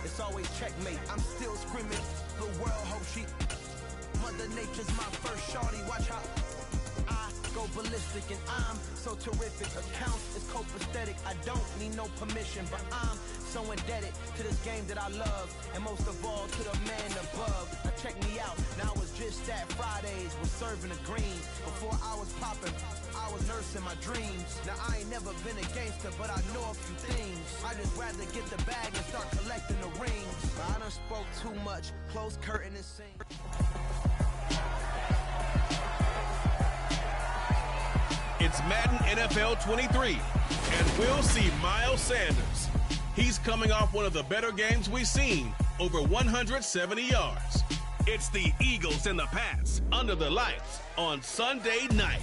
it's always checkmate. I'm still screaming, the world hope she. Mother Nature's my first shorty, watch how I go ballistic and I'm so terrific. Accounts is copacetic, I don't need no permission, but I'm so indebted to this game that I love, and most of all to the man above. Now check me out, now it's just that Fridays was serving the green. Before I was popping, I was nursing my dreams. Now I ain't never been a gangster, but I know a few things. I just rather get the bag and start collecting the rings. But I done spoke too much, close curtain and sing. It's Madden NFL 23, and we'll see Miles Sanders. He's coming off one of the better games we've seen, over 170 yards. It's the Eagles and the Pats under the lights on Sunday night.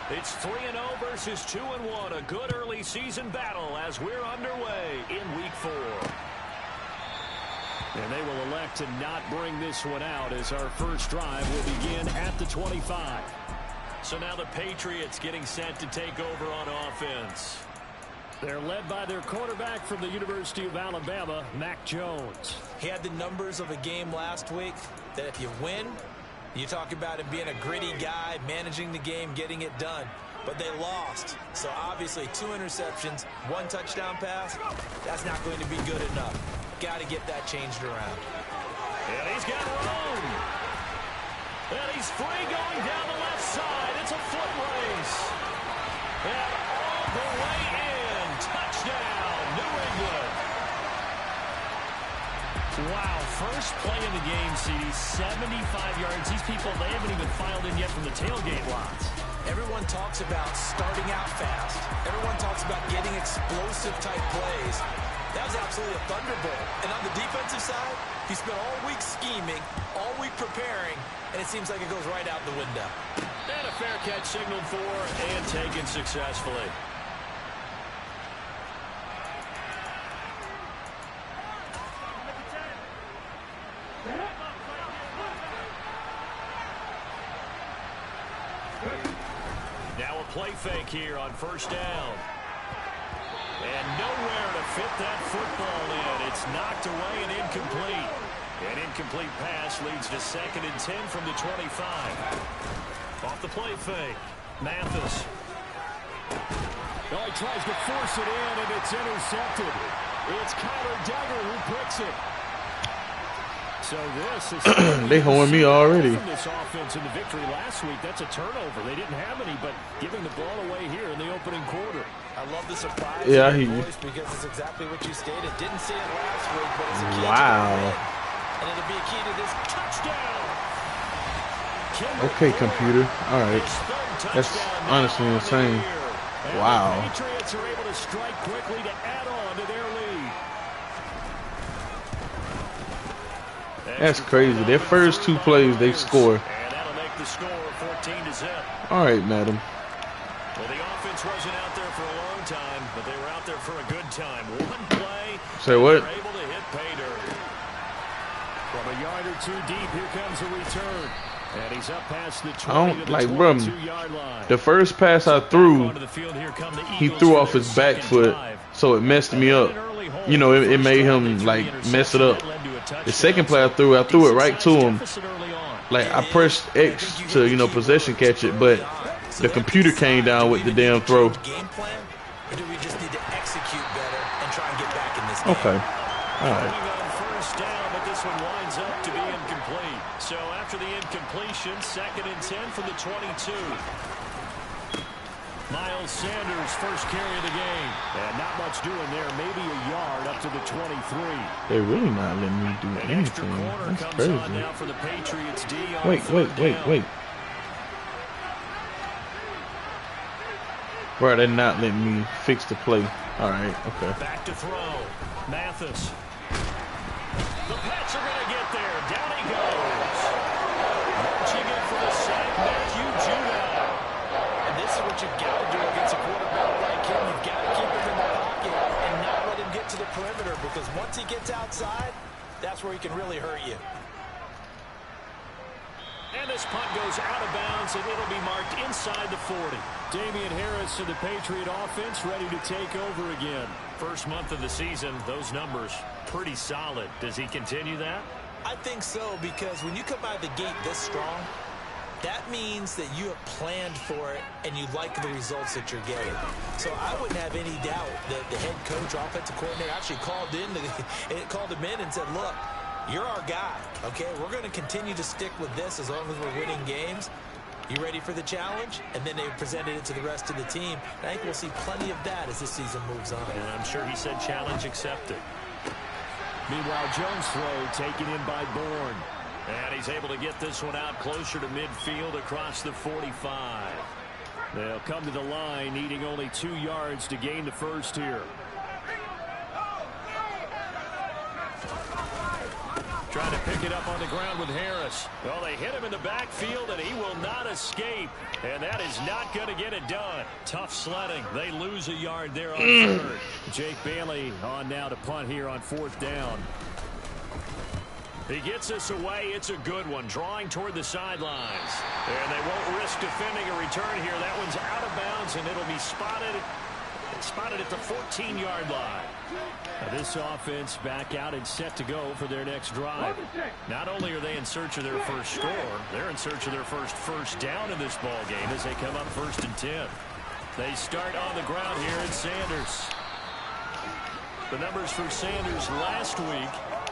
It's 3-0 versus 2-1, a good early season battle as we're underway in Week 4. And they will elect to not bring this one out as our first drive will begin at the 25. So now the Patriots getting set to take over on offense. They're led by their quarterback from the University of Alabama, Mac Jones. He had the numbers of a game last week that if you win, you talk about him being a gritty guy, managing the game, getting it done. But they lost. So obviously 2 interceptions, 1 touchdown pass, that's not going to be good enough. Got to get that changed around. And he's got room. And he's free going down the left side. It's a foot race. And all the way in. Touchdown, New England. Wow, first play of the game, CD, 75 yards. These people, they haven't even filed in yet from the tailgate lots. Everyone talks about starting out fast. Everyone talks about getting explosive-type plays. That was absolutely a thunderbolt. And on the defensive side, he spent all week scheming, all week preparing, and it seems like it goes right out the window. And a fair catch signaled for and taken successfully. Now a play fake here on first down. And nowhere to fit that football in. It's knocked away and incomplete. An incomplete pass leads to 2nd and 10 from the 25. Off the play fake. Mathis. Oh, he tries to force it in, and it's intercepted. It's Kyler Duggar who picks it. So this is they hoeing me already. From this offense in the victory last week, that's a turnover. They didn't have any, but giving the ball away here in the opening quarter. I love the surprise. Yeah, I hear you. Because it's exactly what you stated. Didn't see it last week, but it's a key wow. to win. And it'll be a key to this touchdown. Okay, computer. All right. That's honestly insane. Wow. The Patriots are able to strike quickly to add on to their lead. That's crazy. Their first 2 plays, they score. And that'll make the score 14-0. All right, madam. Well, the offense wasn't out there for a long time, but they were out there for a good time. One play. Say what? They're able to hit pay dirt. From a yard or 2 deep, here comes a return. And he's up past the 20 I don't to the like, bro. 22-yard line. The first pass I threw, he threw off his back foot, so it messed me up. You know, it made him like mess it up. The second play I threw it right to him. Like I pressed X to, you know, possession catch it, but the computer came down with the damn throw. Game plan, or do we just need to execute better and try and get back in this game? Okay. All right. First down, but this one winds up to be incomplete. So after the incompletion, 2nd and 10 from the 22. Miles Sanders, first carry of the game. And not much doing there. Maybe a yard up to the 23. They're really not letting me do anything. That's crazy. Now for the Patriots D Wait. Bro, they're not letting me fix the play. All right, okay. Back to throw. Mathis. The Pats are going to get there. Down he goes. Marching in for the sack, Matthew Judah. And this is what you've got to do against a quarterback like him. You've got to keep him in the pocket and not let him get to the perimeter, because once he gets outside, that's where he can really hurt you. And this punt goes out of bounds, and it'll be marked inside the 40. Damian Harris and the Patriot offense ready to take over again. First month of the season, those numbers pretty solid. Does he continue that? I think so, because when you come out of the gate this strong, that means that you have planned for it and you like the results that you're getting. So I wouldn't have any doubt that the head coach, offensive coordinator, actually called him in and said, look, you're our guy, okay? We're going to continue to stick with this as long as we're winning games. You ready for the challenge? And then they presented it to the rest of the team. And I think we'll see plenty of that as this season moves on. And I'm sure he said challenge accepted. Meanwhile, Jones' throw taken in by Bourne. And he's able to get this one out closer to midfield across the 45. They'll come to the line, needing only 2 yards to gain the first here. Trying to pick it up on the ground with Harris. Well, they hit him in the backfield, and he will not escape. And that is not going to get it done. Tough sledding. They lose a yard there on third. Jake Bailey on now to punt here on 4th down. He gets this away. It's a good one. Drawing toward the sidelines. And they won't risk defending a return here. That one's out of bounds, and it'll be spotted at the 14-yard line. Now this offense back out and set to go for their next drive. Not only are they in search of their first score, they're in search of their first down in this ball game as they come up 1st and 10. They start on the ground here at Sanders. The numbers for Sanders last week,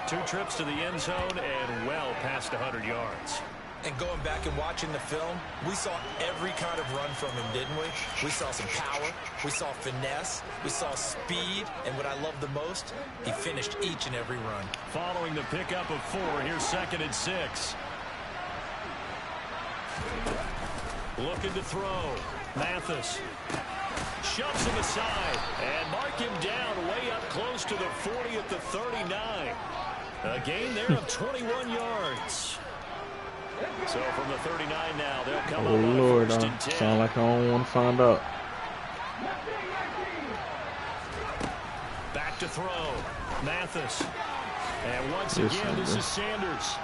2 trips to the end zone and well past 100 yards. And going back and watching the film, we saw every kind of run from him, didn't we? We saw some power, we saw finesse, we saw speed, and what I love the most, he finished each and every run. Following the pickup of 4, here's 2nd and 6. Looking to throw. Mathis shoves him aside and mark him down way up close to the 40 at the 39. A gain there of 21 yards. So from the 39 now, they'll come up on Lord, 1st and 10. sound like I don't want to find out. Back to throw. Mathis. And once again, this is Sanders.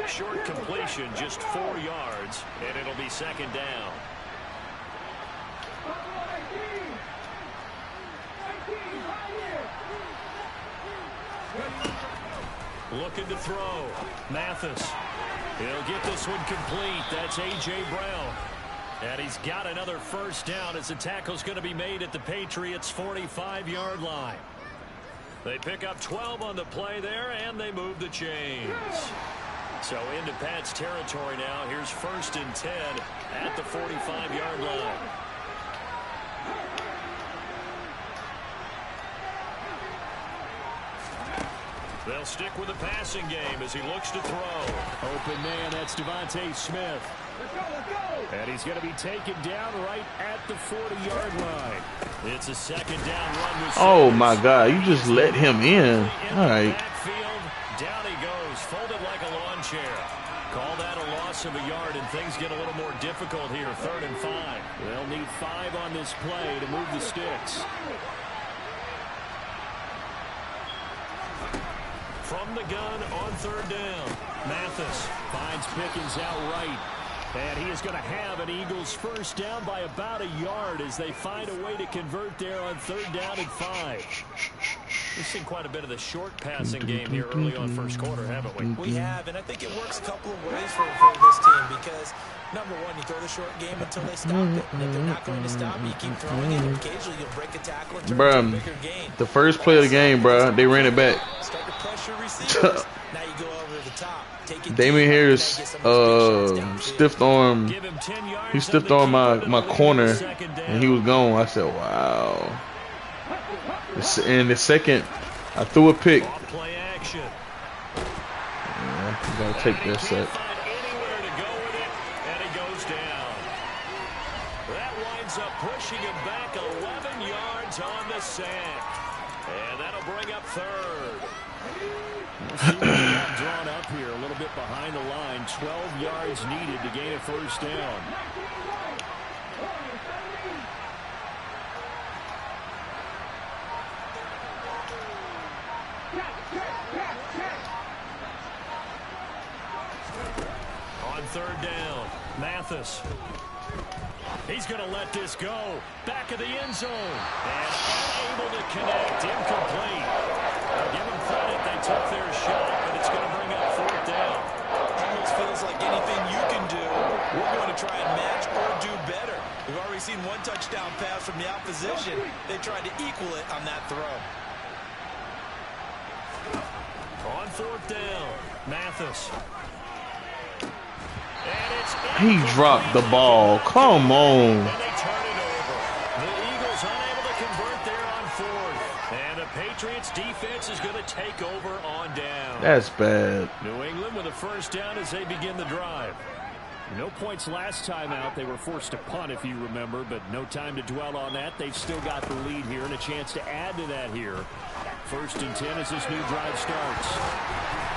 Short completion, just 4 yards, and it'll be 2nd down. Looking to throw. Mathis. He'll get this one complete. That's A.J. Brown. And he's got another 1st down as the tackle's going to be made at the Patriots' 45-yard line. They pick up 12 on the play there, and they move the chains. So into Pat's territory now. Here's 1st and 10 at the 45-yard line. They'll stick with the passing game as he looks to throw. Open man, that's Devontae Smith. And he's going to be taken down right at the 40-yard line. It's a 2nd down run with Sanders. Oh, my God. You just let him in. All right. Backfield, down he goes, folded like a lawn chair. Call that a loss of a yard, and things get a little more difficult here. 3rd and 5. They'll need 5 on this play to move the sticks. From the gun on 3rd down. Mathis finds Pickens outright. And he is going to have an Eagles 1st down by about a yard as they find a way to convert there on 3rd down and 5. We've seen quite a bit of the short passing game here early on 1st quarter, haven't we? We have, and I think it works a couple of ways for this team because, number one, you throw the short game until they stop it. And if they're not going to stop it, you keep throwing it. Occasionally, you'll break a tackle and turn it into a bigger gain. The first play of the game, bro, they ran it back. Start to pressure receivers. Now you go over the top. Damian Harris stiffed arm. He stiffed on my corner, and he was gone. I said, wow. In the second, I threw a pick. Yeah, you gotta take that set. That winds up pushing him back 11 yards on the sack. And that'll bring up 3rd. Drawn up here a little bit behind the line. 12 yards needed to gain a 1st down. third down. Mathis. He's going to let this go. Back of the end zone. And unable to connect. Incomplete. I'll give them credit. They took their shot, but it's going to bring up fourth down. Almost feels like anything you can do, we're going to try and match or do better. We've already seen one touchdown pass from the opposition. They tried to equal it on that throw. On fourth down, Mathis. He dropped the ball. Come on. And they turn it over. The Eagles unable to convert there on fourth. And the Patriots defense is going to take over on down. That's bad. New England with a first down as they begin the drive. No points last time out. They were forced to punt, if you remember, but no time to dwell on that. They've still got the lead here and a chance to add to that here. 1st and 10 as this new drive starts.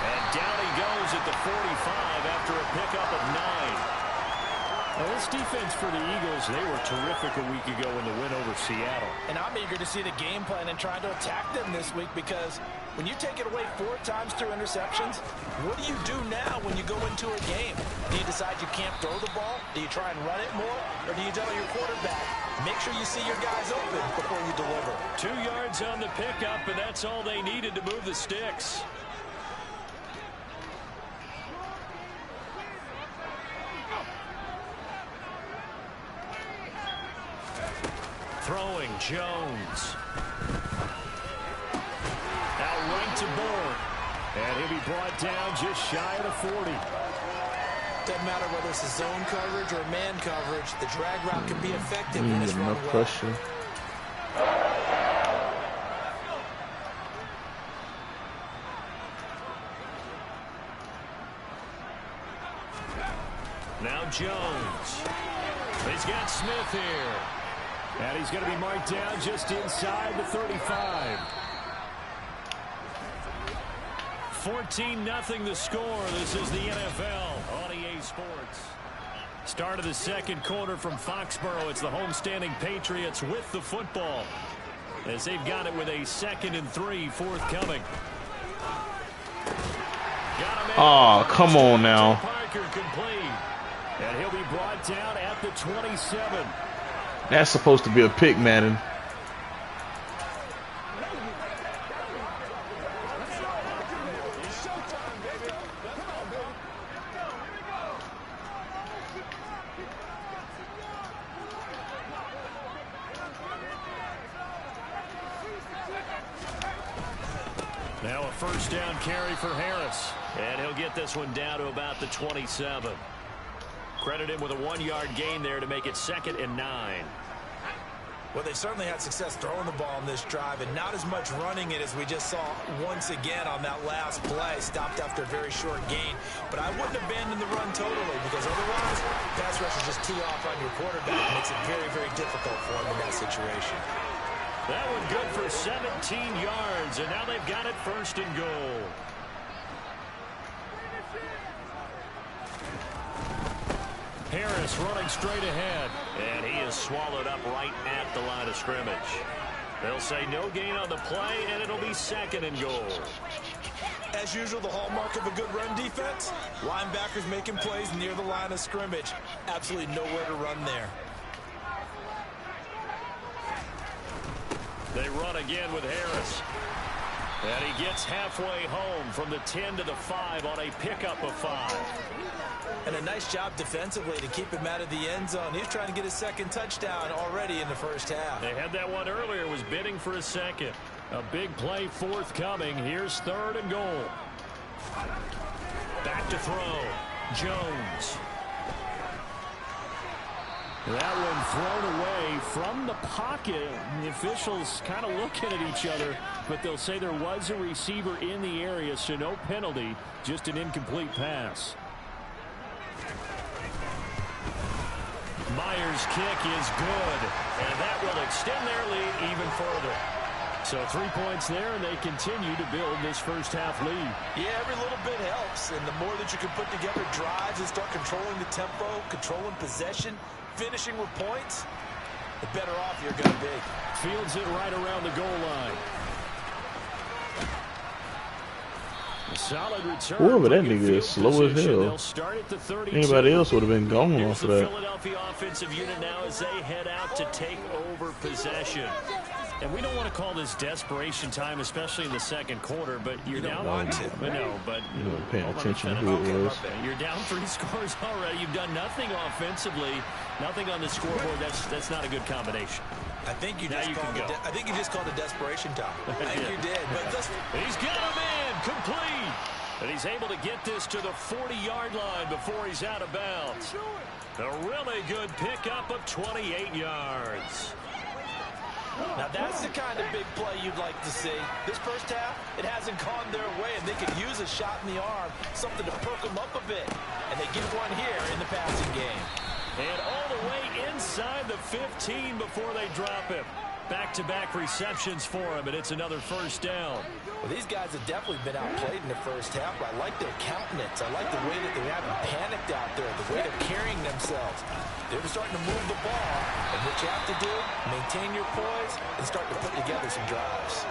And down he goes at the 45 after a pickup of 9. Well, this defense for the Eagles, they were terrific a week ago in the win over Seattle. And I'm eager to see the game plan and try to attack them this week, because when you take it away 4 times through interceptions, what do you do now when you go into a game? Do you decide you can't throw the ball? Do you try and run it more? Or do you tell your quarterback, make sure you see your guys open before you deliver? 2 yards on the pickup, and that's all they needed to move the sticks. Throwing, Jones. Outright to Bourne. And he'll be brought down just shy of the 40. Doesn't matter whether it's a zone coverage or man coverage, the drag route can be effective when it's run well. Pressure. Now Jones. He's got Smith here. And he's going to be marked down just inside the 35. 14-0 the score. This is the NFL on EA Sports. Start of the second quarter from Foxborough. It's the homestanding Patriots with the football, as they've got it with a 2nd and 3 forthcoming. Oh, come on now. Parker complete. And he'll be brought down at the 27. That's supposed to be a pick, Madden. Now a first down carry for Harris. And he'll get this one down to about the 27. Credit him with a 1-yard gain there to make it 2nd and 9. Well, they certainly had success throwing the ball in this drive, and not as much running it as we just saw once again on that last play. Stopped after a very short gain. But I wouldn't abandon the run totally, because otherwise, pass rush is just too off on your quarterback. It makes it very, very difficult for him in that situation. That one good for 17 yards, and now they've got it 1st and goal. Harris running straight ahead, and he is swallowed up right at the line of scrimmage. They'll say no gain on the play, and it'll be 2nd and goal. As usual, the hallmark of a good run defense, linebackers making plays near the line of scrimmage. Absolutely nowhere to run there. They run again with Harris. And he gets halfway home from the 10 to the 5 on a pickup of 5. And a nice job defensively to keep him out of the end zone. He's trying to get his 2nd touchdown already in the first half. They had that one earlier, was bidding for a 2nd. A big play forthcoming. Here's 3rd and goal. Back to throw. Jones. That one thrown away from the pocket. The officials kind of looking at each other, but they'll say there was a receiver in the area, so no penalty, just an incomplete pass. Myers' kick is good, and that will extend their lead even further. So 3 points there, and they continue to build this first half lead. Yeah, every little bit helps, and the more that you can put together drives and start controlling the tempo, controlling possession, finishing with points, the better off you're going to be. Fields it right around the goal line. Solid return. Whoever that nigga is slow as hell. Anybody else would have been gone off of that. Philadelphia offensive unit now as they head out to take over possession. And we don't want to call this desperation time, especially in the second quarter, but you're down one. But you weren't paying attention to who it was. You're down 3 scores already. You've done nothing offensively, nothing on the scoreboard. That's not a good combination. I think you just called a desperation time. I think you did. But he's got him in, complete. And he's able to get this to the 40-yard line before he's out of bounds. A really good pickup of 28 yards. Now that's the kind of big play you'd like to see. This first half, it hasn't gone their way, and they could use a shot in the arm, something to perk them up a bit. And they get one here in the passing game. And all the way inside the 15 before they drop him. Back-to-back receptions for him, and it's another first down. Well, these guys have definitely been outplayed in the first half, but I like their countenance. I like the way that they haven't panicked out there, the way they're carrying themselves. They're starting to move the ball, and what you have to do, maintain your poise and start to put together some drives.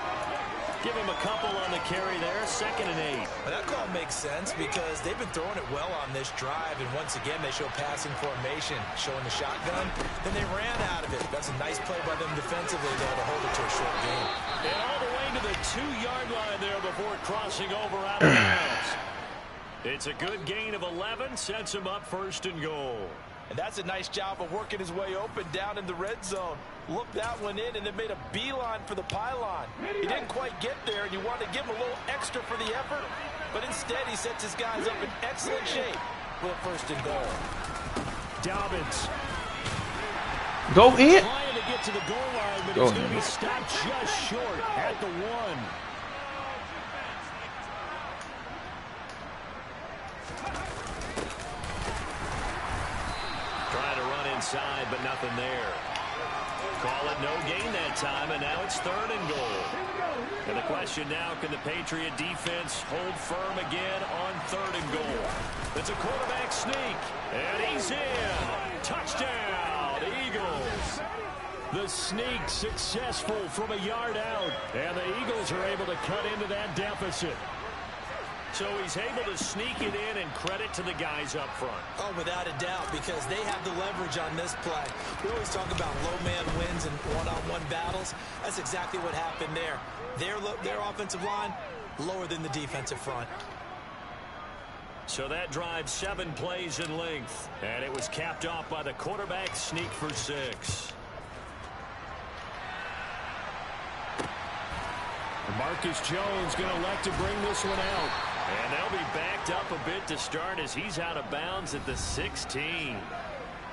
Give him a couple on the carry there, 2nd and 8. Well, that call makes sense because they've been throwing it well on this drive, and once again they show passing formation, showing the shotgun. Then they ran out of it. That's a nice play by them defensively, though, to hold it to a short game. And all the way to the 2-yard line there before crossing over out of bounds. It's a good gain of 11, sets him up 1st and goal. And that's a nice job of working his way open down in the red zone. Looked that one in and then made a beeline for the pylon. He didn't quite get there, and you want to give him a little extra for the effort. But instead, he sets his guys up in excellent shape with a 1st and goal. Dobbins. Go in. Trying to get to the goal line, but he's going to be stopped just short at the 1. Inside, but nothing there. Call it no gain that time, and now it's 3rd and goal. And the question now, can the Patriot defense hold firm again on 3rd and goal? It's a quarterback sneak, and he's in. Touchdown, Eagles. The sneak successful from a yard out, and the Eagles are able to cut into that deficit. So he's able to sneak it in, and credit to the guys up front. Oh, without a doubt, because they have the leverage on this play. We always talk about low man wins and one-on-one battles. That's exactly what happened there. Their offensive line, lower than the defensive front. So that drive 7 plays in length, and it was capped off by the quarterback sneak for 6. Marcus Jones going to elect to bring this one out. And they'll be backed up a bit to start as he's out of bounds at the 16.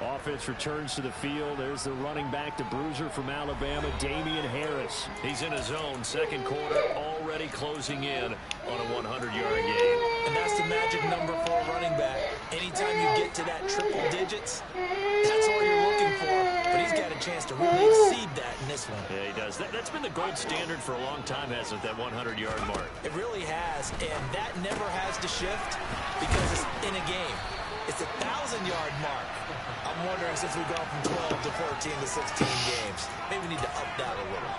Offense returns to the field. There's the running back, the bruiser from Alabama, Damian Harris. He's in his zone, 2nd quarter, already closing in on a 100-yard game. And that's the magic number for a running back. Anytime you get to that triple digits, that's all you're looking for. But he's got a chance to really exceed that in this one. Yeah, he does. That's been the gold standard for a long time, hasn't it, that 100-yard mark? It really has, and that never has to shift because it's in a game. It's a 1,000-yard mark. I'm wondering, since we've gone from 12 to 14 to 16 games, maybe we need to up that a little.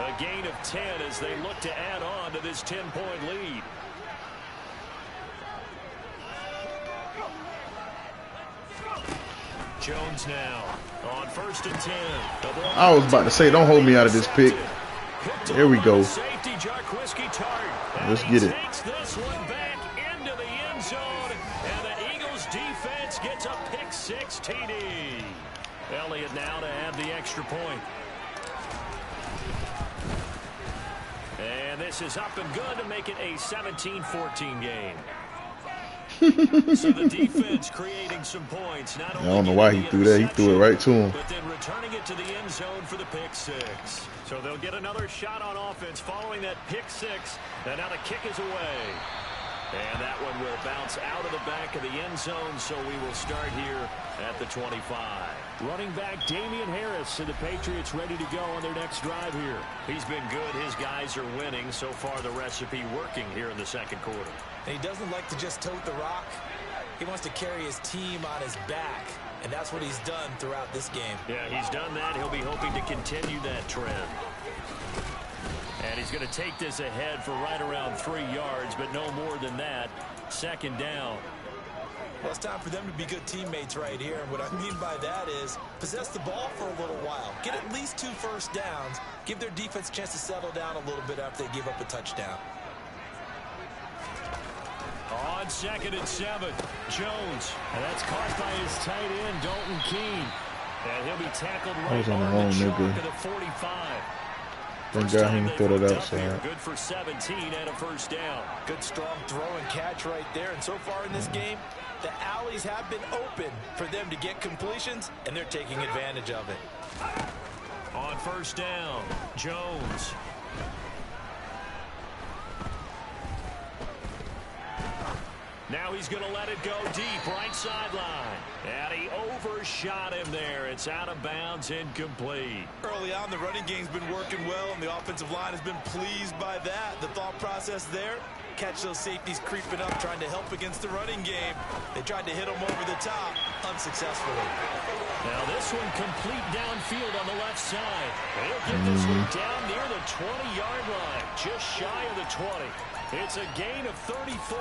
A gain of 10 as they look to add on to this 10-point lead. Jones now on 1st and 10. I was about to say, don't hold me out of this pick. There we go. Let's get it. This one back into the end zone, and the Eagles defense gets a pick 6 TD. Elliott now to add the extra point. And this is up and good to make it a 17-14 game. So the defense creating some points. Not only I don't know why he threw that. He threw it right to him. But then returning it to the end zone for the pick 6. So they'll get another shot on offense following that pick 6. And now the kick is away. And that one will bounce out of the back of the end zone. So we will start here at the 25. Running back Damian Harris, and the Patriots ready to go on their next drive here. He's been good. His guys are winning. So far the recipe working here in the 2nd quarter. And he doesn't like to just tote the rock. He wants to carry his team on his back. And that's what he's done throughout this game. Yeah, he's done that. He'll be hoping to continue that trend. And he's going to take this ahead for right around 3 yards, but no more than that. Second down. Well, it's time for them to be good teammates right here. And what I mean by that is possess the ball for a little while. Get at least 2 first downs. Give their defense a chance to settle down a little bit after they give up a touchdown. On 2nd and 7, Jones. And that's caught by his tight end, Dalton Keene. And he'll be tackled right on the chalk of the 45. Thank God he didn't throw that outside. Good for 17 and a first down. Good strong throw and catch right there. And so far in this game, the alleys have been open for them to get completions, and they're taking advantage of it. On first down, Jones. Now he's going to let it go deep, right sideline. And he overshot him there. It's out of bounds, incomplete. Early on, the running game's been working well, and the offensive line has been pleased by that. The thought process there, catch those safeties creeping up, trying to help against the running game. They tried to hit them over the top, unsuccessfully. Now this one complete downfield on the left side. He'll get this one down near the 20-yard line, just shy of the 20. It's a gain of 34.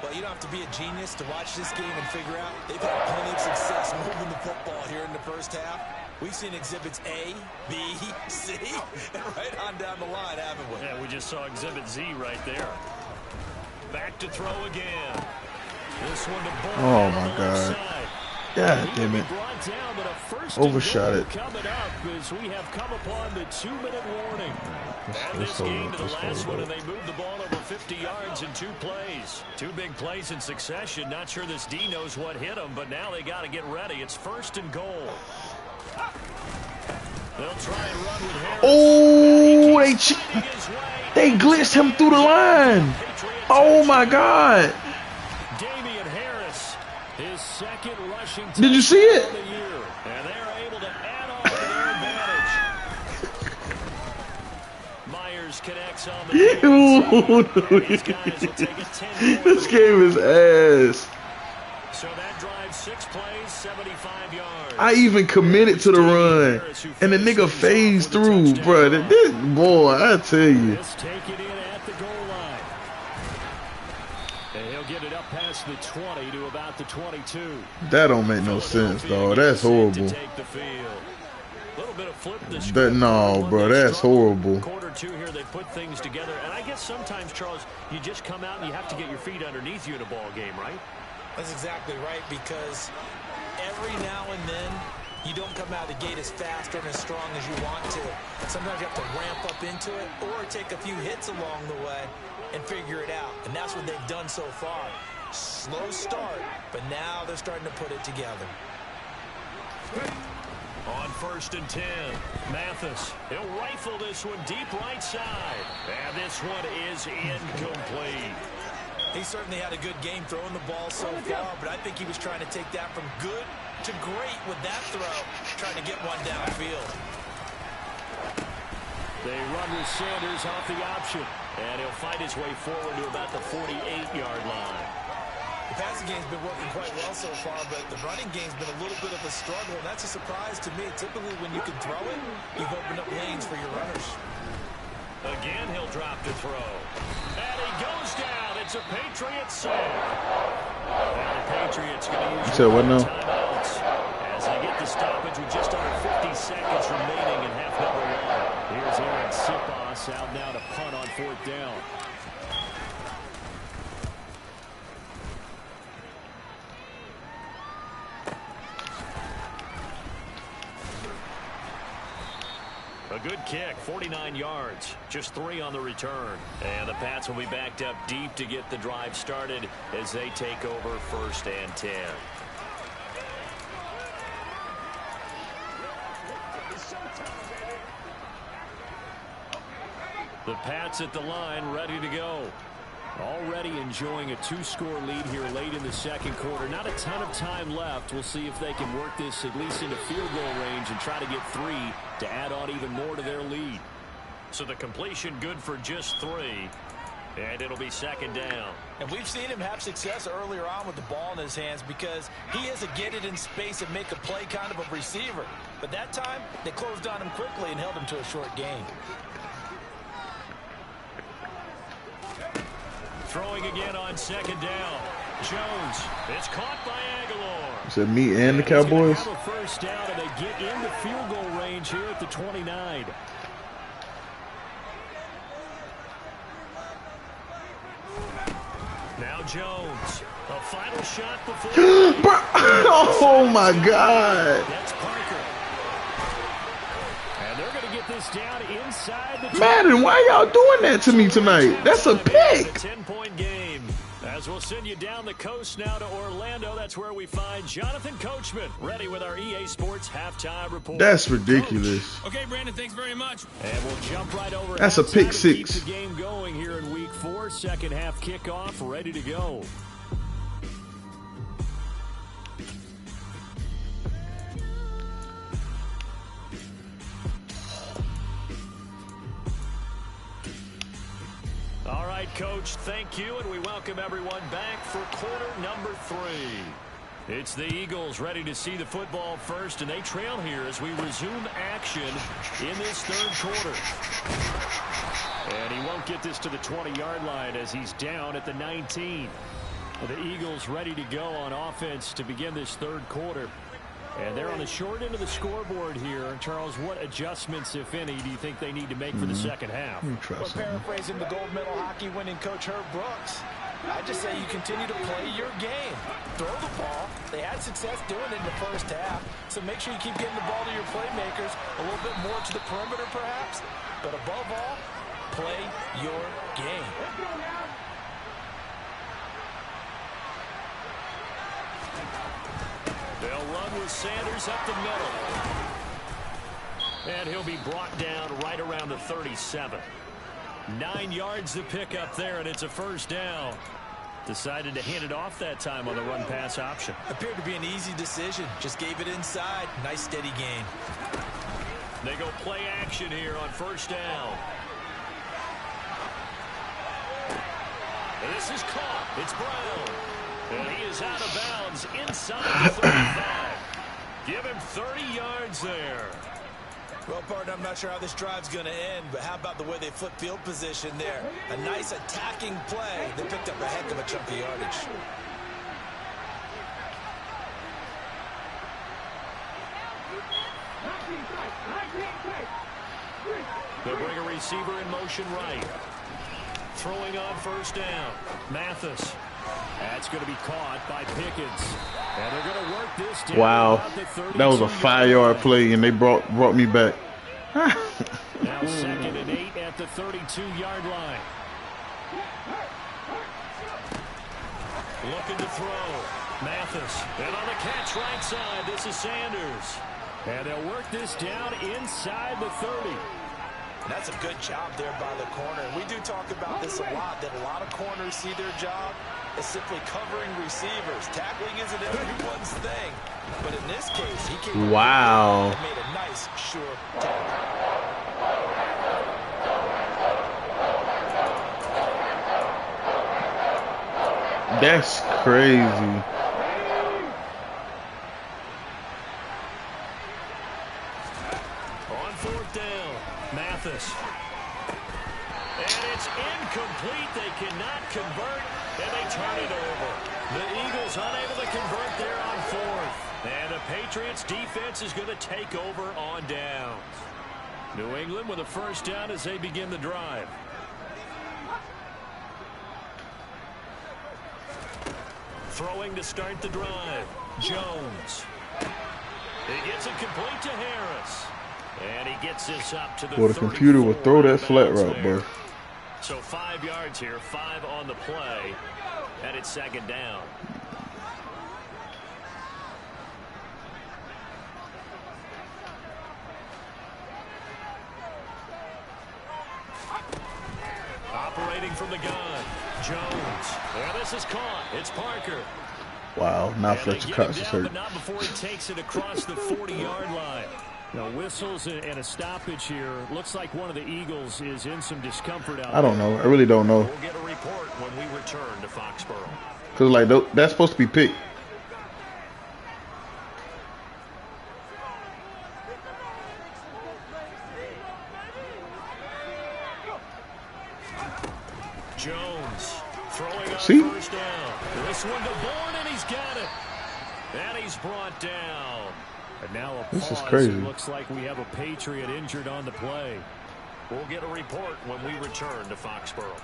Well, you don't have to be a genius to watch this game and figure out they've had plenty of success moving the football here in the first half. We've seen exhibits A, B, C, and right on down the line, haven't we? Yeah, we just saw exhibit Z right there. Back to throw again. This one to Bull. Oh, my God. God damn it. Overshot it. Coming up as we have come upon the 2-minute warning. And this game to the last one, and they moved the ball over 50 yards in 2 plays. 2 big plays in succession. Not sure this D knows what hit them, but now they got to get ready. It's 1st and goal. They'll try and run with Harris. Oh, they glitched him through the line. Oh, my God. Damian Harris, his 2nd rushing. Did you see it? And they're able to add on to their advantage. Myers connects on the These guys will take a 10. This game is ass. So that drives 6 plays, 75 yards. I even committed to the run, and the nigga phased through, bro. This boy, I tell you. Let's take it in at the goal line. And he'll get it up past the 20 to about the 22. That don't make no sense, dog. That's horrible. No, bro, that's horrible. Quarter 2 here, they put things together, and I guess sometimes, Charles, you just come out and you have to get your feet underneath you in a ball game, right? That's exactly right, because every now and then you don't come out of the gate as fast or as strong as you want to. Sometimes you have to ramp up into it or take a few hits along the way and figure it out. And that's what they've done so far. Slow start, but now they're starting to put it together. On 1st and 10, Mathis. He'll rifle this one deep right side. And this one is incomplete. He certainly had a good game throwing the ball so far, but I think he was trying to take that from good to great with that throw, trying to get one downfield. They run with Sanders off the option, and he'll fight his way forward to about the 48-yard line. The passing game's been working quite well so far, but the running game's been a little bit of a struggle, and that's a surprise to me. Typically, when you can throw it, you've opened up lanes for your runners. Again, he'll drop to throw. And he goes down. It's a Patriot sack. Now the Patriots going to use timeouts as they get the stoppage with just under 50 seconds remaining in half number 1. Here's Aaron Sipas out now to punt on 4th down. A good kick, 49 yards, just 3 on the return. And the Pats will be backed up deep to get the drive started as they take over 1st and 10. The Pats at the line, ready to go. Already enjoying a 2-score lead here late in the 2nd quarter. Not a ton of time left. We'll see if they can work this at least into field goal range and try to get 3 to add on even more to their lead. So the completion good for just 3. And it'll be 2nd down. And we've seen him have success earlier on with the ball in his hands because he is a get it in space and make a play kind of a receiver. But that time, they closed on him quickly and held him to a short gain. Throwing again on second down. Jones. It's caught by Aguilar. Is it me and the Cowboys? Have a first down, and they get into field goal range here at the 29. Now Jones. A final shot before. Oh my God. That's Parker. And they're going to get this down inside the Madden, why y'all doing that to me tonight? That's a pick. 10-point game. As we'll send you down the coast now to Orlando, that's where we find Jonathan Coachman, ready with our EA Sports halftime report. That's ridiculous. Okay, Brandon, thanks very much. And we'll jump right over. That's a pick halftime six. to keep the game going here in Week 4. Second half kickoff, ready to go. All right, Coach, thank you, and we welcome everyone back for quarter number 3. It's the Eagles ready to see the football first, and they trail here as we resume action in this third quarter. And he won't get this to the 20-yard line as he's down at the 19. The Eagles ready to go on offense to begin this third quarter. And they're on the short end of the scoreboard here. Charles, what adjustments, if any, do you think they need to make for the second half? Well, paraphrasing the gold medal hockey winning coach Herb Brooks, I just say you continue to play your game. Throw the ball. They had success doing it in the first half, so make sure you keep getting the ball to your playmakers, a little bit more to the perimeter perhaps, but above all, play your game. They'll run with Sanders up the middle. And he'll be brought down right around the 37. 9 yards to pick up there, and it's a first down. Decided to hand it off that time on the run-pass option. Appeared to be an easy decision. Just gave it inside. Nice steady gain. They go play action here on first down. And this is caught. It's Brown. And he is out of bounds inside the 35. Give him 30 yards there. Well, partner, I'm not sure how this drive's going to end, but how about the way they flip field position there? A nice attacking play. They picked up a heck of a chunk of yardage. They'll bring a receiver in motion right. Throwing on first down. Mathis. That's going to be caught by Pickens. And they're going to work this down. Wow. That was a 5-yard play, and they brought me back. Now 2nd and 8 at the 32-yard line. Looking to throw. Mathis. And on the catch right side, this is Sanders. And they'll work this down inside the 30. That's a good job there by the corner. We do talk about this a lot, that a lot of corners see their job as simply covering receivers. Tackling isn't everyone's thing. But in this case, he came wow. and made a nice, sure tackle. That's crazy. On fourth down, Mathis. And it's incomplete. They cannot convert, and they turn it over. The Eagles unable to convert there on fourth. And the Patriots defense is going to take over on downs. New England with a first down as they begin the drive. Throwing to start the drive. Jones. He gets it complete to Harris. And he gets this up to the Well, the computer will throw that flat route, there. bro. So 5 yards here, 5 on the play, and it's second down. Operating from the gun, Jones. And this is caught. It's Parker. Wow, now And Fletcher they get Cox him is down, hurt. but not before he takes it across the 40-yard line. Now, whistles and a stoppage here. Looks like one of the Eagles is in some discomfort out there. I don't know. I really don't know. We'll get a report when we return to Foxborough. Because, like, that's supposed to be picked. Jones throwing first down. This one to Bourne, and he's got it. And he's brought down. And now a pause. This is crazy. It looks like we have a Patriot injured on the play. We'll get a report when we return to Foxborough.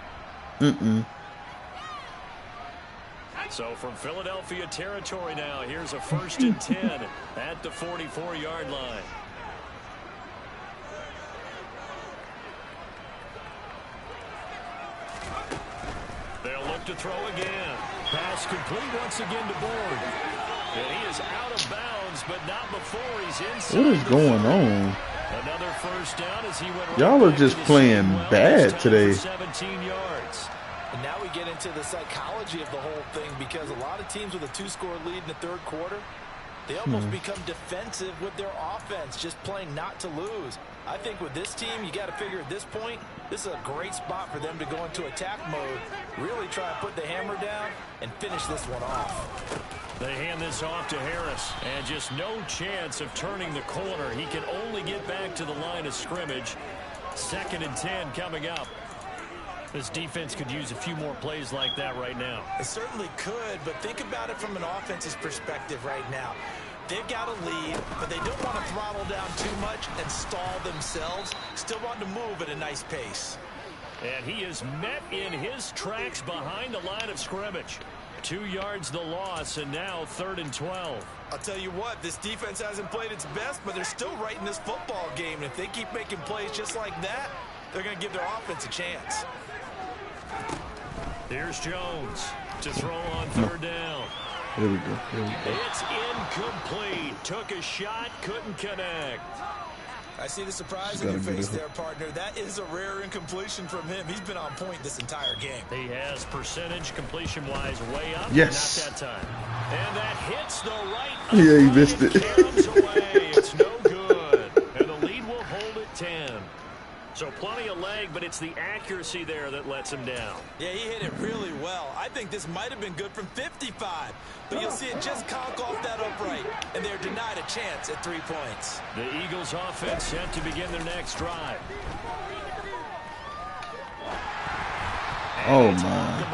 So from Philadelphia territory now, here's a 1st and 10 at the 44-yard line. They'll look to throw again. Pass complete once again to Bourne. And he is out of bounds, but not before he's inside. What is going on? Another first down as he went right. Y'all are just playing bad today. 17 yards. And now we get into the psychology of the whole thing, because a lot of teams with a 2-score lead in the third quarter, they almost become defensive with their offense, just playing not to lose. I think with this team, you got to figure at this point, this is a great spot for them to go into attack mode, really try and put the hammer down and finish this one off. They hand this off to Harris, and just no chance of turning the corner. He can only get back to the line of scrimmage. 2nd and 10 coming up. This defense could use a few more plays like that right now. It certainly could, but think about it from an offense's perspective right now. They've got a lead, but they don't want to throttle down too much and stall themselves. Still want to move at a nice pace. And he is met in his tracks behind the line of scrimmage. 2 yards the loss, and now 3rd and 12. I'll tell you what, this defense hasn't played its best, but they're still right in this football game. And if they keep making plays just like that, they're going to give their offense a chance. Here's Jones to throw on 3rd down. Here we go. It's incomplete. Took a shot, couldn't connect. I see the surprise in your face there, partner. That is a rare incompletion from him. He's been on point this entire game. He has percentage completion-wise way up. Yes. Not that time. And that hits the right. Yeah, he missed it. Away. It's no good. And the lead will hold at 10. So plenty of leg, but it's the accuracy there that lets him down. Yeah, he hit it really well. I think this might have been good from 55. But you'll see it just conk off that upright, and they're denied a chance at 3 points. The Eagles offense set to begin their next drive. Oh, my.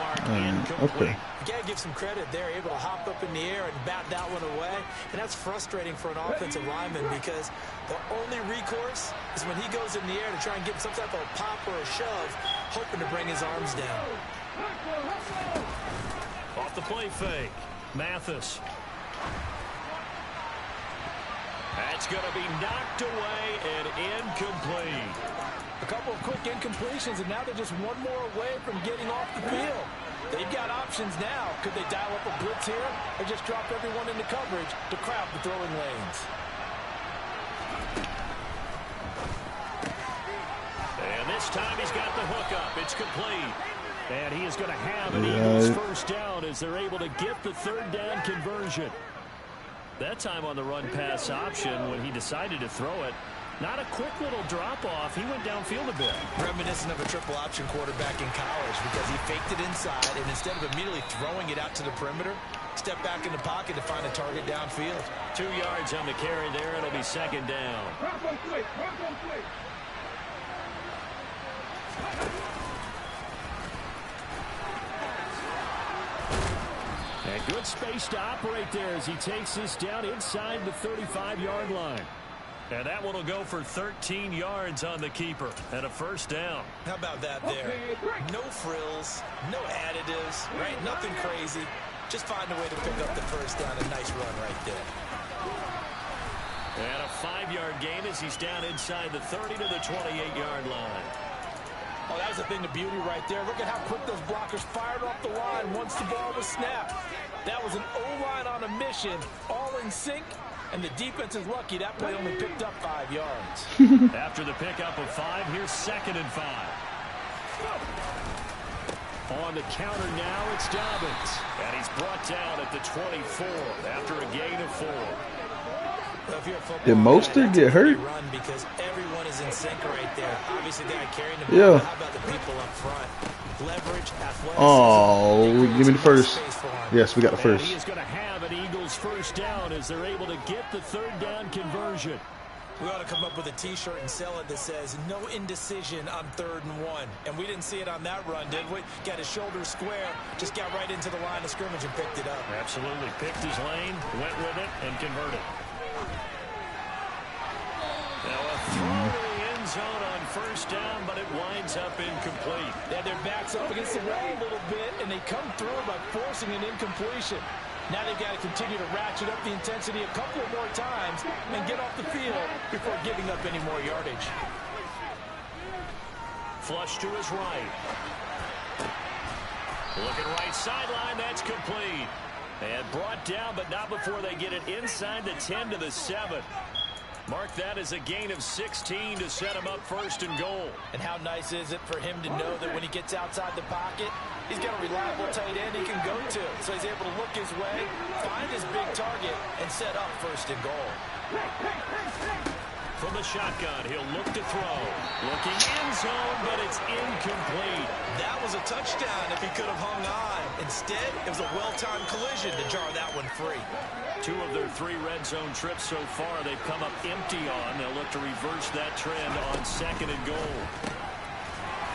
Okay. You got to give some credit. They're able to hop up in the air and bat that one away. And that's frustrating for an offensive lineman, because the only recourse is when he goes in the air to try and get some type of a pop or a shove, hoping to bring his arms down. Off the play fake. Mathis. That's going to be knocked away and incomplete. A couple of quick incompletions, and now they're just one more away from getting off the field. They've got options now. Could they dial up a blitz here, or just drop everyone into coverage to crowd the throwing lanes? And this time he's got the hook up. It's complete. And he is going to have an Eagles first down as they're able to get the 3rd down conversion. That time on the run pass option when he decided to throw it. Not a quick little drop-off. He went downfield a bit. Reminiscent of a triple option quarterback in college, because he faked it inside, and instead of immediately throwing it out to the perimeter, stepped back in the pocket to find a target downfield. 2 yards on the carry there. It'll be 2nd down. And good space to operate there as he takes this down inside the 35-yard line. And that one will go for 13 yards on the keeper and a first down. How about that there? No frills, no additives, right? Nothing crazy. Just find a way to pick up the first down. A nice run right there. And a 5-yard gain as he's down inside the 30 to the 28-yard line. Oh, that was a thing of beauty right there. Look at how quick those blockers fired off the line once the ball was snapped. That was an O-line on a mission, all in sync. And the defense is lucky that play only picked up 5 yards. After the pickup of 5, here's 2nd and 5. On the counter now, it's Dobbins. And he's brought down at the 24 after a gain of 4. Well, if you're a football Did Mostert get hurt? Run because everyone is in sync right there. Obviously, they are carrying the Yeah. ball. How about the people up front? Leverage, athleticism. Oh, give me the first. Yes, we got the first. And he is going to have an Eagles first down as they're able to get the 3rd down conversion. We ought to come up with a T-shirt and sell it that says, no indecision on 3rd and 1. And we didn't see it on that run, did we? Got his shoulders square, just got right into the line of scrimmage and picked it up. Absolutely. Picked his lane, went with it, and converted. Now a throw to the end zone on 1st down, but it winds up incomplete. They had their backs up against the wall a little bit, and they come through by forcing an incompletion. Now they've got to continue to ratchet up the intensity a couple of more times and get off the field before giving up any more yardage. Flush to his right. Looking right sideline, that's complete. And brought down, but not before they get it inside the 10 to the 7. Mark that as a gain of 16 to set him up 1st and goal. And how nice is it for him to know that when he gets outside the pocket, he's got a reliable tight end he can go to. So he's able to look his way, find his big target, and set up 1st and goal. From the shotgun, he'll look to throw. Looking end zone, but it's incomplete. That was a touchdown if he could have hung on. Instead, it was a well-timed collision to jar that one free. 2 of their 3 red zone trips so far, they've come up empty on. They'll look to reverse that trend on 2nd and goal.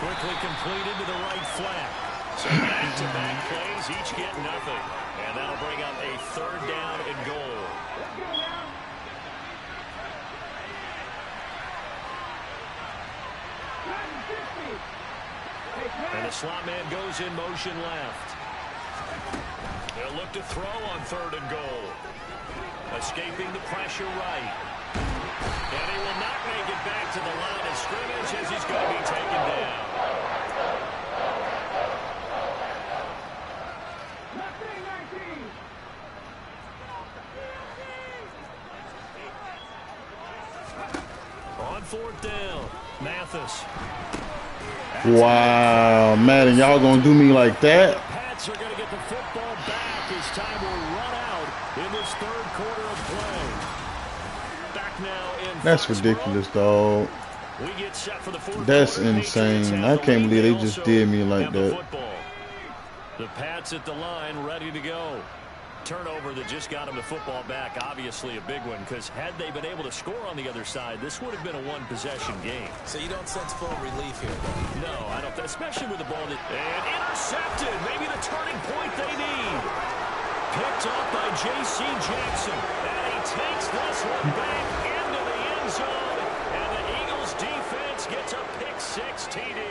Quickly completed to the right flat. So back-to-back plays, each get nothing. And that'll bring up a 3rd down and goal. And the slot man goes in motion left. They'll look to throw on 3rd and goal. Escaping the pressure right. And he will not make it back to the line of scrimmage as he's going to be taken down. On 4th down, Mathis. Wow, Madden, y'all gonna do me like that? The Pats are going to get the football back as time will run out in this 3rd quarter of play. Back now in That's ridiculous, dog. We get set for the 4th That's quarter. insane. I can't believe they just did me like that. The Pats at the line, ready to go. Turnover that just got them the football back, obviously a big one, because had they been able to score on the other side, this would have been a 1-possession game. So you don't sense full relief here, though? No, I don't, especially with the ball that... And intercepted, maybe the turning point they need. Picked up by J.C. Jackson, and he takes this one back into the end zone, and the Eagles defense gets a pick-6 TD.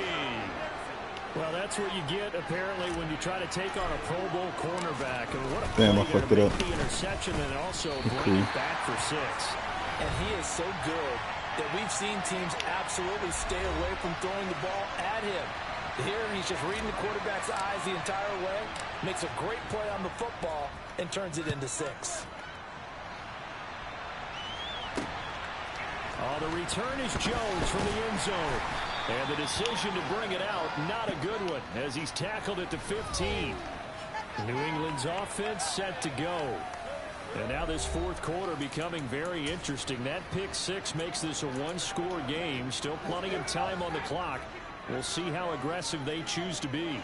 Well, that's what you get, apparently, when you try to take on a Pro Bowl cornerback. And what a damn, I fucked it up. The interception and also bring it back for 6. And he is so good that we've seen teams absolutely stay away from throwing the ball at him. Here, he's just reading the quarterback's eyes the entire way, makes a great play on the football, and turns it into 6. Oh, the return is Jones from the end zone. And the decision to bring it out, not a good one, as he's tackled at the 15. New England's offense set to go. And now this 4th quarter becoming very interesting. That pick-6 makes this a 1-score game. Still plenty of time on the clock. We'll see how aggressive they choose to be.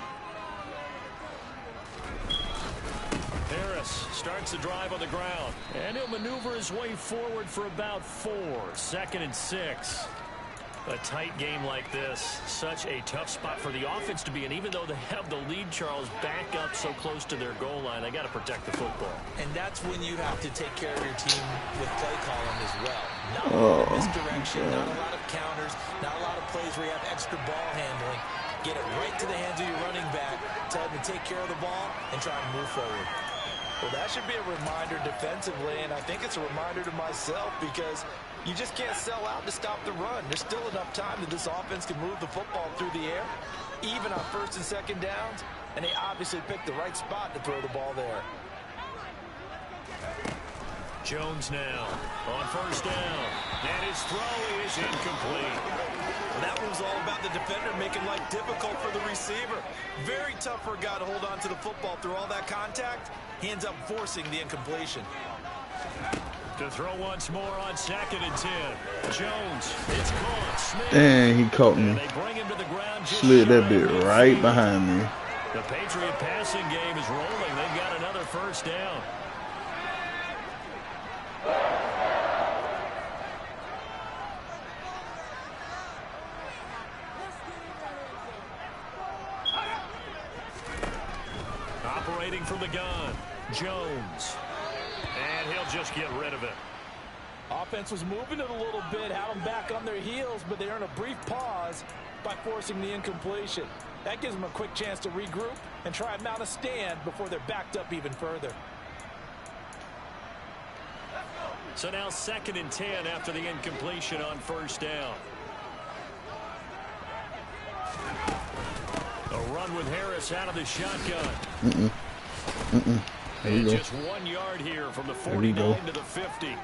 Harris starts the drive on the ground. And he'll maneuver his way forward for about 4. 2nd and 6. A tight game like this, such a tough spot for the offense to be in. Even though they have the lead, Charles, back up so close to their goal line, they got to protect the football. And that's when you have to take care of your team with play calling as well. Not a lot of misdirection, not a lot of counters, not a lot of plays where you have extra ball handling. Get it right to the hands of your running back, tell him to take care of the ball, and try and move forward. Well, that should be a reminder defensively, and I think it's a reminder to myself because you just can't sell out to stop the run. There's still enough time that this offense can move the football through the air, even on 1st and 2nd downs, and they obviously picked the right spot to throw the ball there. Jones now on 1st down, and his throw is incomplete. Well, that was all about the defender making life difficult for the receiver. Very tough for a guy to hold on to the football through all that contact. He ends up forcing the incompletion. To throw once more on 2nd and 10. Jones, it's caught. Smith. Dang, he caught me. They bring him to the ground. Slid that bit right behind me. The Patriot passing game is rolling. They've got another 1st down. waiting from the gun. Jones. And he'll just get rid of it. Offense was moving it a little bit, had them back on their heels, but they earned a brief pause by forcing the incompletion. That gives them a quick chance to regroup and try and mount a stand before they're backed up even further. So now 2nd and 10 after the incompletion on 1st down. A run with Harris out of the shotgun. And just 1 yard here from the 49 to the 50.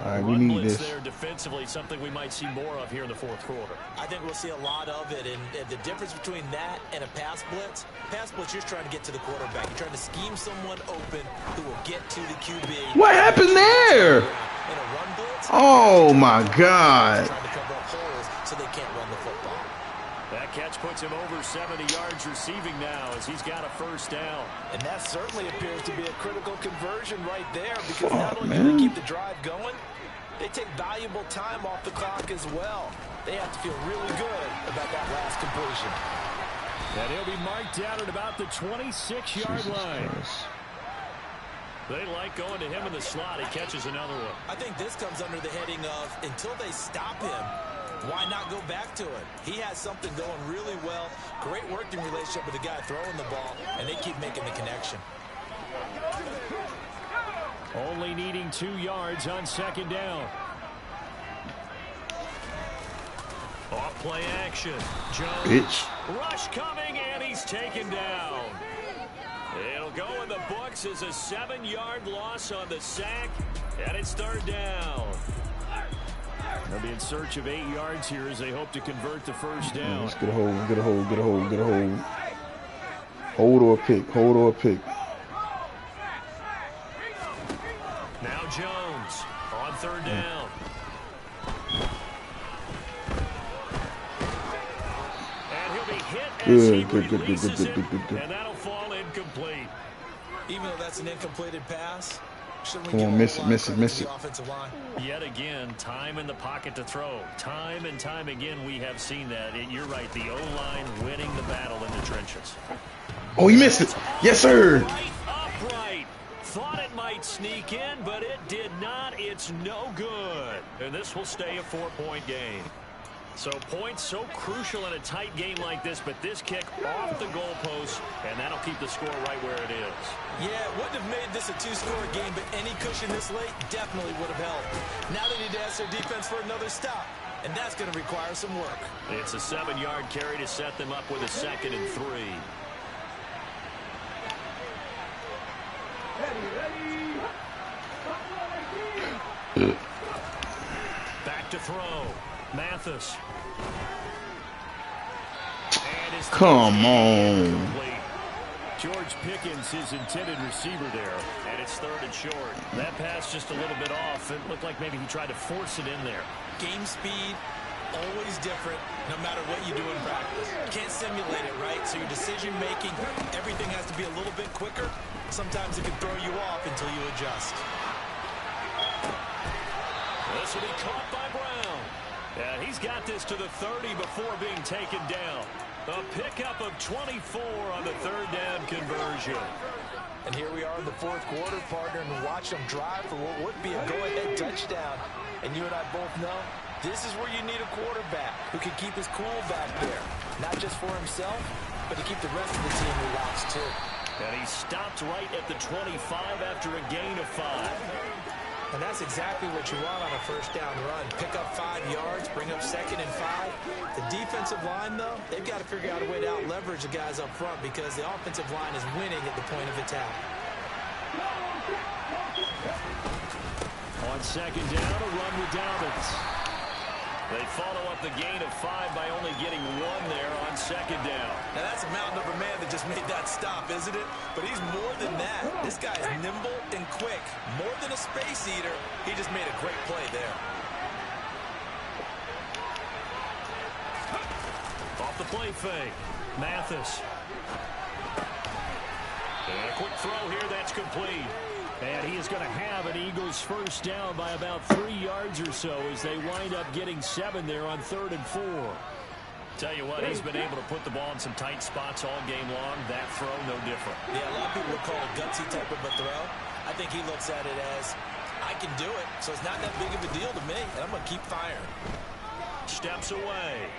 All right, we need this. There defensively, something we might see more of here in the 4th quarter. I think we'll see a lot of it, and the difference between that and a pass blitz, you're just trying to get to the quarterback. You're trying to scheme someone open who will get to the QB. What happened there? In a run blitz, oh my God! Trying to cover up holes so they can't run the football. That catch puts him over 70 yards receiving now as he's got a 1st down. And that certainly appears to be a critical conversion right there because not only do they keep the drive going, they take valuable time off the clock as well. They have to feel really good about that last completion. And he'll be marked down at about the 26-yard line. They like going to him in the slot. He catches another one. I think this comes under the heading of until they stop him, why not go back to it? He has something going really well. Great working relationship with the guy throwing the ball, and they keep making the connection. Only needing 2 yards on 2nd down. Off play action. Jones. Rush coming, and he's taken down. It'll go in the books as a 7-yard loss on the sack, and it's 3rd down. They'll be in search of 8 yards here as they hope to convert the 1st down. Let's get a hold, get a hold, get a hold, get a hold. Hold or a pick, hold or a pick. Now Jones on 3rd down. And he'll be hit as he releases it, and that'll fall incomplete. Even though that's an incompleted pass, come on, miss it, miss it, miss it. Yet again, time in the pocket to throw. Time and time again, we have seen that. You're right, the O-line winning the battle in the trenches. Oh, he missed it. Yes, sir. Upright. Thought it might sneak in, but it did not. It's no good. And this will stay a 4-point game. So points so crucial in a tight game like this, but this kick off the goalpost, and that'll keep the score right where it is. Yeah, it wouldn't have made this a 2-score game, but any cushion this late definitely would have helped. Now they need to ask their defense for another stop, and that's going to require some work. It's a 7-yard carry to set them up with a 2nd and 3. Back to throw. Mathis. Come on. George Pickens, his intended receiver there, and it's 3rd and short. That pass just a little bit off. It looked like maybe he tried to force it in there. Game speed, always different, no matter what you do in practice. You can't simulate it, right? So your decision-making, everything has to be a little bit quicker. Sometimes it can throw you off until you adjust. This will be caught by Brown. And he's got this to the 30 before being taken down. A pickup of 24 on the 3rd down conversion. And here we are in the 4th quarter, partner, and watch them drive for what would be a go-ahead touchdown. And you and I both know this is where you need a quarterback who can keep his cool back there. Not just for himself, but to keep the rest of the team relaxed too. And he stopped right at the 25 after a gain of 5. And that's exactly what you want on a 1st down run. Pick up 5 yards, bring up 2nd and 5. The defensive line, though, they've got to figure out a way to out-leverage the guys up front because the offensive line is winning at the point of attack. On 2nd down, a run with Dobbins. They follow up the gain of 5 by only getting 1 there on 2nd down. Now that's a mountain of a man that just made that stop, isn't it? But he's more than that. This guy is nimble and quick. More than a space eater, he just made a great play there. Off the play fake, Mathis. And a quick throw here, that's complete. And he is going to have an Eagles 1st down by about 3 yards or so as they wind up getting 7 there on 3rd and 4. Tell you what, he's been able to put the ball in some tight spots all game long. That throw, no different. Yeah, a lot of people would call it a gutsy type of a throw. I think he looks at it as, I can do it, so it's not that big of a deal to me, and I'm going to keep firing. Steps away.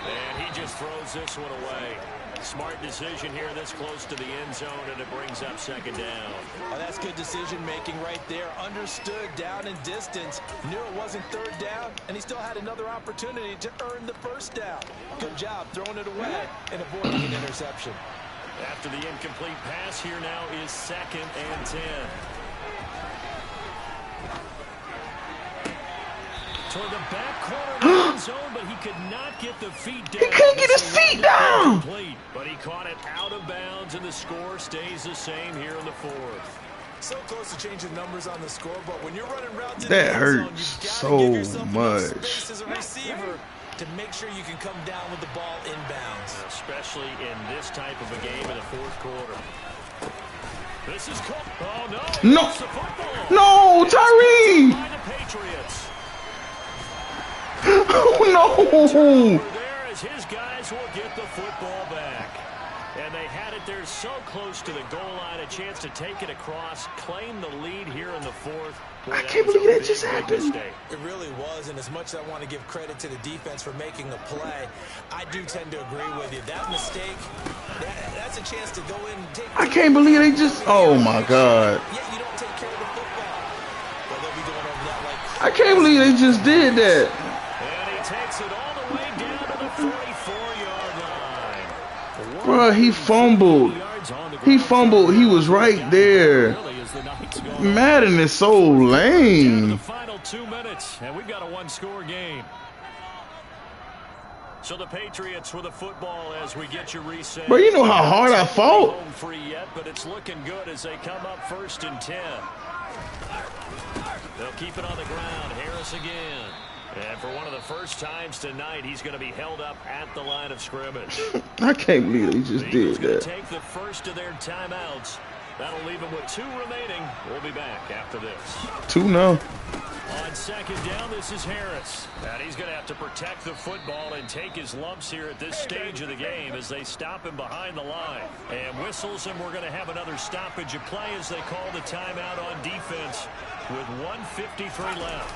And he just throws this one away. Smart decision here this close to the end zone, and it brings up second down. Oh, that's good decision-making right there. Understood down and distance. Knew it wasn't third down, and he still had another opportunity to earn the first down. Good job throwing it away and avoiding an interception. After the incomplete pass, here now is 2nd and 10. Toward the back corner of the end zone, but he could not get the feet down. He couldn't get his feet down. But he caught it out of bounds, and the score stays the same here in the 4th. So close to changing numbers on the score, but when you're running routes in that the end hurts zone, you've got to give yourself so enough much. space as a receiver to make sure you can come down with the ball inbounds. Especially in this type of a game in the 4th quarter. This is caught. Oh, no. No. No, Tyree. By the Patriots. Oh, no. There as his guys will get the football back. And they had it there so close to the goal line, a chance to take it across, claim the lead here in the 4th. Boy, I can't believe that just happened. It really was, and as much as I want to give credit to the defense for making the play, I do tend to agree with you. That mistake, that's a chance to go in and take. I can't believe they just. Oh my God. Yeah, you don't take care of the football. But they'll be going over that like. I can't believe they just did that. And he takes it all the way down to the 44-yard line. Bro, he fumbled. He fumbled. He was right there. Madden is so lame. The final 2 minutes, and we've got a one-score game. So the Patriots with the football as we get you reset. Bro, you know how hard I fought. Home free yet, but it's looking good as they come up 1st and 10. They'll keep it on the ground. Harris again. And for one of the first times tonight, he's going to be held up at the line of scrimmage. I can't believe they just did that. Take the first of their timeouts. That'll leave them with 2 remaining. We'll be back after this. 2 now. On 2nd down, this is Harris. And he's going to have to protect the football and take his lumps here at this stage of the game as they stop him behind the line. And whistles, and we're going to have another stoppage of play as they call the timeout on defense with 1:53 left.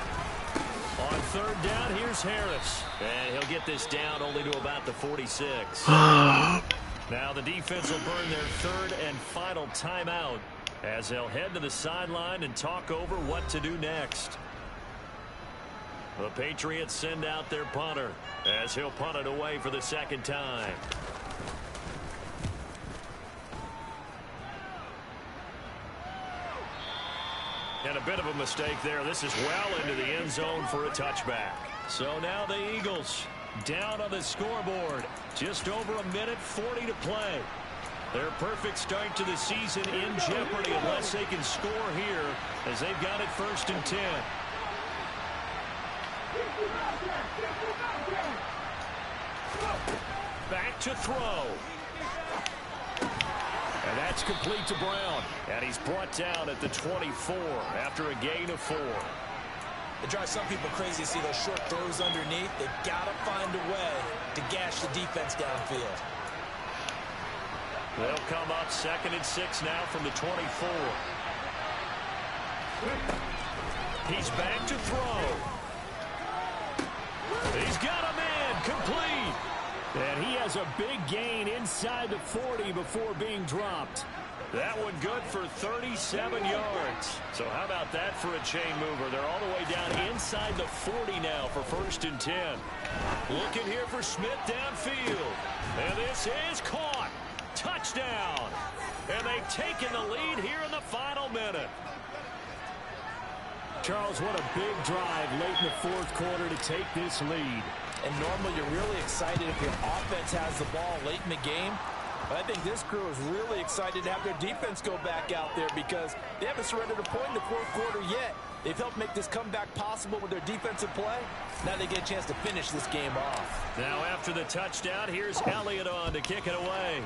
On 3rd down, here's Harris. And he'll get this down only to about the 46. Now the defense will burn their 3rd and final timeout as they'll head to the sideline and talk over what to do next. The Patriots send out their punter as he'll punt it away for the 2nd time. And a bit of a mistake there. This is well into the end zone for a touchback. So now the Eagles down on the scoreboard. Just over 1:40 to play. Their perfect start to the season in jeopardy unless they can score here as they've got it 1st and 10. Back to throw. And that's complete to Brown. And he's brought down at the 24 after a gain of 4. It drives some people crazy to see those short throws underneath. They've got to find a way to gash the defense downfield. They'll come up 2nd and 6 now from the 24. He's back to throw. He's got a man complete. And he has a big gain inside the 40 before being dropped. That one good for 37 yards. So how about that for a chain mover? They're all the way down inside the 40 now for 1st and 10. Looking here for Smith downfield. And this is caught. Touchdown. And they've taken the lead here in the final minute. Charles, what a big drive late in the 4th quarter to take this lead. And normally you're really excited if your offense has the ball late in the game. But I think this crew is really excited to have their defense go back out there because they haven't surrendered a point in the 4th quarter yet. They've helped make this comeback possible with their defensive play. Now they get a chance to finish this game off. Now after the touchdown, here's Elliott on to kick it away.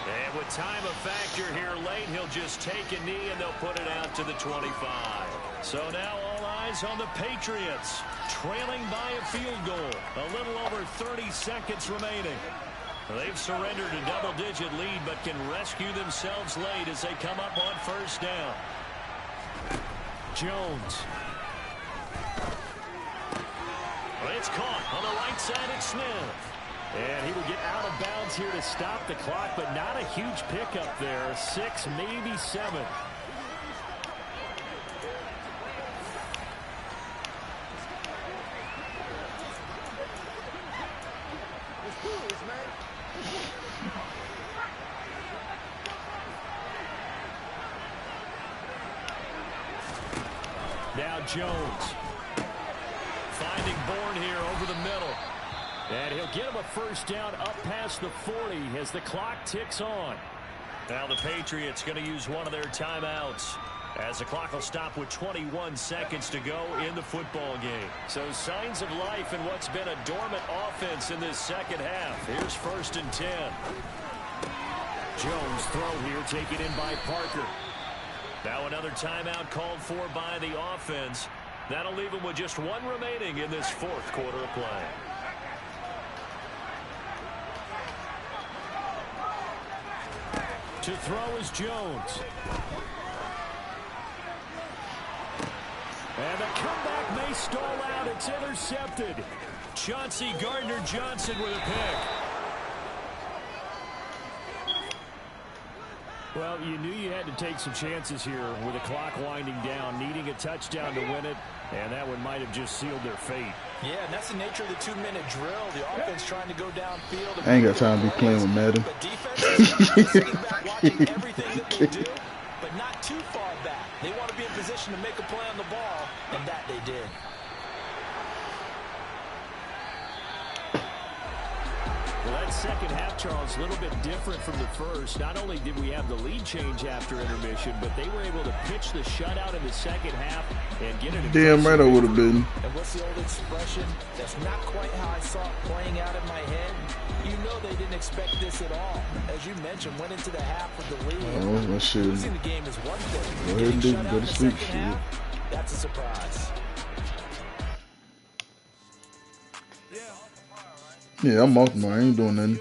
And with time a factor here late, he'll just take a knee and they'll put it out to the 25. So now all eyes on the Patriots, trailing by a field goal. A little over 30 seconds remaining. They've surrendered a double-digit lead, but can rescue themselves late as they come up on first down. Jones. It's caught on the right side at Smith. And he will get out of bounds here to stop the clock, but not a huge pickup there. 6, maybe 7. Now Jones finding Bourne here over the middle. And he'll get him a first down up past the 40 as the clock ticks on. Now the Patriots going to use one of their timeouts as the clock will stop with 21 seconds to go in the football game. So signs of life in what's been a dormant offense in this second half. Here's 1st and 10. Jones throw here taken in by Parker. Now another timeout called for by the offense. That'll leave them with just one remaining in this 4th quarter of play. To throw is Jones. And the comeback may stall out. It's intercepted. Chauncey Gardner-Johnson with a pick. Well, you knew you had to take some chances here with the clock winding down, needing a touchdown to win it, and that one might have just sealed their fate. Yeah, and that's the nature of the 2-minute drill. The offense trying to go downfield. I ain't got time to be playing with Madden. But defense is sitting back watching everything that they do, but not too far back. They want to be in position to make a play on the ball, and that they did. Well, that second half, Charles, a little bit different from the first. Not only did we have the lead change after intermission, but they were able to pitch the shutout in the second half and get it. Damn right I would have been. And what's the old expression? That's not quite how I saw it playing out in my head. You know they didn't expect this at all. As you mentioned, went into the half with the lead. Oh, my shit. Losing the game is one thing. Go ahead and do it. Go to sleep, shit. That's a surprise. Yeah, I'm off tomorrow. I ain't doing nothing.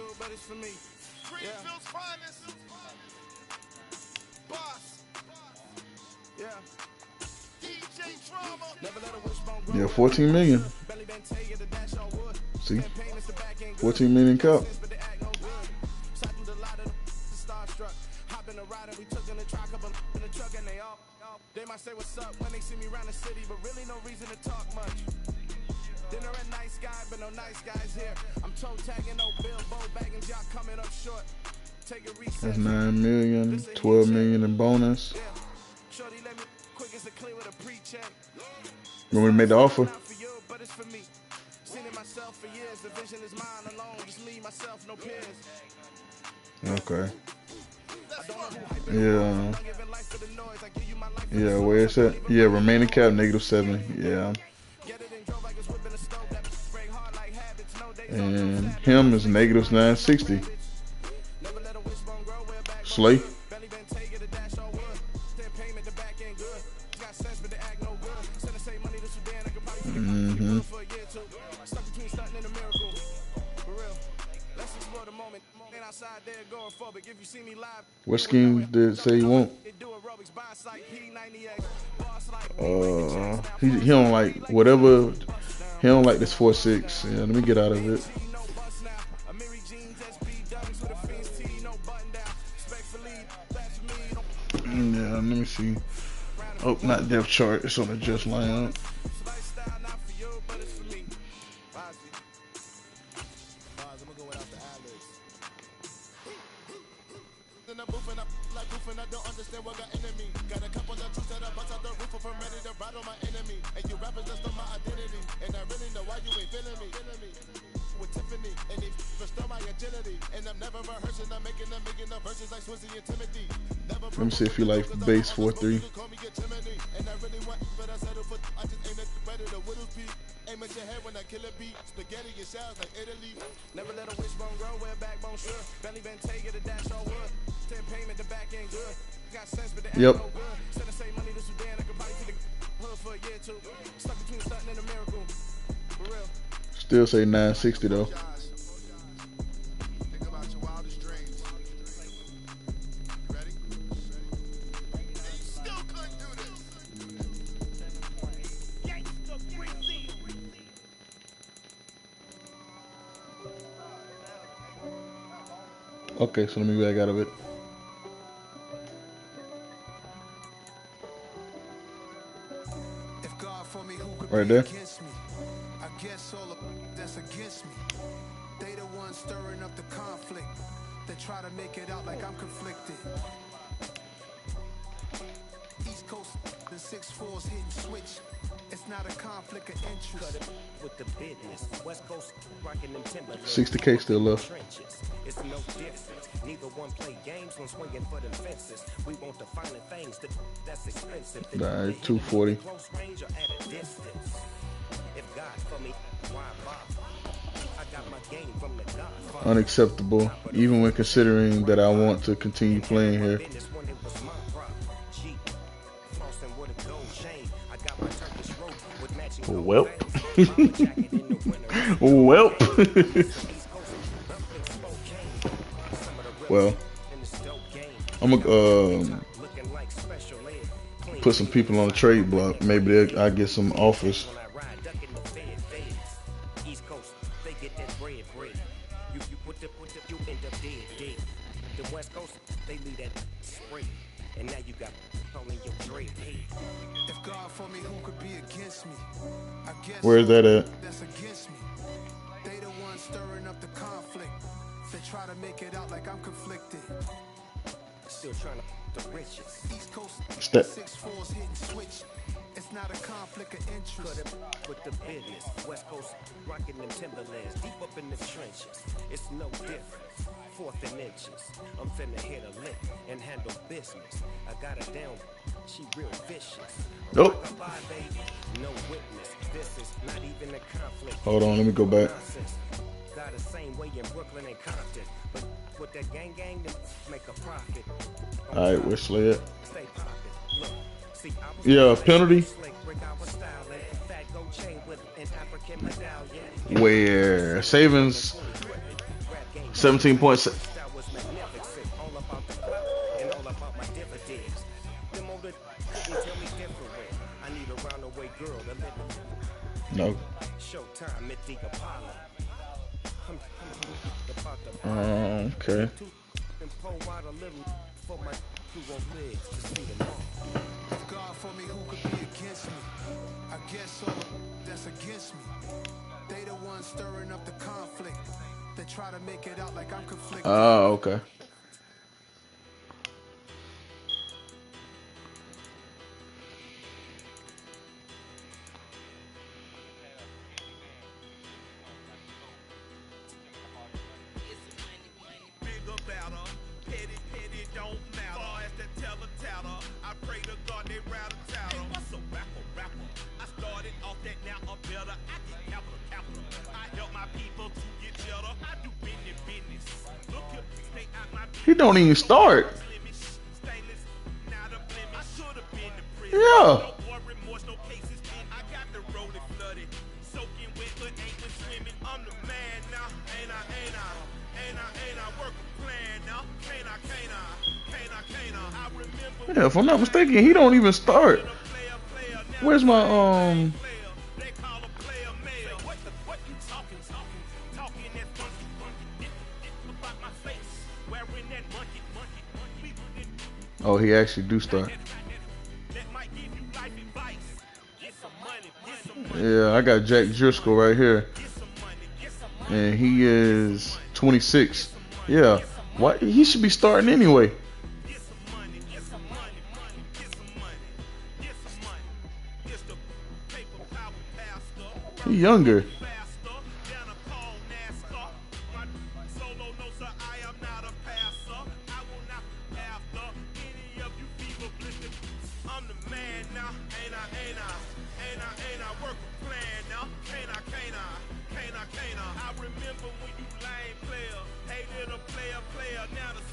Yeah, 14 million. See? 14 million cup. They might say what's up when they see me around the city, but really no reason to talk much. Dinner at nice guy, but no nice guys here. I'm toe tagging, no Bilbo baggins, y'all coming up short. Take a recess. That's 9 million, 12 million in bonus. Shorty, let me quick as a clear with a pre-check. You want me to make the offer? But it's for me. Seen it myself for years. The vision is mine alone. Just me, myself, no peers. Okay. Yeah. Yeah, where is that? Yeah, remaining cap -7. Yeah. And him is -960. Slay. Mm-hmm. What scheme did it say you want? He don't like whatever. He don't like this 4-6. Yeah, let me get out of it. Yeah, let me see. Oh, not depth chart. It's on the just line up. Let me see if you like base 4-3. Yep. Still say 960 though. Okay, so let me back out of it. Right there. I guess all of that's against me. They the ones stirring up the conflict. They try to make it out like I'm conflicted. East Coast, the 6-4s hitting switch. It's not a conflict of interest. With the business, West Coast rocking them timber. 60K still left. It's no difference. Neither one play games when swinging for the fences. We want the finer things that's expensive. Alright, 240. Close range or at a distance. If God for me, why bother? I got my game from the God. Unacceptable, even when considering that I want to continue playing here. Well. Well. Well. I'm gonna put some people on the trade block. Maybe I'll get some offers. Where's that at? That's against me. They the ones stirring up the conflict. They try to make it out like I'm conflicted. Still trying to the riches. East Coast 6-4s hitting switch. It's not a conflict of interest. With the business, West Coast rocking them Timberlands deep up in the trenches. It's no different. 4th and inches. I'm finna hit a lick and handle business. I got her down. She real vicious. Nope. No witness. This is not even a conflict. Hold on, let me go back. Got the same way in Brooklyn and Compton. But with that gang make a profit. Alright, where's Slay at? Yeah, penalty. Where savings 17 points. No. Okay. God for me, who could be against me? I guess all that's against me. They the ones stirring up the conflict. They try to make it out like I'm conflicted. Oh, okay. He don't even start. Yeah. Yeah, if I'm not mistaken, he don't even start. Where's my Oh, he actually do start. Yeah, I got Jack Driscoll right here. And he is 26. Yeah. Why he should be starting anyway. He younger.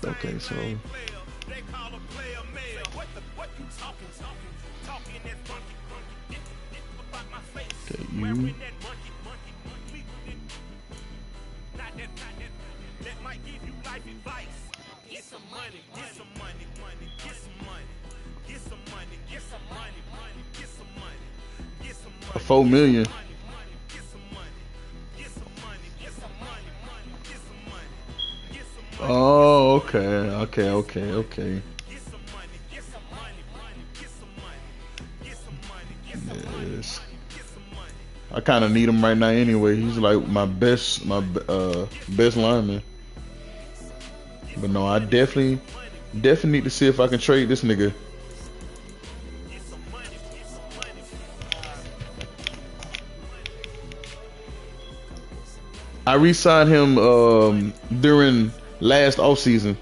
Okay, so You. A 4 million. Oh, okay. Yes. I kind of need him right now anyway. He's like my best lineman. But no, I definitely need to see if I can trade this nigga. I re-signed him during last offseason.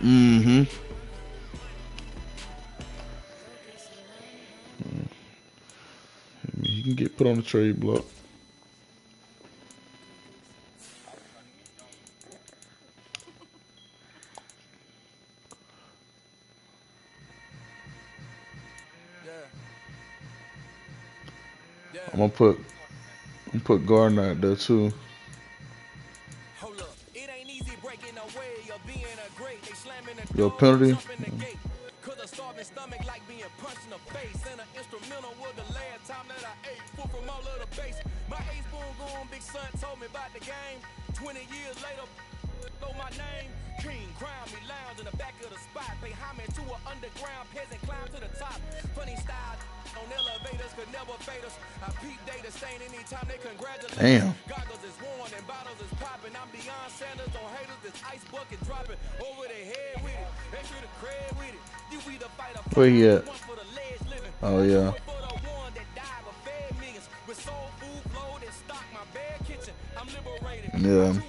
Mm-hmm. He can get put on the trade block. I'm gonna put Gardner out there too. Yo, penalty. My ace boom going big son told me about the game. 20 years later, know my name. King crown me lounge in the back of the spot. Pay homage to an underground peasant, climb to the top. Funny style on elevators could never fade us. I peep data stain anytime they congratulate. Damn. Goggles is worn and bottles is popping. I'm beyond Sanders on haters. This ice bucket dropping over their head with it. Extra the cred with it. You either fight or Where he at? for the ledge living. Oh yeah. Yeah. I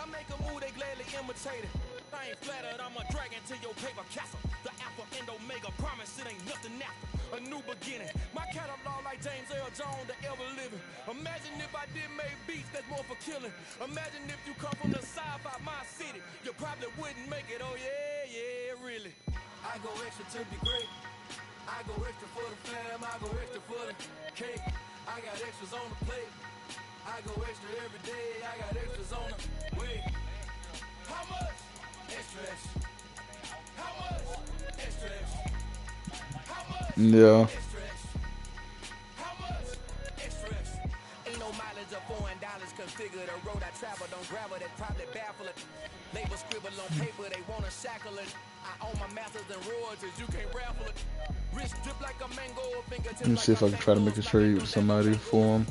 make a move, they gladly imitate it. I ain't flattered, I'm a dragon to your paper castle. The alpha and omega promise it ain't nothing after. A new beginning. My catalog like James Earl Jones, the ever living. Imagine if I did make beats that's more for killing. Imagine if you come from the south out my city. You probably wouldn't make it, oh yeah, really. I go extra to be great. I go extra for the fam, I go extra for the cake. I got extras on the plate. I go extra every day, I got extras on the way. How much? Extra, extra. How much? Extra, extra. How much? Yeah. Extra, extra. How much? Extra, extra. Ain't no mileage of $4 configure the road I travel. Don't gravel that probably baffle it. Label scribble on paper, they wanna shackle it. I own my masters and royalties, you can't raffle it. Wrist drip like a mango, fingertips. Let me see if I can try to make a trade with somebody for him.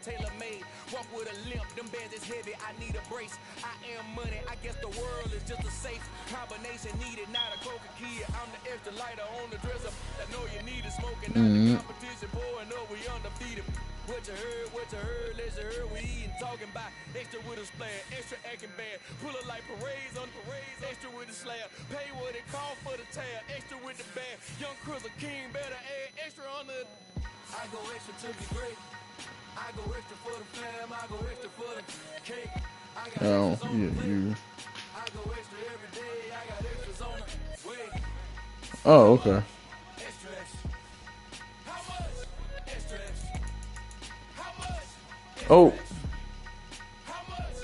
Tailor-made, walk with a limp, them bands is heavy, I need a brace. I am money, I guess the world is just a safe combination needed, not a coca kid. I'm the extra lighter on the dresser. I know you need it, smoking out the competition, pouring up, we undefeated. What you heard, let's heard, we eating, talking about extra with a splash, extra acting bad, pull it like parades on parades, extra with the slab, pay what it cost for the tab, extra with the bag, young Chris a king, better add extra on the. I go extra to be great. I go extra for the fam, I go extra for the cake. I got extras on the plate. I go extra every day, I got extras on the way. Oh, okay. Extra, extra. How much? Extra, extra. How much? Oh. How much?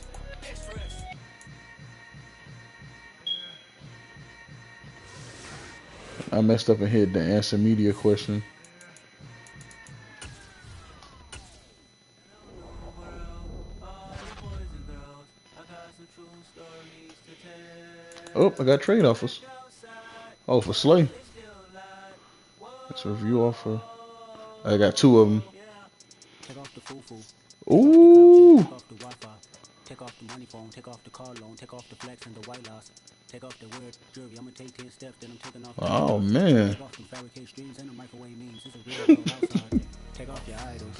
Extra, extra. I messed up and hit the answer media question. Oh, I got trade offers. Oh, for Slay. That's a review offer. I got 2 of them. Ooh. Take off the money phone, take off the car loan, take off the flex and the white loss. Take off the weird jewelry, I'm gonna take 10 steps, then I'm taking off. Oh man. Take off the fabricate streams and the microwave memes. It's a real world outside. Take off your idols.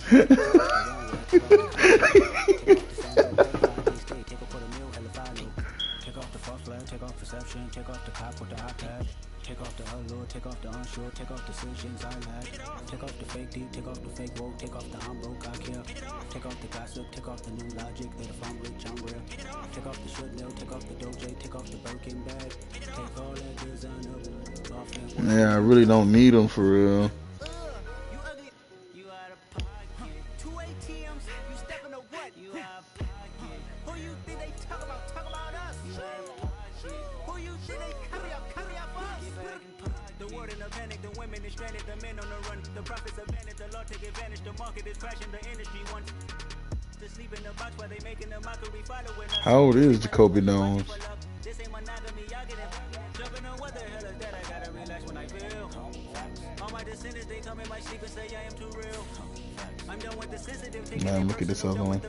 Take off the fuck flag, take off perception, take off the cop with the iPad. take off the allure, take off the unsure, take off the decisions I lack. Take off the fake deep, take off the fake woke, take off the I'm broke, I care. Take off the gossip, take off the new logic that if I'm rich, I'm real. Take off the should know, take off the doje, take off the Birkin bag. Take all that designer off and Yeah, I really don't need them for real. you out of pocket. 2 ATMs, you stepping to what? You out of pocket. Who you think they talk about? Talk about us. You out of pocket. Who you think they carry up us? The word in a panic, the women is stranded, the men on the run. The profits abandoned, the law take advantage. The market is crashing, the industry wants to sleep in the box while they making a mockery following us. How old is Jacoby Jones? This ain't monogamy, y'all get it. Jumping on what the hell is that? I gotta relax when I feel. All my descendants, they come in my sleep and say I am too real. I'm done with the sensitive. Man, look at this other one.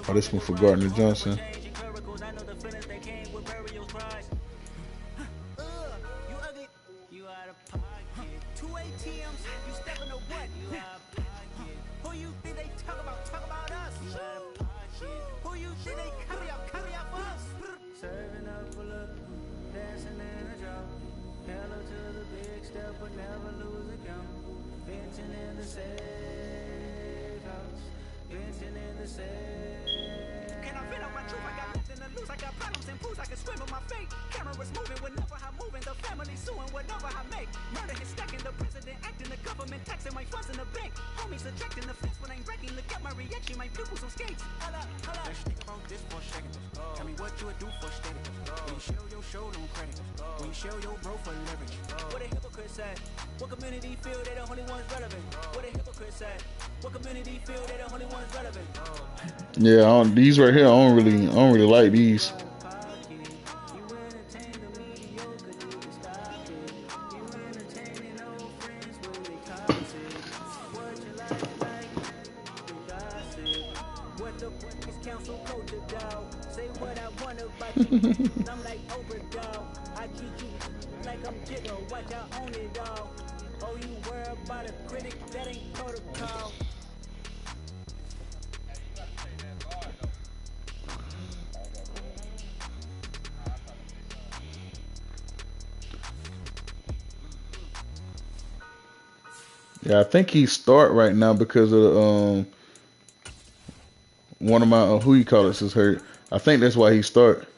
Oh, this one for Gardner Johnson. I know the feelings they came with burial cries. You ugly, you out of pocket. 2 ATMs, you stepping to what? You out of pocket. Who you think they talk about? Talk about us. You out of pocket. Who you think they carry up us? Serving up for look, dancing in a drop. Hello to the big step, but never lose a count. Venting in the safe house. Venting in the safe. Can I vent out my truth? I got nothing to lose. I got problems and pools. I can swim with my fate. Cameras moving whenever I'm moving. The family suing whatever I make. Murder is stacking. The president acting. The government taxing my funds in the bank. Homies ejecting the fence when I'm breaking. Look at my reaction. My pupils on skates. Hold up. Let's think about this for a second. Tell me what you would do for steady. When you show your show no credit. When you show your bro for leverage. What a hypocrite said. What community feel they the only ones relevant? What a hypocrite said. What community feel they the only ones relevant? Yeah, these right here, I don't really like these. I'm like overdog. I treat you like I'm Jigga. Watch out on it all. Oh, you worry about a critic, that ain't protocol. Yeah, I think he start right now because of one of my who you call it is hurt. I think that's why he start.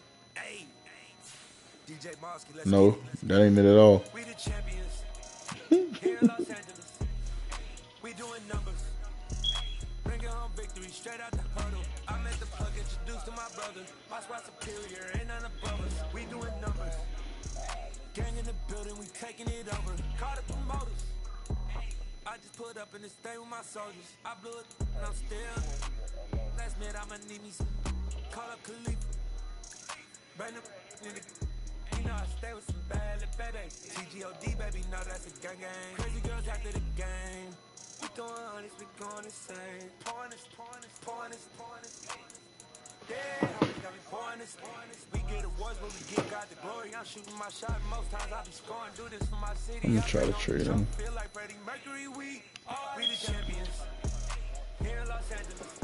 No, that ain't it at all. We the champions here in Los Angeles. We doing numbers. Bringing home victory straight out the huddle. I'm at the plug, introduced to my brother. My squad superior, ain't none above us. We doing numbers. Gang in the building, we taking it over. Call the promoters. I just put up in the state with my soldiers. I blew it and I'm still. Last minute I'ma need me some. Call up Khalifa. Bring them in the. You know I stay with some bad little baby. TGOD baby, know that's a gang gang. Crazy girls after the game. We doing honest, we going insane. Pouring this. Yeah, homies got me pouring this. We get awards, but we get God the glory. I'm shooting my shot most times. I be scoring. Do this for my city. I'm gonna try to trade him. Feel like Freddie Mercury. We the champions here in Los Angeles.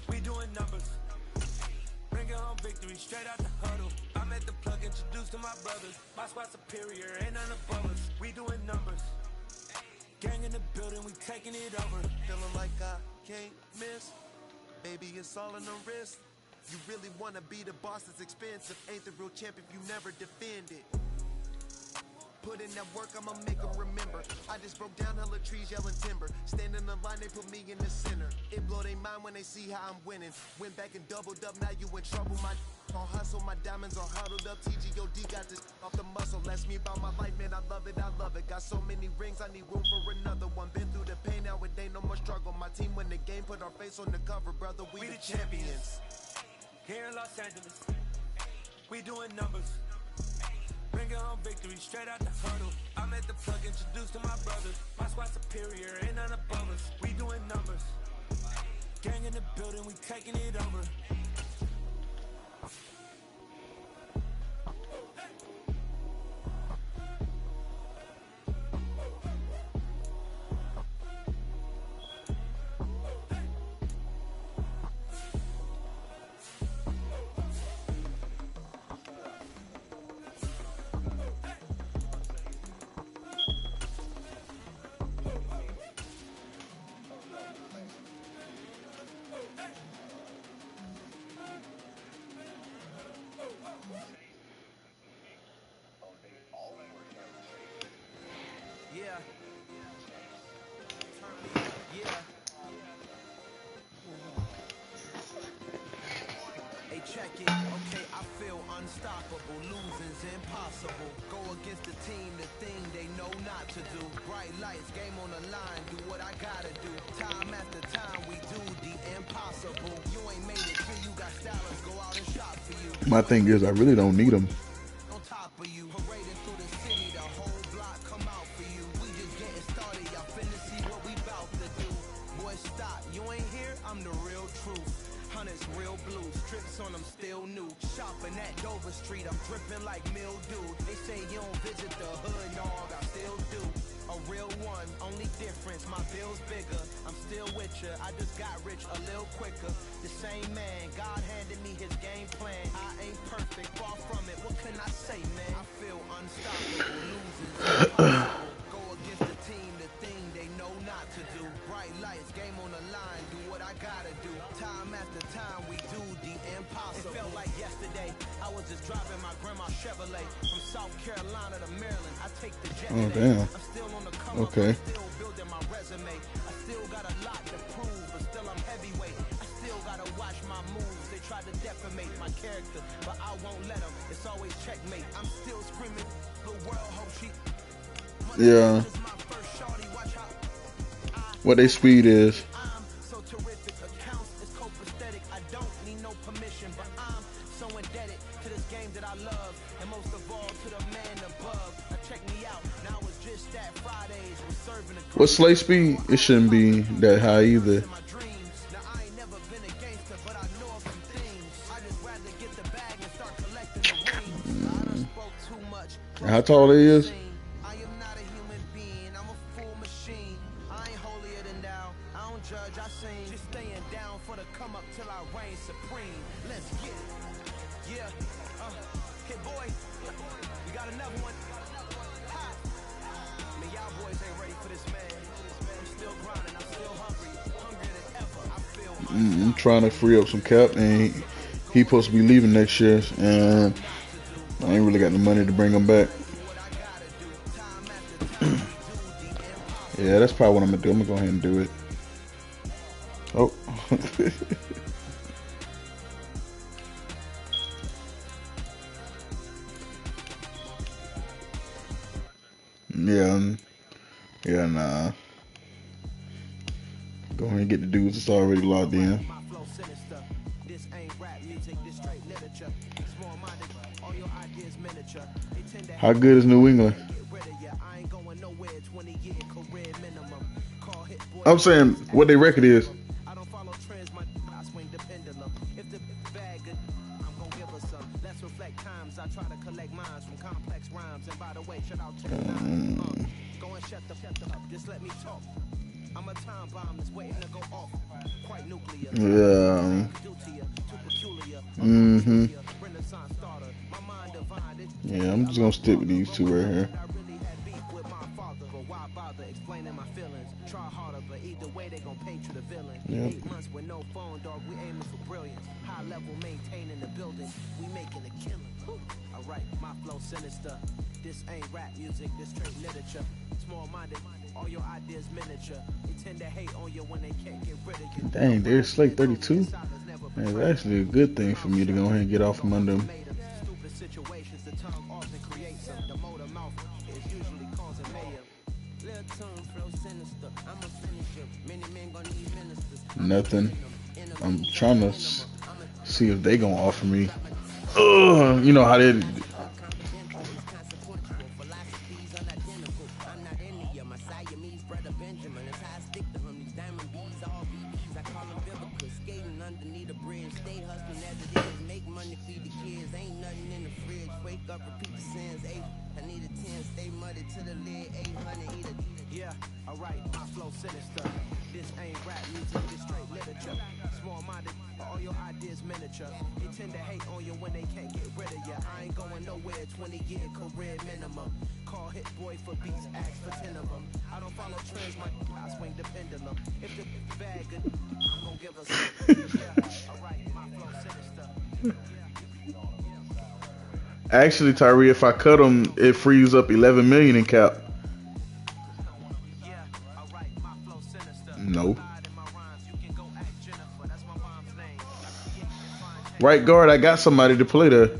We doing numbers. Bringing home victory straight out the huddle. I'm at the plug, introduced to my brothers. My squad superior, ain't none above us. We doing numbers. Gang in the building, we taking it over. Feeling like I can't miss. Baby, it's all in the wrist. You really wanna be the boss, it's expensive. Ain't the real champ if you never defend it. Put in that work, I'ma make them remember. I just broke down hella trees, yelling timber. Stand in the line, they put me in the center. It blow their mind when they see how I'm winning. Went back and doubled up, now you in trouble. My on hustle, my diamonds are huddled up. TGOD got this off the muscle. That's me about my life, man, I love it. Got so many rings, I need room for another one. Been through the pain, now it ain't no more struggle. My team win the game, put our face on the cover, brother. We the champions. Here in Los Angeles, we doing numbers. Bringing home victory straight out the huddle. I'm at the plug, introduced to my brothers. My squad superior, ain't none above us. We doing numbers. Gang in the building, we taking it over. it. Okay, I feel unstoppable. Losing's impossible. Go against the team, the thing they know not to do. Bright lights, game on the line. Do what I gotta do. Time after time, we do the impossible. You ain't made it till you got stylers. Go out and shop for you. My thing is, I really don't need them. On top of you, parading through the city, the whole block come out for you. We just getting started, y'all finna see what we bout to do. Boy, stop, you ain't here, I'm the real truth. Hunters, real blue, strips on them still new. Shopping at Dover Street, I'm dripping like mildew. They say you don't visit the hood, dog, I still do. A real one, only difference, my bill's bigger. I'm still with ya, I just got rich a little quicker. The same man, God handed me his game plan. I ain't perfect, far from it, what can I say, man? I feel unstoppable, losing impossible. Go against the team, the thing they know not to do. Bright lights, game on the line, do what I gotta do. Time after time, we do the impossible. It felt like yesterday, I was just driving my grandma's Chevrolet from South Carolina to Maryland. I take the jet. Oh, damn. I'm still on the come up, Okay. I'm still building my resume. I still got a lot to prove, but still I'm heavyweight. I still gotta watch my moves. They try to defamate my character, but I won't let them. It's always checkmate. I'm still screaming, the world hope she. Yeah. What they speed is. I'm so terrific, accounts is copacetic. I don't need no permission, but I'm so indebted to this game that I love, and most of all to the man above. Now check me out, now it's just that Fridays we're serving a What slay speed? It shouldn't be that high either. my dreams. Now I ain't never been a gangster, but I know of some things. I just rather get the bag and start collecting the rings. I done spoke too much. How tall they is? I am not a human being, I'm a full machine. I ain't holier than thou, I don't judge, I sing. Just staying down for the come up till I reign supreme. Let's get it. Yeah, hit boy, we got another one. Ha! Man, y'all boys ain't ready for this, man. I'm still grinding, I'm still hungry, hungrier than ever. I feel I'm trying to free up some cap, and he supposed to be leaving next year, and I ain't really got the money to bring him back. Yeah, that's probably what I'm gonna do. I'm gonna go ahead and do it. Oh. Yeah, nah. Go ahead and get the dudes that's already logged in. my flow sinister. This ain't rap music, this straight literature. Small-minded, all your ideas miniature. They tend to How good is New England? get rid of ya. I ain't going nowhere, 20-year career minimum. Call hit boy. I'm saying what their record is. I don't follow trends, I swing the pendulum. If the bag good, I'm gonna give her some. Let's reflect times. I try to collect minds from complex rhymes. And by the way, shout out to the nine. Go and shut the up. Just let me talk. I'm a time bomb that's waiting to go off. Quite nuclear. Yeah. Due to you, too peculiar. Mhm. Renaissance starter. My mind divine. Yeah, I'm just gonna stick with these two right here. I really had beef with my father, but why bother explaining my feelings? Try harder, but either way they gon' paint you the villain. Yep. 8 months with no phone, dog. We aiming for brilliance. High level maintaining the building. We making a killing. Alright, my flow sinister. This ain't rap music, this straight literature. Small-minded, all your ideas miniature. They tend to hate on you when they can't get rid of you. Dang, there's Slate 32. Man, it's actually a good thing for me to go ahead and get off from under them. Stupid situations, the tongue often creates them. The motor mouth is usually causing mayhem. Little tongue flow sinister. I'm a finisher. Many men gonna need ministers. Nothing. I'm trying to see if they gonna offer me. You know how they. Yeah, alright, my flow sinister. This ain't rap music, this straight literature. Small-minded, all your ideas miniature. They tend to hate on you when they can't get rid of you. I ain't going nowhere, 20-year career minimum. Call hit boy for beats, ask for 10 of them. I don't follow trends, I swing the pendulum. If the bag good, I'm gonna give us some. Yeah, alright, my flow sinister. Actually, Tyree, if I cut them, it frees up 11 million in cap. No. Right guard, I got somebody to play there.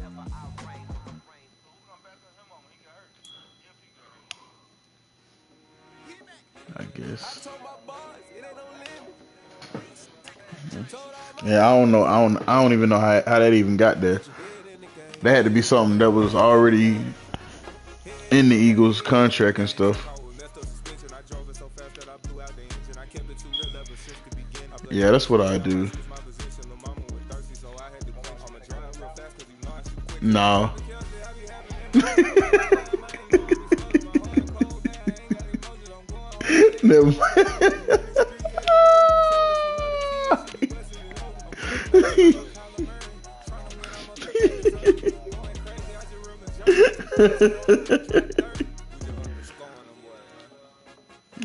I guess. Yeah, I don't know. I don't even know how that even got there. That had to be something that was already in the Eagles' contract and stuff. Yeah, that's what I do. No. Never mind.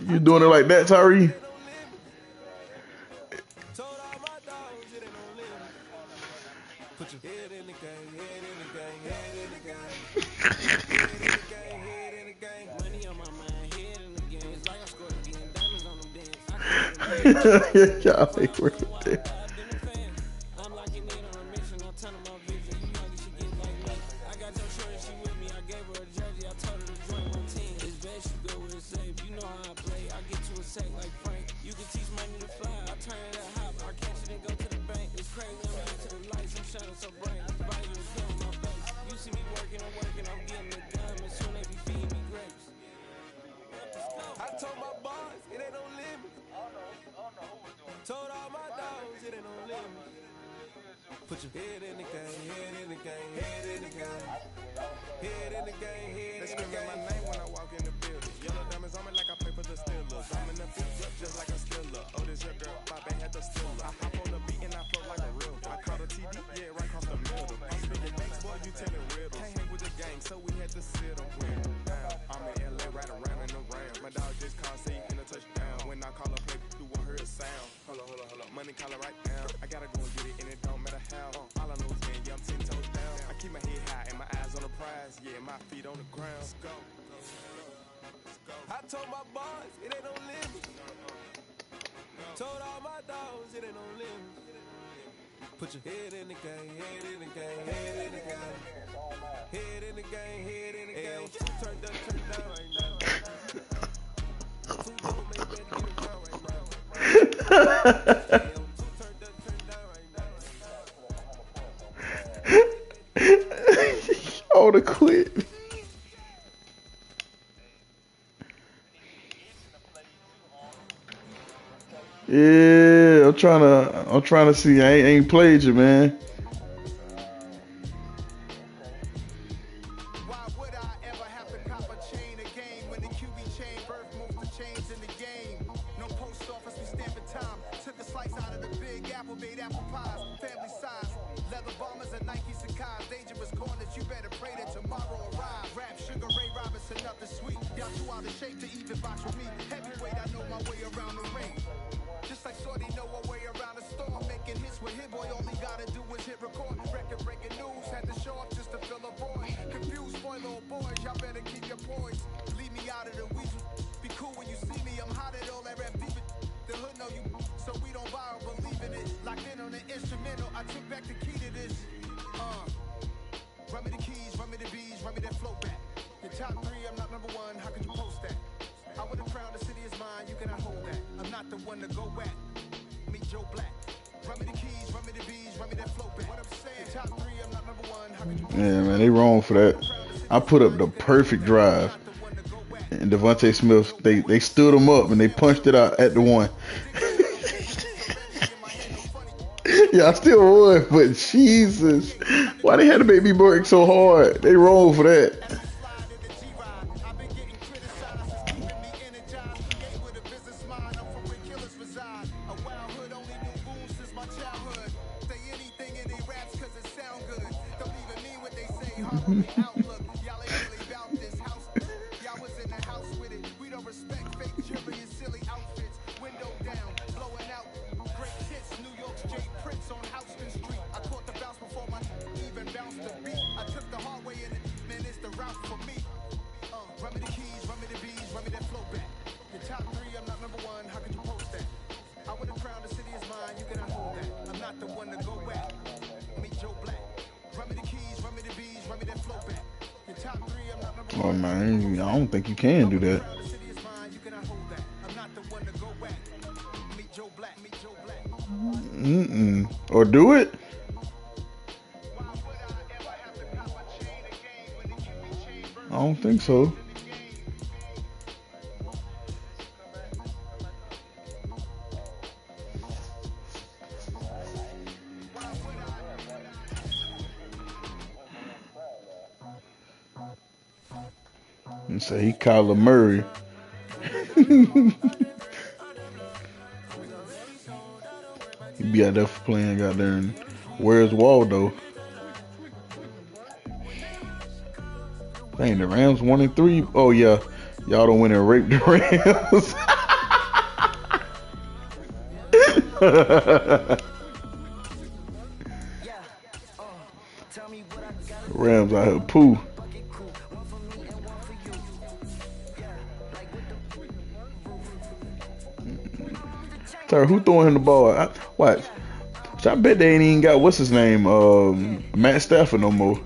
You doing it like that, Tyree? Y'all ain't worth it. Told all my dogs it ain't no limit. Put your head in the game, head in the game, head in the game. Head in the game, head in the game. They screaming my name when I walk in the building. Yellow diamonds on me like I play for the Steelers. I'm in the field up just like a Stiller. Oh, this your girl, Bobby had the Stiller. I hop on the beat and I float like a real. I caught a TD, yeah, right across the middle. I'm speaking banks, boy, you telling riddles. Can't hang with the gang, so we had to sit on with down. I'm in LA, right around and around. My dog just called, say in a touchdown. When I call a play, do I hear a sound? Hold on. Money collar right now. I gotta go and get it, and it don't matter how. All I know is, man, yeah, I'm 10 toes down. I keep my head high and my eyes on the prize. Yeah, my feet on the ground. Let's go. I told my boys, it ain't no limit. Told all my dogs, it ain't no limit. Put your head in the game, head in the game, head in the game. Head in the game, head in the game. Turn down right now. Two don't make better get around right now. Oh, the quit. Yeah, I'm trying to see. I ain't played you, man. Why would I ever have to cop a chain again when the QB chain birth moves the chains in the game? No post office, we stamping time. Took a slice out of the big apple, made apple pies, family size. Leather bombers and Nike Sacai's, dangerous corners. You better pray that tomorrow arrives. Rap Sugar Ray Robinson, nothing sweet. Y'all too out of shape to even box with me. Heavyweight, I know my way around the ring. Just like Shorty know a way around the storm. Making hits with Hit Boy, all he gotta do is hit record. Record breaking news, had to show up just to fill a void. Confused boy, little boys, y'all better keep your poise. Leave me out of the weasel. Be cool when you see me, I'm hot at all that rap deep. The hood know you, so we don't borrow, believe in it. Locked in on the instrumental, I took back the key to this. Run me the keys, run me the bees, run me that flow back. The top 3, I'm not number 1, how could you post that? I would have crowned the city is mine, you cannot hold that. I'm not the one to go back. Meet Joe Black. Run me the keys, run me the bees, run me that flow back. What I'm saying, top 3, I'm not number 1, how could you post that? Yeah, man, they wrong for that. I put up the perfect drive. And Devontae Smith, they stood him up and they punched it out at the 1. Yeah, I still would, but Jesus, why they had to make me work so hard? They wrong for that. Meet Joe Oh man, I don't think you can do that. Or do it? I don't think so. And say he Kyler Murray. He be out there playing goddamn Where's Waldo? Dang, the Rams 1-3. Oh yeah, y'all don't win and rape the Rams. Rams out here poo. Sorry, who throwing him the ball? Watch. I bet they ain't even got what's his name, Matt Stafford no more.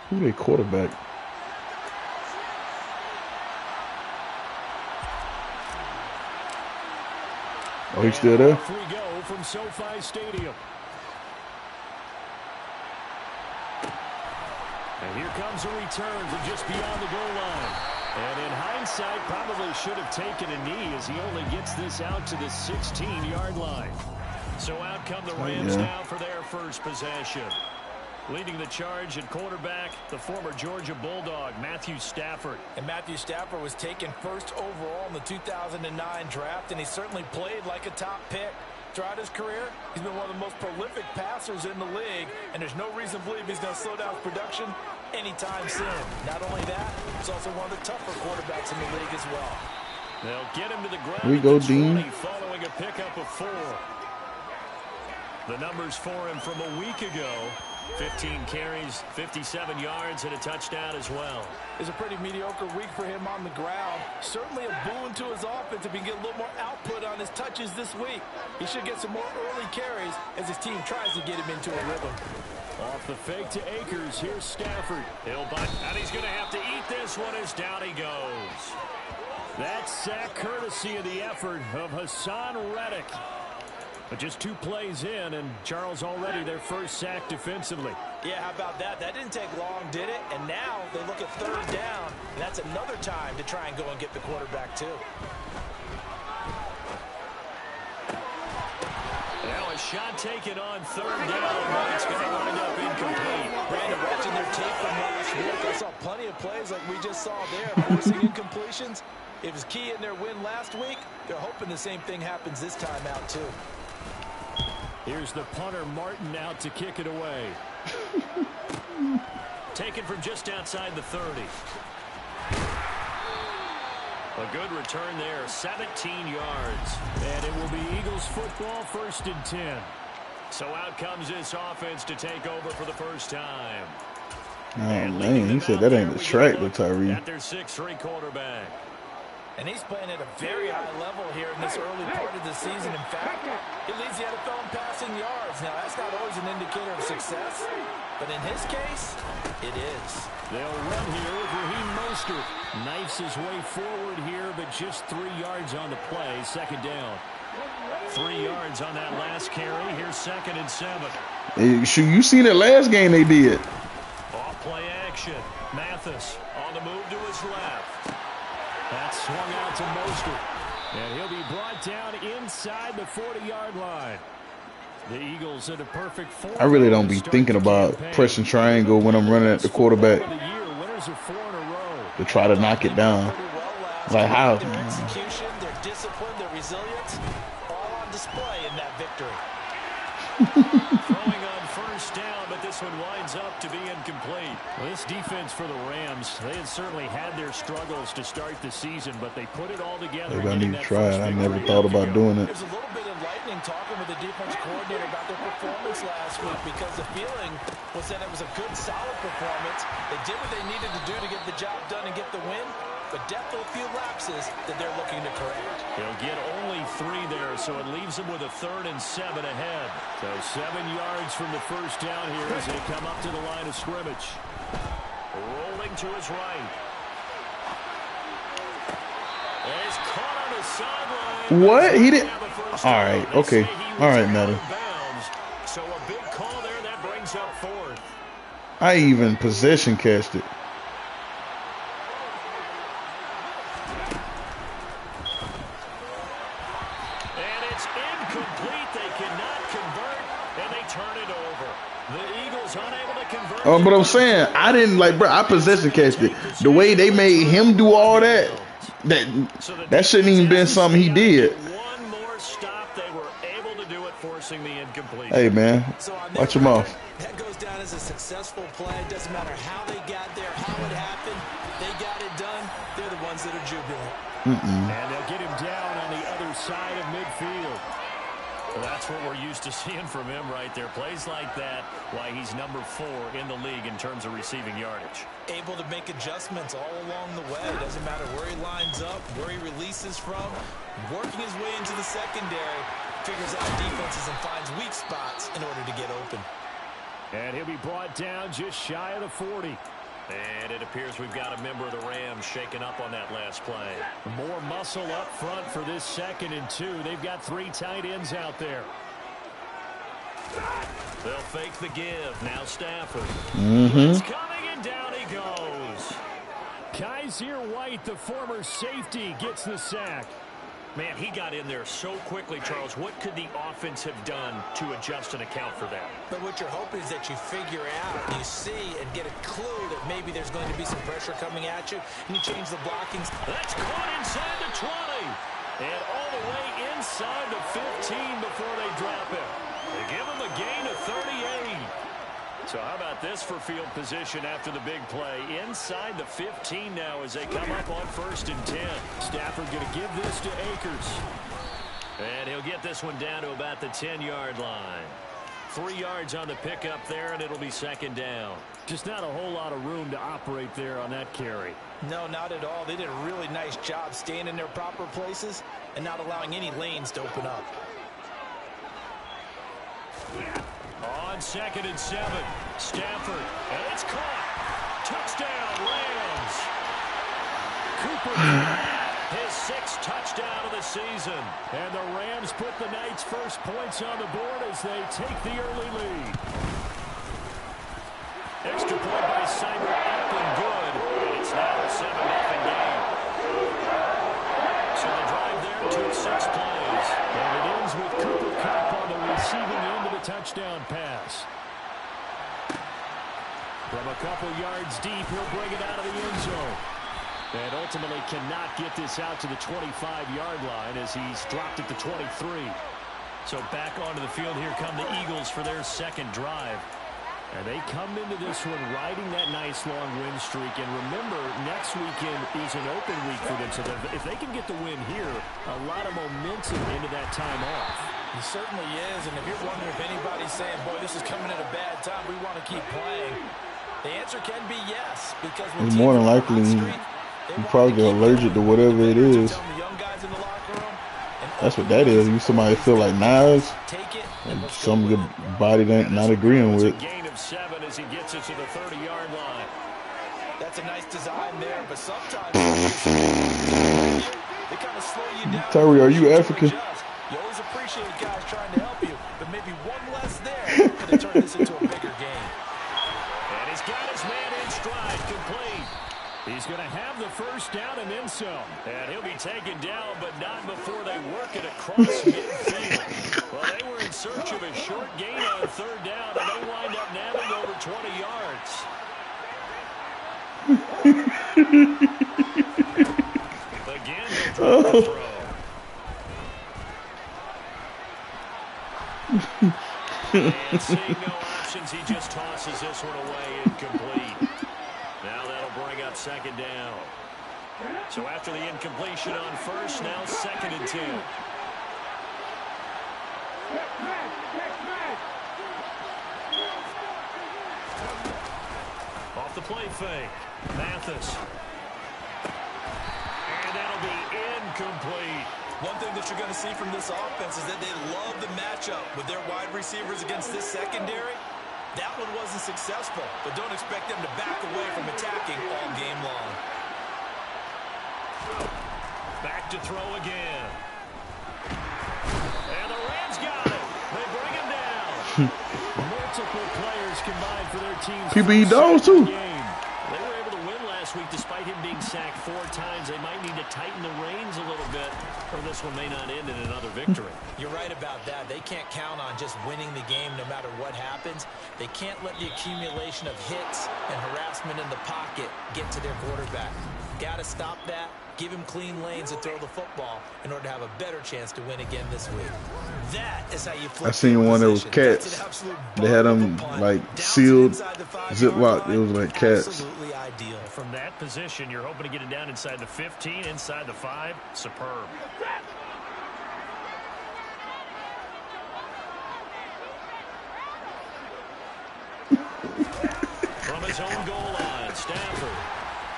Who they quarterback? Oh, he's still there? Off we go from SoFi Stadium. And here comes a return from just beyond the goal line. And in hindsight, probably should have taken a knee as he only gets this out to the 16-yard line. So out come the Rams now for their first possession. Leading the charge at quarterback, the former Georgia Bulldog, Matthew Stafford. And Matthew Stafford was taken first overall in the 2009 draft, and he certainly played like a top pick. Throughout his career, he's been one of the most prolific passers in the league, and there's no reason to believe he's going to slow down his production anytime soon. Not only that, he's also one of the tougher quarterbacks in the league as well. They'll get him to the ground. Here we go, Dean. Following a pickup of 4. The numbers for him from a week ago. 15 carries, 57 yards, and a touchdown as well. It's a pretty mediocre week for him on the ground. Certainly a boon to his offense if he can get a little more output on his touches this week. He should get some more early carries as his team tries to get him into a rhythm. Off the fake to Akers, here's Stafford. He'll bunt, and he's going to have to eat this one as down he goes. That sack courtesy of the effort of Hassan Reddick. But just 2 plays in, and Charles already their first sack defensively. Yeah, how about that? That didn't take long, did it? And now they look at 3rd down, and that's another time to try and go and get the quarterback, too. Now a shot taken on 3rd down, but it's going to wind up incomplete. Brandon, watching their tape from last week, I saw plenty of plays like we just saw there, forcing incompletions. It was key in their win last week. They're hoping the same thing happens this time out, too. Here's the punter, Martin, out to kick it away. Taken from just outside the 30. A good return there, 17 yards. And it will be Eagles football, 1st and 10. So out comes this offense to take over for the first time. Oh, man, he said that ain't the track to Tyree. At their 6'3" quarterback. And he's playing at a very high level here in this early part of the season. In fact, he leads the NFL in passing yards. Now, that's not always an indicator of success, but in his case, it is. They'll run here with Raheem Mostert. Knifes his way forward here, but just 3 yards on the play. 2nd down. 3 yards on that last carry. Here's 2nd and 7. Hey, shoot, you seen it last game they did. Off play action. Mathis on the move to his left. That's swung out to Mostert. And he'll be brought down inside the 40-yard line. The Eagles in a perfect form. I really don't be thinking about pressing triangle when I'm running at the quarterback to try to knock it down. Like how? Their execution, their discipline, their resilience, all on display in that victory. Throwing on 1st down, but this one winds up to be incomplete. Well, this defense for the Rams, they had certainly had their struggles to start the season, but they put it all together. Maybe I need to try it. I never thought about doing it. There's a little bit enlightening talking with the defense coordinator about their performance last week, because the feeling was that it was a good, solid performance. They did what they needed to do to get the job done and get the win, but definitely a few lapses that they're looking to correct. He'll get only 3 there, so it leaves him with a 3rd and 7 ahead. So 7 yards from the first down here as they come up to the line of scrimmage. Rolling to his right. He's caught on the sideline. What? He didn't. All right. Okay. All right, Madden. So a big call there that brings up 4th. I even possession cashed it. And it's incomplete. They cannot convert, and they turn it over. The Eagles unable to convert. But I'm saying I didn't like, bro. I possession cashed it. The way they made him do all that, that shouldn't even been something he did. One more stop. They were able to do it, forcing the incompletion. Hey man, watch him off. That goes down as a successful play. It doesn't matter how they got there, how it happened. They got it done. They're the ones that are jubilant. And they'll get him down on the other side of midfield. Well, that's what we're used to seeing from him right there. Plays like that, why he's number 4 in the league in terms of receiving yardage. Able to make adjustments all along the way. Doesn't matter where he lines up, where he releases from. Working his way into the secondary. Figures out defenses and finds weak spots in order to get open. And he'll be brought down just shy of the 40. And it appears we've got a member of the Rams shaking up on that last play. More muscle up front for this 2nd and 2. They've got 3 tight ends out there. They'll fake the give. Now Stafford. He's coming, and down he goes. Kaiser White, the former safety, gets the sack. Man, he got in there so quickly, Charles. What could the offense have done to adjust and account for that? But what you're hoping is that you figure out, you see, and get a clue that maybe there's going to be some pressure coming at you, and you change the blockings. That's caught inside the 20. And all the way inside the 15 before they drop him. They give him a gain of 38. So how about this for field position after the big play? Inside the 15 now as they come up on 1st and 10. Stafford going to give this to Akers. And he'll get this one down to about the 10-yard line. 3 yards on the pickup there, and it'll be 2nd down. Just not a whole lot of room to operate there on that carry. No, not at all. They did a really nice job staying in their proper places and not allowing any lanes to open up. On 2nd and 7, Stafford, and it's caught. Touchdown, Rams. Cooper, his 6th touchdown of the season. And the Rams put the night's first points on the board as they take the early lead. Extra point by Simon up and good. And it's now a 7-0 game. So the drive there took 6 plays. And it ends with Cooper Kupp on the receiving end of the touchdown pass. From a couple yards deep, he'll bring it out of the end zone. And ultimately cannot get this out to the 25-yard line as he's dropped at the 23. So back onto the field, here come the Eagles for their 2nd drive. And they come into this one riding that nice long win streak. And remember, next weekend is an open week for them. So if they can get the win here, a lot of momentum into that time off. It certainly is. And if you're wondering if anybody's saying, boy, this is coming at a bad time, we want to keep playing, the answer can be yes. Because when more than likely, you probably get allergic to whatever it is. That's what that is. You somebody feel like knives, and some of your body not agreeing with. Gain of 7 as he gets it to the 30-yard line. That's a nice design there, but sometimes they kind of slow you down. Tyree, are you African? You always appreciate guys trying to help you, but maybe one less there could have turned this into a bigger game. And he's got his man in stride, complete. He's going to have the first down and then some. And he'll be taken down, but not before they work it across midfield. Well, they were in search of a short gain on 3rd down, and they wind up nabbing over 20 yards. Again, they'll drop the throw. And seeing no options, he just tosses this one away, incomplete. Now that'll bring up 2nd down. So after the incompletion on 1st, now 2nd and 10. Off the play fake, Mathis. incomplete. One thing that you're going to see from this offense is that they love the matchup with their wide receivers against this secondary. That one wasn't successful, but don't expect them to back away from attacking all game long. Back to throw again. And the Rams got it. They bring him down. Multiple players combined for their team's PBE dogs too. They were able to win last week despite him being sacked 4 times. They might need to tighten the reins a little bit, or this one may not end in another victory. You're right about that. They can't count on just winning the game no matter what happens. They can't let the accumulation of hits and harassment in the pocket get to their quarterback. Got to stop that. Give him clean lanes to throw the football in order to have a better chance to win again this week. That is how you flip. I seen one that was cats. They had them like sealed, ziplocked. It was like cats. Absolutely ideal. From that position, you're hoping to get it down inside the 15, inside the 5. Superb. From his own goal line, Stafford.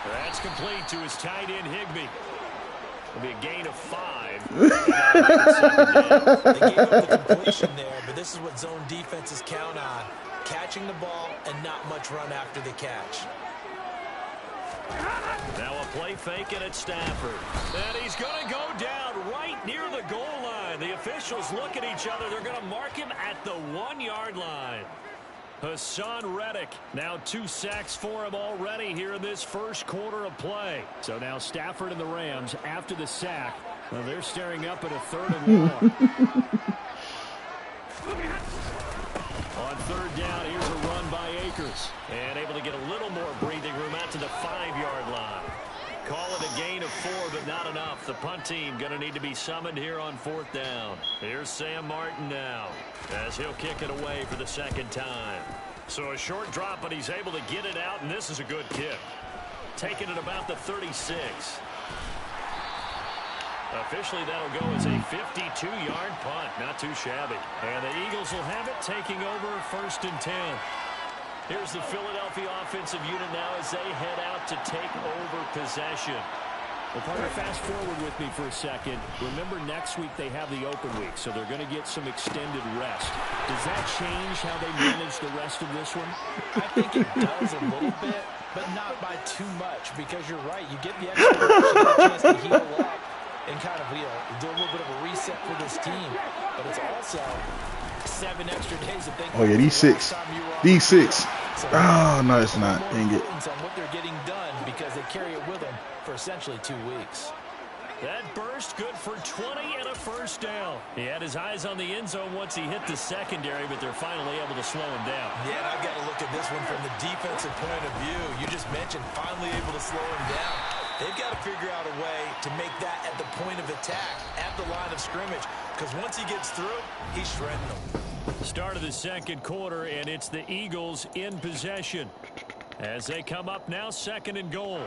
That's complete to his tight end, Higbee. It'll be a gain of 5. They gave up the completion there, but this is what zone defenses count on. Catching the ball and not much run after the catch. Now a play fake and it's Stafford. And he's going to go down right near the goal line. The officials look at each other. They're going to mark him at the 1-yard line. Hassan Reddick, now 2 sacks for him already here in this first quarter of play. So now Stafford and the Rams, after the sack, well, they're staring up at a 3rd and long. On 3rd down, here's a run by Akers. And able to get a little more breathing room out to the 5-yard line. Call it a gain of 4, but not enough. The punt team going to need to be summoned here on 4th down. Here's Sam Martin now, as he'll kick it away for the 2nd time. So a short drop, but he's able to get it out, and this is a good kick. Taking it about the 36. Officially, that'll go as a 52-yard punt. Not too shabby. And the Eagles will have it, taking over 1st and 10. Here's the Philadelphia offensive unit now as they head out to take over possession. Well, partner, fast forward with me for a second. Remember, next week they have the open week, so they're going to get some extended rest. Does that change how they manage the rest of this one? I think it does a little bit, but not by too much, because you're right. You get the extra rest, you get a chance to heal up and kind of do a little bit of a reset for this team. But it's also 7 extra days of thinking. Oh yeah, these 6. These 6. Oh no, it's not. Dang it. On what they're getting done because they carry it with them for essentially 2 weeks. That burst good for 20 and a 1st down. He had his eyes on the end zone once he hit the secondary, but they're finally able to slow him down. Yeah, and I've got to look at this one from the defensive point of view. You just mentioned finally able to slow him down. They've got to figure out a way to make that at the point of attack, at the line of scrimmage, because once he gets through, he's shredding them. Start of the 2nd quarter, and it's the Eagles in possession as they come up now 2nd and goal.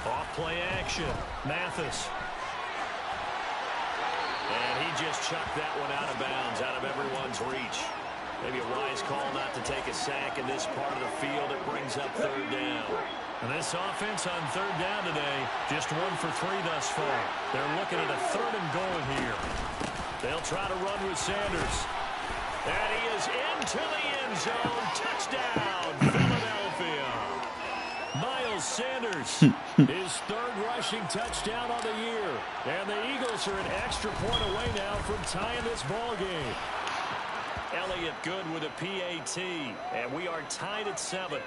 Off play action. Mathis. And he just chucked that one out of bounds, out of everyone's reach. Maybe a wise call not to take a sack in this part of the field. It brings up 3rd down. And this offense on 3rd down today, just 1 for 3 thus far. They're looking at a 3rd and goal here. They'll try to run with Sanders. And he is into the end zone. Touchdown, Philadelphia. Miles Sanders, his 3rd rushing touchdown on the year. And the Eagles are an extra point away now from tying this ball game. Elliott good with a PAT, and we are tied at 7.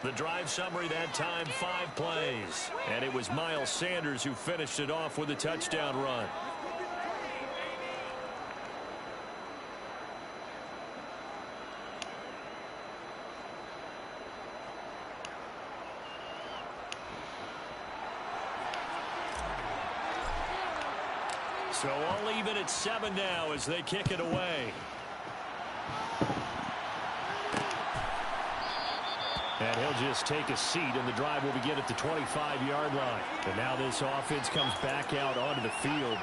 The drive summary that time, 5 plays. And it was Miles Sanders who finished it off with a touchdown run. So all even at 7 now as they kick it away. And he'll just take a seat, and the drive will begin at the 25-yard line. And now this offense comes back out onto the field.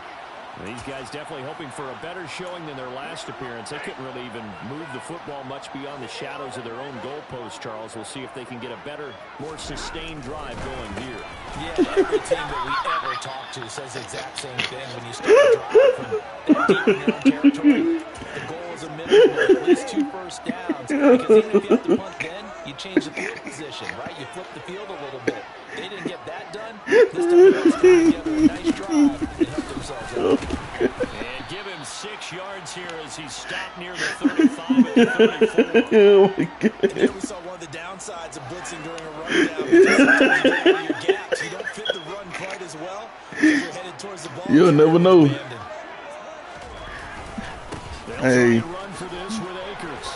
These guys definitely hoping for a better showing than their last appearance. They couldn't really even move the football much beyond the shadows of their own goalpost, Charles. We'll see if they can get a better, more sustained drive going here. Yeah, every team that we ever talk to says the exact same thing. When you start a drive from that deep in your own territory, the goal is a minimum of at least 2 first downs. Because even if you have to punt then, you change the field position, right? You flip the field a little bit. They didn't get that done. This time they put together a nice drive and help themselves out. And give him 6 yards here as he's stopped near the 35 at the 34. Oh my God. And then we saw one of the downsides of blitzing during a run down. Because sometimes you get out of your gaps. You don't fit the run quite as well because you're headed towards the ball. You'll never know. Hey. Run for this with Akers.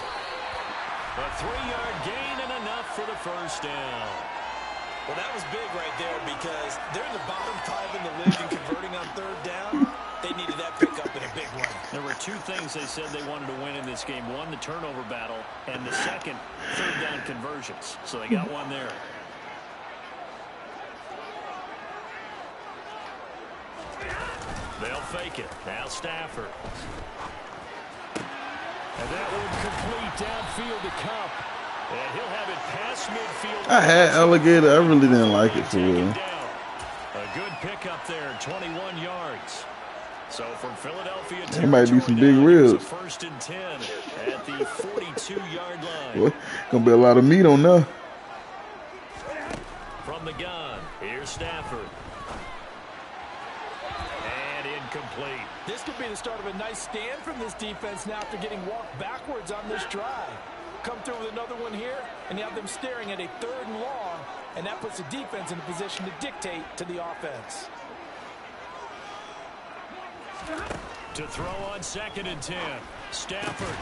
A 3-yard gain and enough for the first down. Well, that was big right there because they're in the bottom 5 in the league and converting on 3rd down. They needed that pickup in a big run. There were 2 things they said they wanted to win in this game. One, the turnover battle, and the second, 3rd down conversions. So they got one there. They'll fake it. Now Stafford. And that one complete downfield to Cup. And he'll have it past midfield. I had alligator. I really didn't like it for real. A good pickup there, 21 yards. So from Philadelphia, there might be some big ribs. 1st and 10 at the 42-yard line. Well, gonna be a lot of meat on there. From the gun, here's Stafford. And incomplete. This could be the start of a nice stand from this defense now after getting walked backwards on this drive. Come through with another one here, and you have them staring at a 3rd and long, and that puts the defense in a position to dictate to the offense. To throw on 2nd and 10. Stafford.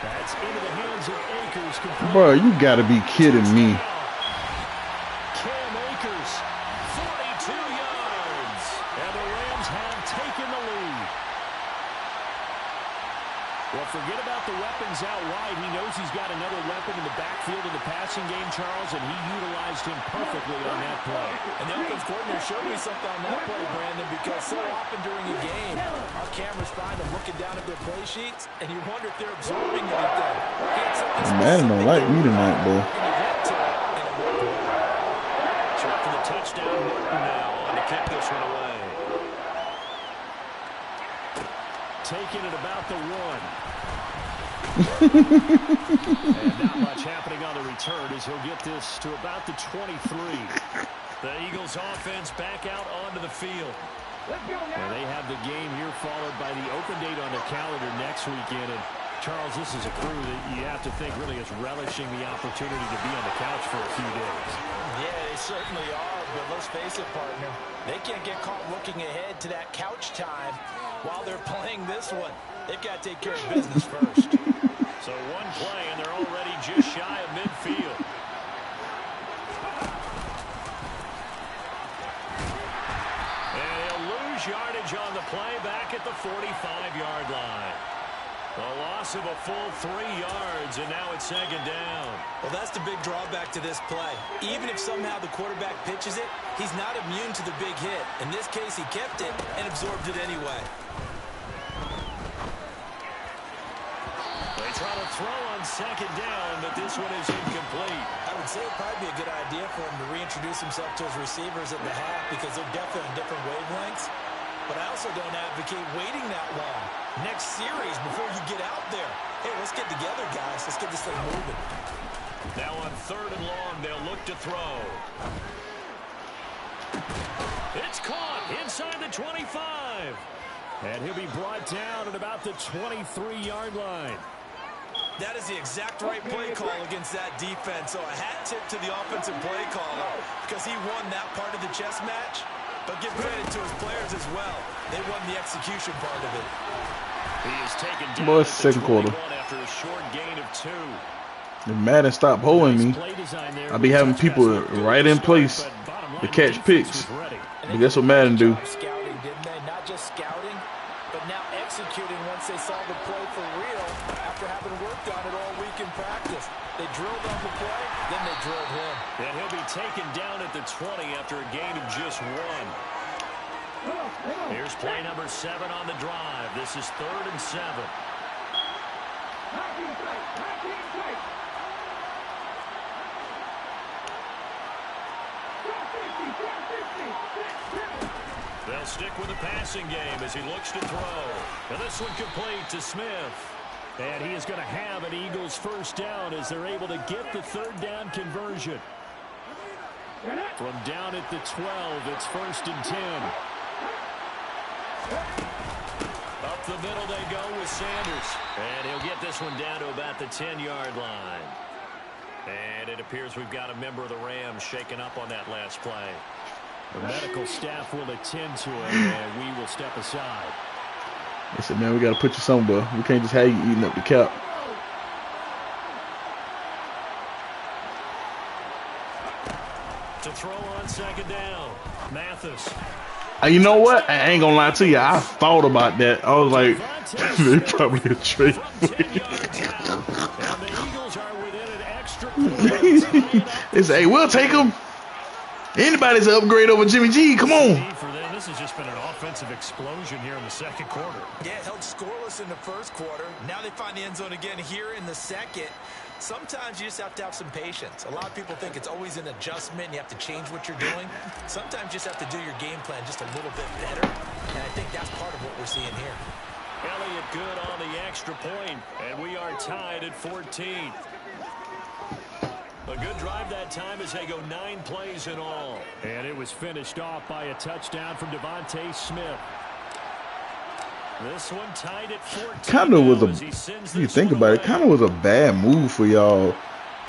That's into the hands of Akers. Bro, you gotta be kidding me. Cam Akers, 42 yards. And the Rams have taken the lead. Well, forget about the weapons out wide. He knows he's got another weapon in the backfield of the passing game, Charles, and he utilized him perfectly on that play. And the offense coordinator showed me something on that play, Brandon, because so often during a game, our cameras find them looking down at their play sheets, and you wonder if they're absorbing anything. Madden don't like me tonight, boy. Short for the touchdown, Morton now on to kick this one away. Taking it about the 1. And not much happening on the return as he'll get this to about the 23. The Eagles offense back out onto the field. And they have the game here followed by the open date on their calendar next weekend. And Charles, this is a crew that you have to think really is relishing the opportunity to be on the couch for a few days. Yeah, they certainly are, but let's face it, partner. They can't get caught looking ahead to that couch time while they're playing this one. They've got to take care of business first. So one play, and they're already just shy of midfield. And he'll lose yardage on the play back at the 45-yard line. A loss of a full 3 yards, and now it's 2nd down. Well, that's the big drawback to this play. Even if somehow the quarterback pitches it, he's not immune to the big hit. In this case, he kept it and absorbed it anyway. They try to throw on 2nd down, but this one is incomplete. I would say it'd probably be a good idea for him to reintroduce himself to his receivers at the half because they're definitely on different wavelengths. But I also don't advocate waiting that long. Next series before you get out there. Hey, let's get together, guys. Let's get this thing moving. Now on 3rd and long, they'll look to throw. It's caught inside the 25. And he'll be brought down at about the 23-yard line. That is the exact right play call against that defense. So a hat tip to the offensive play caller because he won that part of the chess match. But give credit to his players as well. They won the execution part of it. He is taken down Boy, it's 2nd quarter. After a short gain of 2. If Madden stopped holding me, I'll be having people right in place to catch picks. But that's what Madden do. Scouting, didn't they? Not just scouting, but now executing once they saw the play for real after having worked on it all week in practice. They drilled on the play, then they drilled him. And he'll be taken down at the 20 after a gain of just 1. Here's play number 7 on the drive. This is 3rd and 7. They'll stick with the passing game as he looks to throw. And this one complete to Smith. And he is going to have an Eagles first down as they're able to get the 3rd down conversion. From down at the 12, it's 1st and 10. Up the middle they go with Sanders. And he'll get this one down to about the 10-yard line. And it appears we've got a member of the Rams shaken up on that last play. The medical staff will attend to it, and we will step aside. They said, man, we got to put you somewhere. We can't just have you eating up the cap. To throw on 2nd down, Mathis. You know what? I ain't going to lie to you. I thought about that. I was like, they probably a trade. And the Eagles are within an extra point. They say, hey, we'll take them. Anybody's an upgrade over Jimmy G. Come on. For them, this has just been an offensive explosion here in the 2nd quarter. Yeah, held scoreless in the 1st quarter. Now they find the end zone again here in the 2nd. Sometimes you just have to have some patience. A lot of people think it's always an adjustment. You have to change what you're doing. Sometimes you just have to do your game plan just a little bit better. And I think that's part of what we're seeing here. Elliott good on the extra point, and we are tied at 14. A good drive that time as they go 9 plays in all. And it was finished off by a touchdown from Devontae Smith. This one tied at 14. Kind of was a, you think about it, kind of was a bad move for y'all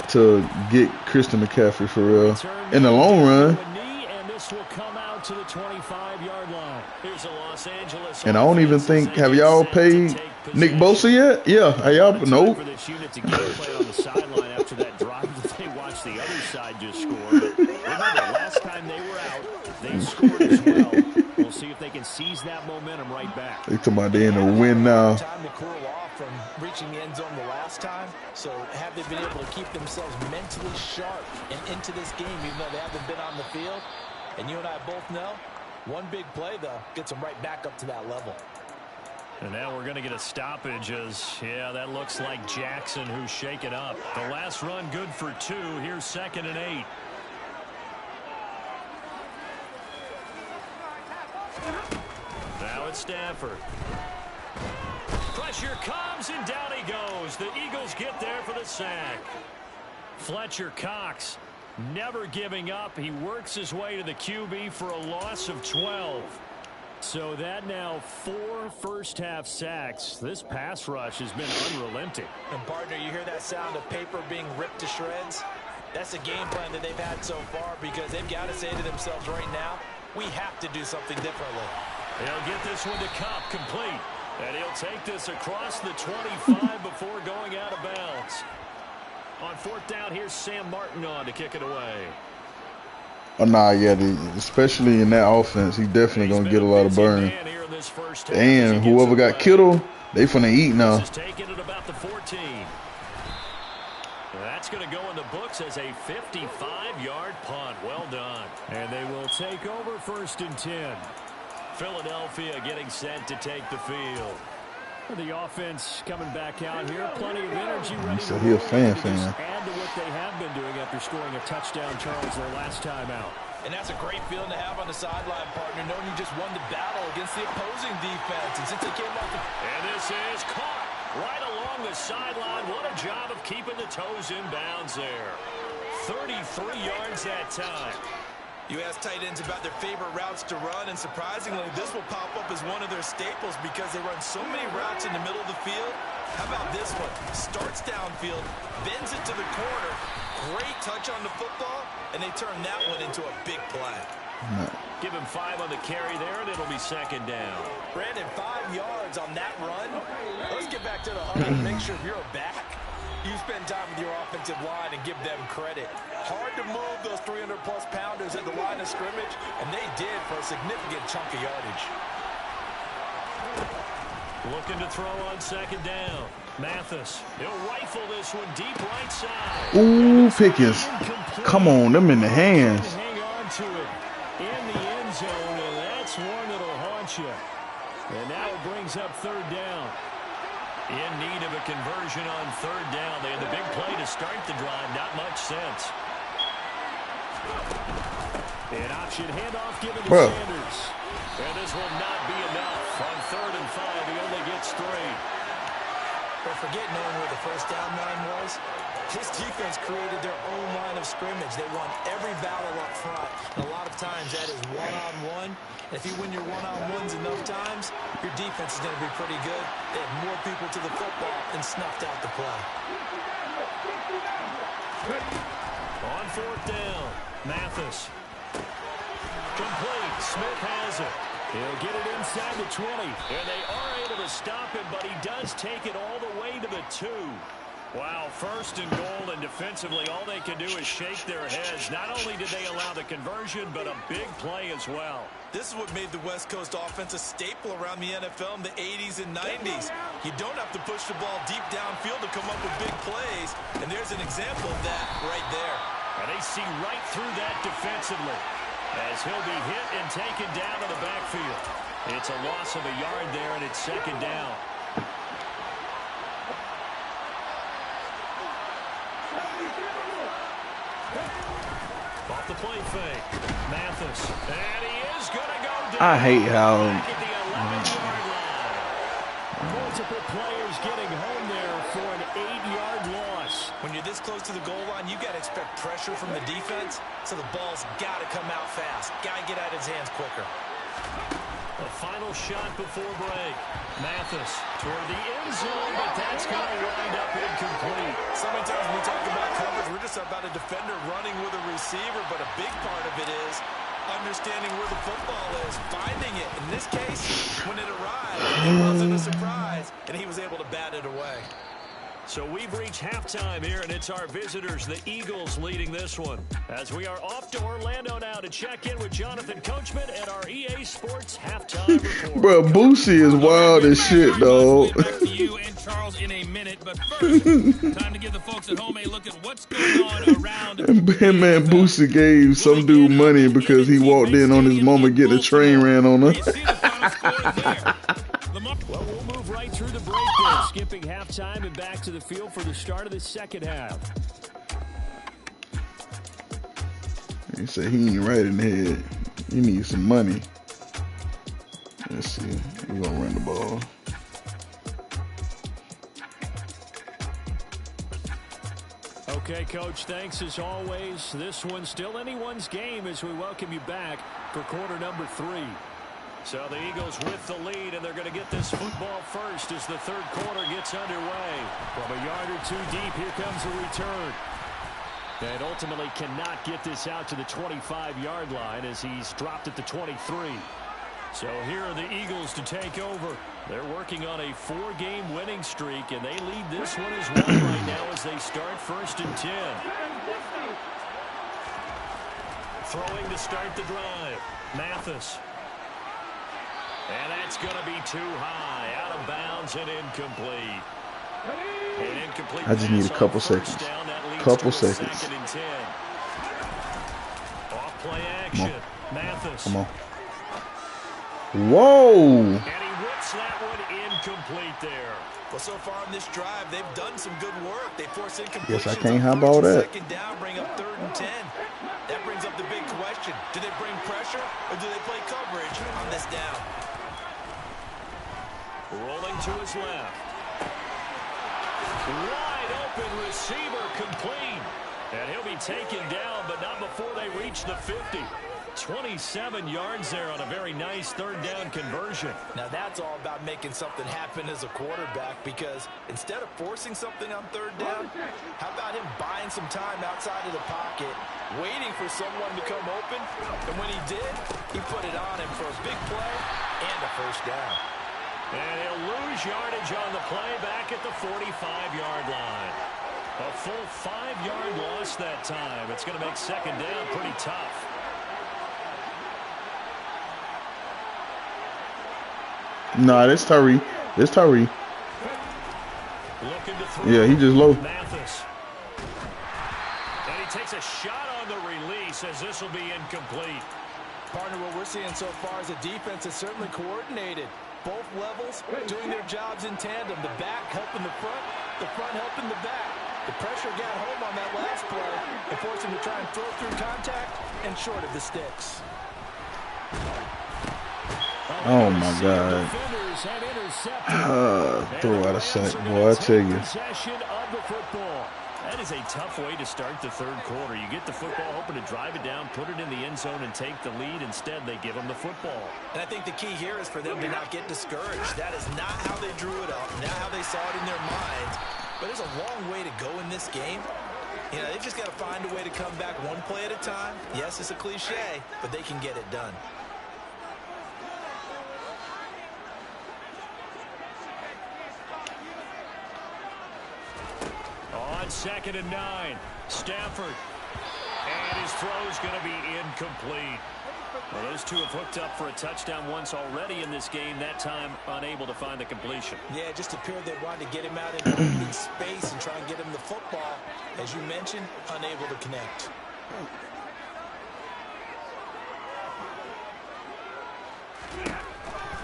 to get Christian McCaffrey for real. In the long run. And this will come out to the 25-yard line. Here's a Los Angeles. And I don't even think, have y'all paid Nick Bosa yet? Yeah, have y'all? Nope. For this unit to get play on the sideline after that drive that they watched the other side just score. But remember, last time they were out, they scored as well. We'll see if they can seize that momentum right back. They talking about they in the win now. Time to cool off from reaching the end zone the last time. So have they been able to keep themselves mentally sharp and into this game, even though they haven't been on the field? And you and I both know, one big play, though, gets them right back up to that level. And now we're going to get a stoppage as, yeah, that looks like Jackson who's shaken up. The last run good for 2. Here's 2nd and 8. Now it's Stafford. Pressure comes and down he goes. The Eagles get there for the sack. Fletcher Cox never giving up. He works his way to the QB for a loss of 12. So that now 4 first-half sacks. This pass rush has been unrelenting. And partner, you hear that sound of paper being ripped to shreds? That's the game plan that they've had so far because they've got to say to themselves right now, we have to do something differently. He'll get this one to Cup complete. And he'll take this across the 25 before going out of bounds. On 4th down, here's Sam Martin on to kick it away. Oh, nah, yeah, especially in that offense, he's definitely going to get a lot of burn. And whoever got Kittle, they finna eat now. Taken at about the 14. That's going to go in the books as a 55-yard punt. Well done. And they will take over 1st and 10. Philadelphia getting set to take the field. The offense coming back out here. Plenty of energy ready to he a fan. Add to what they have been doing after scoring a touchdown, Charles, their last time out. And that's a great feeling to have on the sideline, partner, knowing you just won the battle against the opposing defense. And since they came off the... And this is caught right along the sideline. What a job of keeping the toes in bounds there. 33 yards that time. You ask tight ends about their favorite routes to run, and surprisingly, this will pop up as one of their staples because they run so many routes in the middle of the field. How about this one? Starts downfield, bends it to the corner, great touch on the football, and they turn that one into a big play. Give him 5 on the carry there, and it'll be 2nd down. Brandon, 5 yards on that run. Let's get back to the huddle and make sure if you're a back, you spend time with your offensive line and give them credit. Hard to move those 300-plus pounders at the line of scrimmage, and they did for a significant chunk of yardage. Looking to throw on 2nd down. Mathis, he'll rifle this one deep right side. Ooh, Pickens. Come on, them in the hands. Hang on to it in the end zone, and that's one that'll conversion on third down. They had the big play to start the drive. Not much sense. An option handoff given to Sanders. And this will not be enough. On 3rd and 5, he only gets 3. But forget knowing where the first down line was. This defense created their own line of scrimmage. They won every battle up front. And a lot of times that is one-on-one. If you win your one-on-ones enough times, your defense is going to be pretty good. They had more people to the football and snuffed out the play. On 4th down, Mathis. Complete. Smith has it. He'll get it inside the 20. And they are able to stop him, but he does take it all the way to the 2. Wow, 1st and goal, and defensively all they can do is shake their heads. Not only did they allow the conversion, but a big play as well. This is what made the West Coast offense a staple around the NFL in the 80s and 90s. You don't have to push the ball deep downfield to come up with big plays, and there's an example of that right there. And they see right through that defensively as he'll be hit and taken down to the backfield. It's a loss of a yard there, and it's 2nd down. Off the play fake. Mathis. And he is going to go down. I hate how multiple players getting home there for an 8-yard loss. When you're this close to the goal line, you got to expect pressure from the defense, so the ball's got to come out fast. Got to get out of his hands quicker. A final shot before break. Mathis toward the end zone, but that's going to wind up incomplete. So many times when we talk about coverage, we're just about a defender running with a receiver, but a big part of it is understanding where the football is, finding it. In this case, when it arrived, it wasn't a surprise, and he was able to bat it away. So we've reached halftime here, and it's our visitors, the Eagles, leading this one. As we are off to Orlando now to check in with Jonathan Coachman and our EA Sports halftime report. Bro, Boosie is wild as shit, dog. Back to you and Charles in a minute, but first, time to give the folks at home a look at what's going on around. Man, Boosie gave some dude money because he walked in on his mama getting a train ran on her. You see the final score there. Well, we'll move right through the break then, skipping halftime and back to the field for the start of the 2nd half. He said he ain't right in the head. He needs some money. Let's see. We're going to run the ball. Okay, Coach, thanks as always. This one's still anyone's game as we welcome you back for quarter number 3. So the Eagles with the lead, and they're going to get this football first as the 3rd quarter gets underway. From a yard or 2 deep, here comes a return. And ultimately cannot get this out to the 25-yard line as he's dropped at the 23. So here are the Eagles to take over. They're working on a 4-game winning streak, and they lead this one as well right now as they start 1st and 10. Throwing to start the drive. Mathis. And that's going to be too high. Out of bounds and incomplete. An incomplete I just need a couple seconds. Couple seconds. 2nd and 10. Off play action. Mathis. Come on. Whoa. And he whips that one incomplete there. Well, so far on this drive, they've done some good work. They force incompletions. Yes, I can't highball that. 2nd down, bring up 3rd and 10. That brings up the big question. Do they bring pressure or do they play coverage on this down? Rolling to his left. Wide open receiver complete. And he'll be taken down, but not before they reach the 50. 27 yards there on a very nice 3rd down conversion. Now that's all about making something happen as a quarterback, because instead of forcing something on 3rd down, how about him buying some time outside of the pocket, waiting for someone to come open, and when he did, he put it on him for a big play and a 1st down. And he'll lose yardage on the play back at the 45-yard line. A full 5-yard loss that time. It's going to make 2nd down pretty tough. Nah, that's Tyree. That's Tyree. Yeah, he just low. Mathis. And he takes a shot on the release as this will be incomplete. Partner, what we're seeing so far is a defense that's certainly coordinated. Both levels doing their jobs in tandem. The back helping the front, the front helping the back. The pressure got home on that last play and forced him to try and throw through contact and short of the sticks. Oh, my God. Throw out a sack, boy, I tell you. That is a tough way to start the third quarter. You get the football, hoping to drive it down, put it in the end zone, and take the lead. Instead, they give them the football. And I think the key here is for them to not get discouraged. That is not how they drew it up, not how they saw it in their minds. But there's a long way to go in this game. You know, they've just got to find a way to come back one play at a time. Yes, it's a cliche, but they can get it done. On 2nd and 9, Stafford. And his throw is going to be incomplete. Well, those two have hooked up for a touchdown once already in this game, that time unable to find the completion. Yeah, it just appeared they wanted to get him out into open space and try and get him the football. As you mentioned, unable to connect.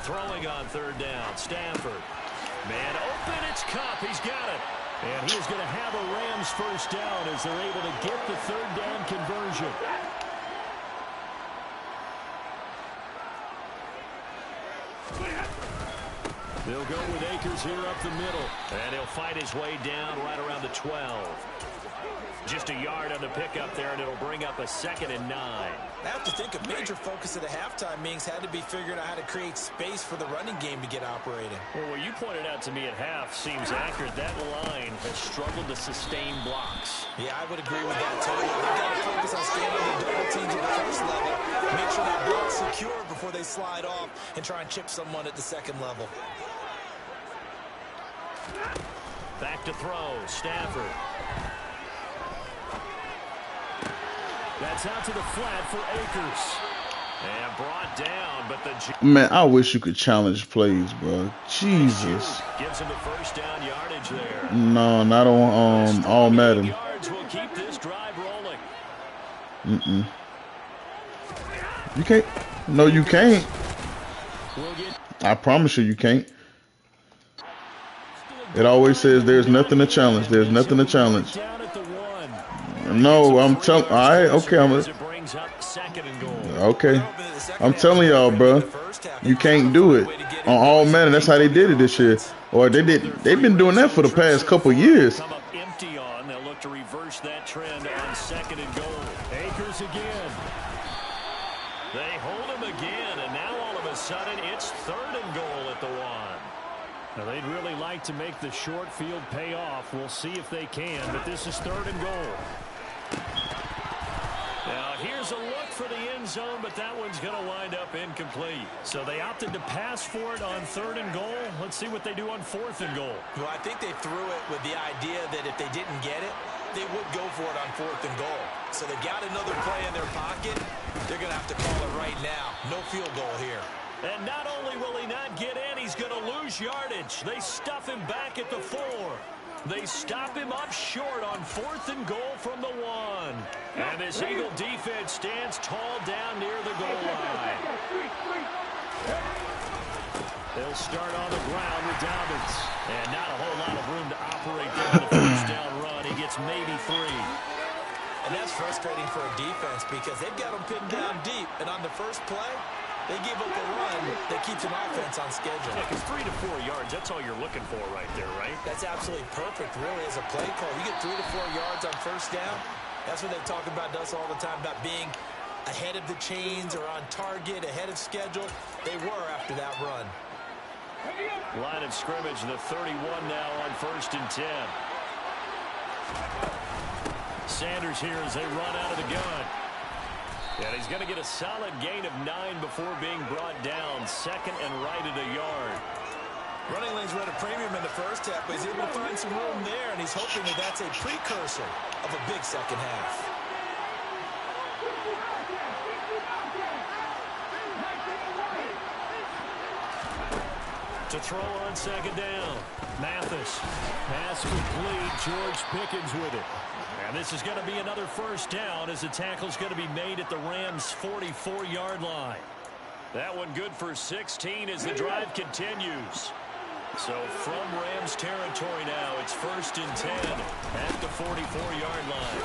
Throwing on 3rd down, Stafford. Man open, it's Cup, he's got it. And he is going to have a Rams first down as they're able to get the 3rd down conversion. They'll go with Akers here up the middle. And he'll fight his way down right around the 12. Just a yard on the pickup there, and it'll bring up a 2nd and 9. I have to think a major focus at a halftime means had to be figuring out how to create space for the running game to get operating. Well, what you pointed out to me at half seems accurate. That line has struggled to sustain blocks. Yeah, I would agree with that totally. They've got to focus on staying on the double teams at the first level. Make sure that block's secure before they slide off and try and chip someone at the 2nd level. Back to throw, Stafford. That's out to the flat for Akers. And brought down, but the... Man, I wish you could challenge plays, bro. Jesus. Gives him the first down yardage there. No, not on all Madden. Yards will keep this drive rolling. You can't. No, you can't. I promise you can't. It always says there's nothing to challenge. There's nothing to challenge. No, I'm telling. All right, okay, okay. I'm telling y'all, bro. You can't do it on all Madden. That's how they did it this year, or they did. They've been doing that for the past couple years. Come up empty on. They'll look to reverse that trend on 2nd and goal. Akers again. They hold him again, and now all of a sudden it's 3rd and goal at the 1. Now, they'd really like to make the short field pay off. We'll see if they can, but this is 3rd and goal. Now, here's a look for the end zone, but that one's going to wind up incomplete. So they opted to pass for it on 3rd and goal. Let's see what they do on 4th and goal. Well, I think they threw it with the idea that if they didn't get it, they would go for it on 4th and goal. So they've got another play in their pocket. They're going to have to call it right now. No field goal here. And not only will he not get in, he's going to lose yardage. They stuff him back at the 4. They stop him up short on 4th and goal from the 1. And this Eagle defense stands tall down near the goal line. They'll start on the ground with Dobbins. And not a whole lot of room to operate there on the first down run. He gets maybe 3. And that's frustrating for a defense because they've got them pinned down deep. And on the first play, they give up a run that keeps an offense on schedule. Yeah, because 3 to 4 yards, that's all you're looking for right there, right? That's absolutely perfect, really, as a play call. You get 3 to 4 yards on first down. That's what they talk about to us all the time, about being ahead of the chains or on target, ahead of schedule. They were after that run. Line of scrimmage, the 31 now on 1st and 10. Sanders here as they run out of the gun. And he's going to get a solid gain of 9 before being brought down. 2nd and right at a yard. Running lanes were at a premium in the first half, but he's able to find some room there, and he's hoping that that's a precursor of a big second half. To throw on 2nd down. Mathis. Pass complete. George Pickens with it. And this is going to be another first down as the tackle's going to be made at the Rams' 44-yard line. That one good for 16 as the drive continues. So from Rams territory now, it's 1st and 10 at the 44-yard line.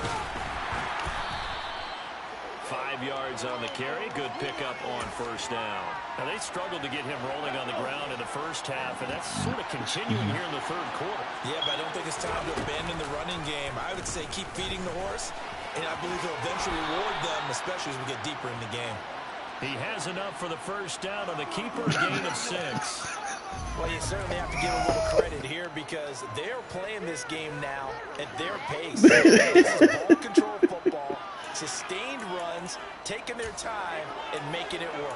5 yards on the carry. Good pickup on 1st down. Now, they struggled to get him rolling on the ground in the first half, and that's sort of continuing here in the 3rd quarter. Yeah, but I don't think it's time to abandon the running game. I would say keep feeding the horse, and I believe he'll eventually reward them, especially as we get deeper in the game. He has enough for the 1st down on the keeper, gain of 6. Well, you certainly have to give a little credit here because they're playing this game now at their pace. This is ball control football, sustained runs, taking their time, and making it work.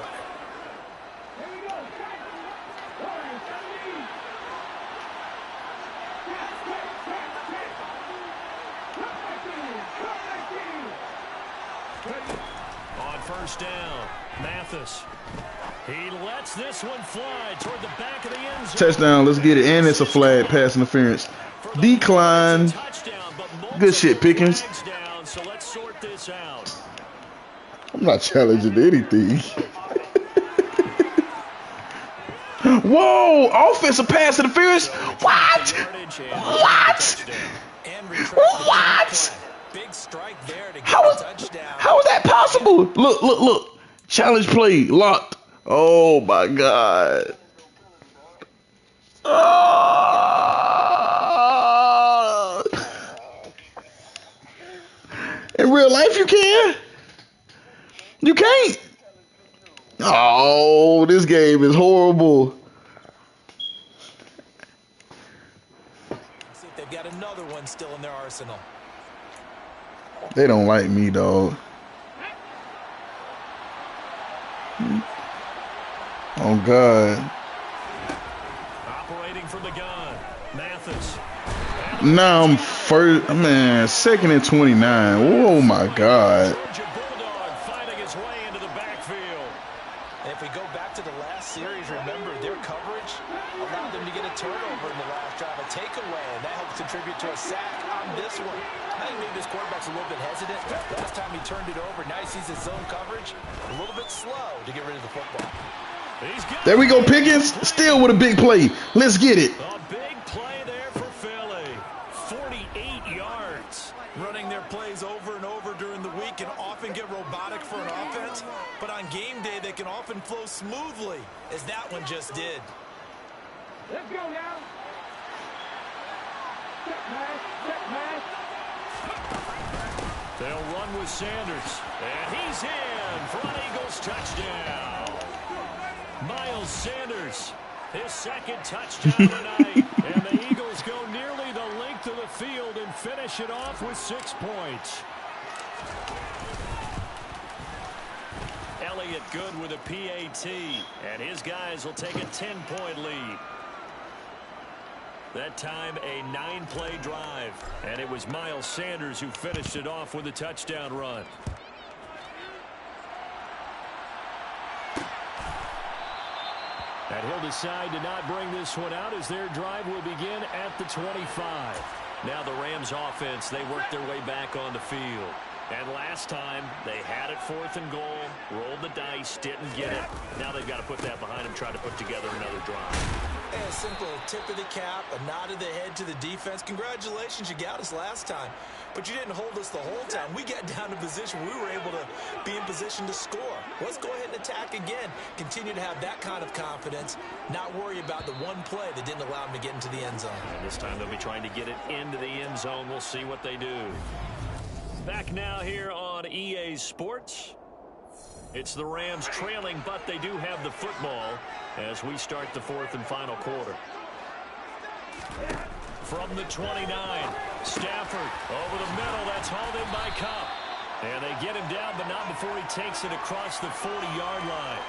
On 1st down, Mathis. He lets this one fly toward the back of the end zone. Touchdown, let's get it. And it's a flag, pass interference. Decline. Good shit, Pickens. So let's sort this out. I'm not challenging anything. Whoa! Offensive pass interference. What? What? What? Big strike there to get How is that possible? Look, look, look. Challenge play locked. Oh my God. In real life, you can. You can't. Oh, this game is horrible. See if they've got another one still in their arsenal. They don't like me, dog. Oh, God. Operating from the gun, Mathis. Now I'm first, man, 2nd and 29. Oh, my God. Finding his way into the backfield. If we go back to the last series, remember their coverage allowed them to get a turnover in the last drive, a takeaway, and that helps contribute to a sack on this one. I think maybe this quarterback's a little bit hesitant. Last time he turned it over, now he sees his zone coverage a little bit slow to get rid of the football. There we go, Pickens. Still with a big play. Let's get it. A big play there for Philly. 48 yards. Running their plays over and over during the week can often get robotic for an offense, but on game day they can often flow smoothly, as that one just did. Let's go now. Check pass, check pass. They'll run with Sanders, and he's in for an Eagles touchdown. Miles Sanders, his 2nd touchdown tonight, and the Eagles go nearly the length of the field and finish it off with 6 points. Elliott good with a PAT, and his guys will take a 10-point lead. That time a 9-play drive, and it was Miles Sanders who finished it off with a touchdown run. And he'll decide to not bring this one out as their drive will begin at the 25. Now the Rams offense, they work their way back on the field. And last time, they had it 4th and goal, rolled the dice, didn't get it. Now they've got to put that behind them, try to put together another drive. A simple tip of the cap, a nod of the head to the defense. Congratulations, you got us last time. But you didn't hold us the whole time. We got down to position. We were able to be in position to score. Let's go ahead and attack again. Continue to have that kind of confidence. Not worry about the one play that didn't allow them to get into the end zone. And this time they'll be trying to get it into the end zone. We'll see what they do. Back now here on EA Sports. It's the Rams trailing, but they do have the football as we start the 4th and final quarter. From the 29, Stafford over the middle. That's hauled in by Cup. And they get him down, but not before he takes it across the 40-yard line.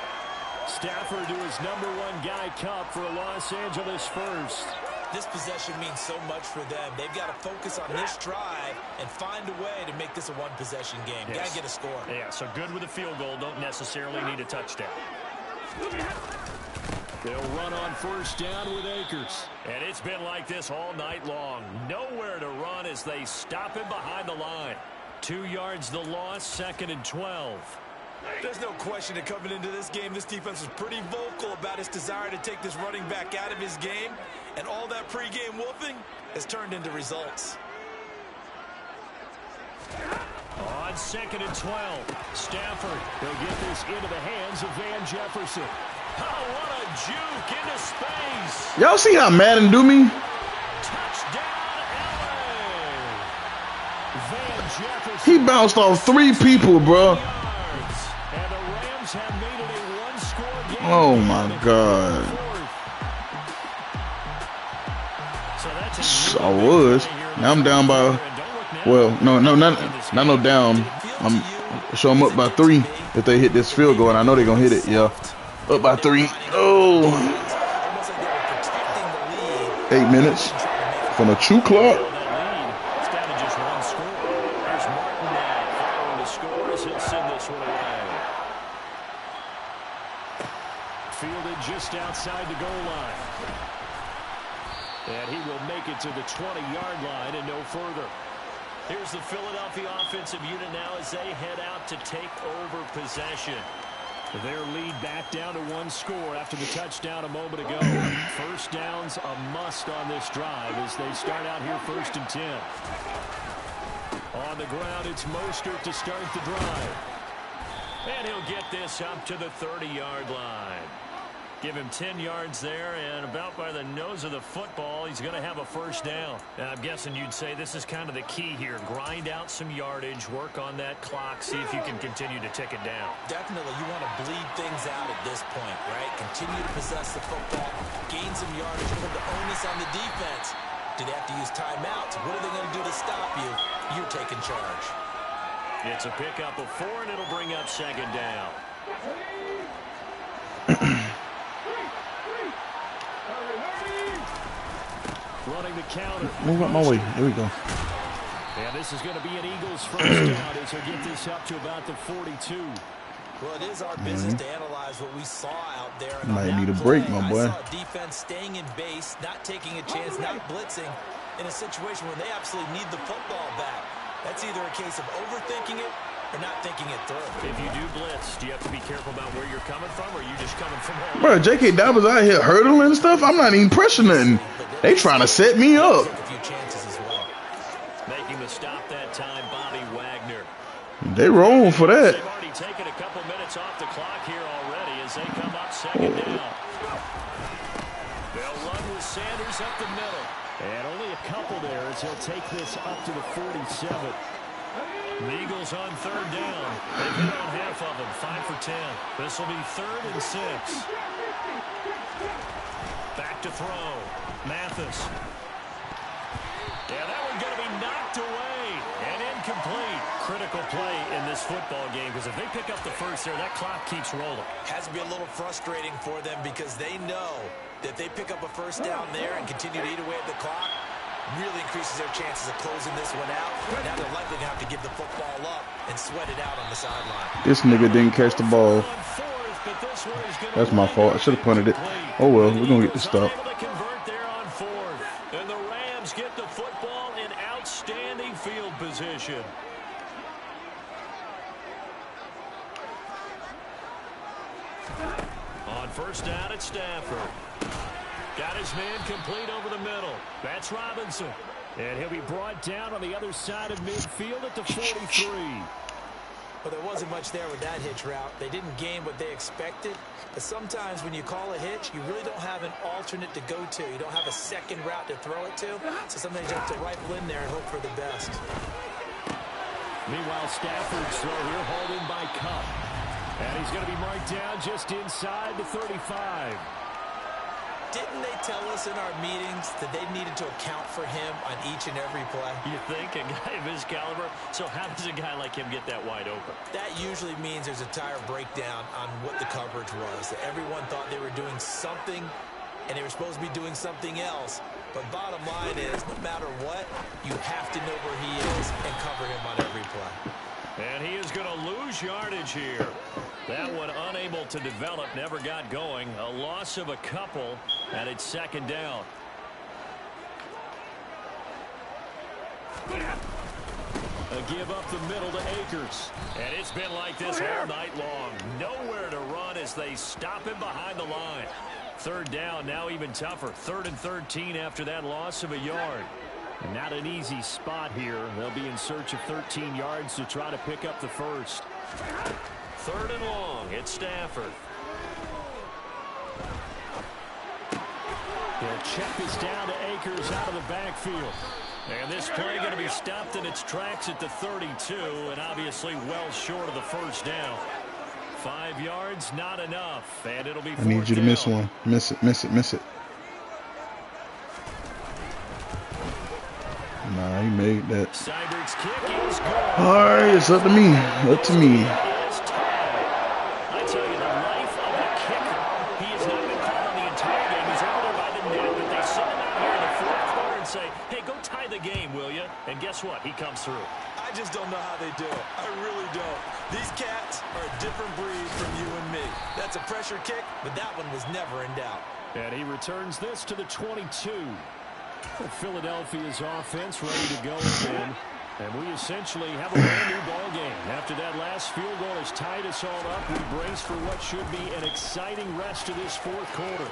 Stafford to his #1 guy, Cup, for Los Angeles first. This possession means so much for them. They've got to focus on this drive and find a way to make this a one-possession game. Yes. Got to get a score. Yeah, so good with a field goal. Don't necessarily need a touchdown. They'll run on 1st down with Akers. And it's been like this all night long. Nowhere to run as they stop him behind the line. 2 yards the loss, 2nd and 12. There's no question that coming into this game, this defense was pretty vocal about its desire to take this running back out of his game. And all that pregame wolfing has turned into results. On 2nd and 12, Stafford will get this into the hands of Van Jefferson. Oh, what a juke into space. Y'all see how Madden do me? Touchdown, LA. Van Jefferson. He bounced off 3 people, bro. And the Rams have made it a one-score game. Oh, my God. So that's I was. Now I'm down by, well, no, not no down. So I'm up by 3 if they hit this field goal, and I know they're going to hit it, yeah. Up by 3. Oh. 8 minutes from the 2 clock. It's down to just one score. There's Martin following the scores. He'll send this one away. Fielded just outside the goal line. And he will make it to the 20-yard line and no further. Here's the Philadelphia offensive unit now as they head out to take over possession. Their lead back down to 1 score after the touchdown a moment ago. First down's a must on this drive as they start out here 1st and 10. On the ground, it's Mostert to start the drive. And he'll get this up to the 30-yard line. Give him 10 yards there, and about by the nose of the football, he's going to have a first down. And I'm guessing you'd say this is kind of the key here. Grind out some yardage, work on that clock, see if you can continue to tick it down. Definitely, you want to bleed things out at this point, right? Continue to possess the football, gain some yardage, put the onus on the defense. Do they have to use timeouts? What are they going to do to stop you? You're taking charge. It's a pickup of 4, and it'll bring up 2nd down. Running the counter. Move out my way. There we go. And this is going to be an Eagles first down as they get this up to about the 42. Well, it is our business to analyze what we saw out there. And Might need a break, my boy. I saw defense staying in base, not taking a chance, not blitzing in a situation where they absolutely need the football back. That's either a case of overthinking it or not thinking it through. If you do blitz, do you have to be careful about where you're coming from, or are you just coming from home? Bro, J.K. Dobbins out here hurdling and stuff. I'm not even pressing nothing. They trying to set me up. Took a few chances as well. Making the stop that time, Bobby Wagner. They rolling for that. They've already taken a couple minutes off the clock here already as they come up 2nd down. They'll run with Sanders up the middle. And only a couple there as he'll take this up to the 47. The Eagles on 3rd down. They've hit on half of them, 5 for 10. This will be 3rd and 6. Back to throw. Mathis. Yeah, that one's going to be knocked away and incomplete. Critical play in this football game because if they pick up the first there, that clock keeps rolling. Has to be a little frustrating for them because they know that they pick up a first down there and continue to eat away at the clock, really increases their chances of closing this one out. Now they're likely to have to give the football up and sweat it out on the sideline. This nigga didn't catch the ball. That's my fault. I should have punted it. Oh well, we're gonna get the stop. And the Rams get the football in outstanding field position. On 1st down at Stafford. Got his man complete over the middle. That's Robinson. And he'll be brought down on the other side of midfield at the 43. Well, there wasn't much there with that hitch route. They didn't gain what they expected. But sometimes when you call a hitch, you really don't have an alternate to go to. You don't have a second route to throw it to. So sometimes you have to rifle in there and hope for the best. Meanwhile, Stafford's throw here hauled in by Cup. And he's going to be marked down just inside the 35. Didn't they tell us in our meetings that they needed to account for him on each and every play? You think a guy of his caliber? So how does a guy like him get that wide open? That usually means there's a tire breakdown on what the coverage was. That everyone thought they were doing something, and they were supposed to be doing something else. But bottom line is, no matter what, you have to know where he is and cover him on every play. And he is going to lose yardage here. That one unable to develop, never got going. A loss of a couple, and it's 2nd down. A give up the middle to Akers. And it's been like this all night long. Nowhere to run as they stop him behind the line. Third down, now even tougher. 3rd and 13 after that loss of a yard. And not an easy spot here. They'll be in search of 13 yards to try to pick up the first. 3rd and long. It's Stafford. They'll check this down to Akers out of the backfield. And this play going to be stopped in its tracks at the 32, and obviously well short of the first down. 5 yards, not enough, and it'll be 4th I need you to miss one. Miss it, miss it, miss it. Nah, he made that. Seibert's kick is good. All right, it's up to me. Up to me. I tell you, the life of a kicker. He has not been called on the entire game. He's over there by the net, but they send him out here in the 4th quarter and say, hey, go tie the game, will you? And guess what? He comes through. I just don't know how they do it. I really don't. These cats are a different breed from you and me. That's a pressure kick, but that one was never in doubt. And he returns this to the 22. Philadelphia's offense ready to go again. And we essentially have a brand new ball game. After that last field goal has tied us all up, we brace for what should be an exciting rest of this 4th quarter.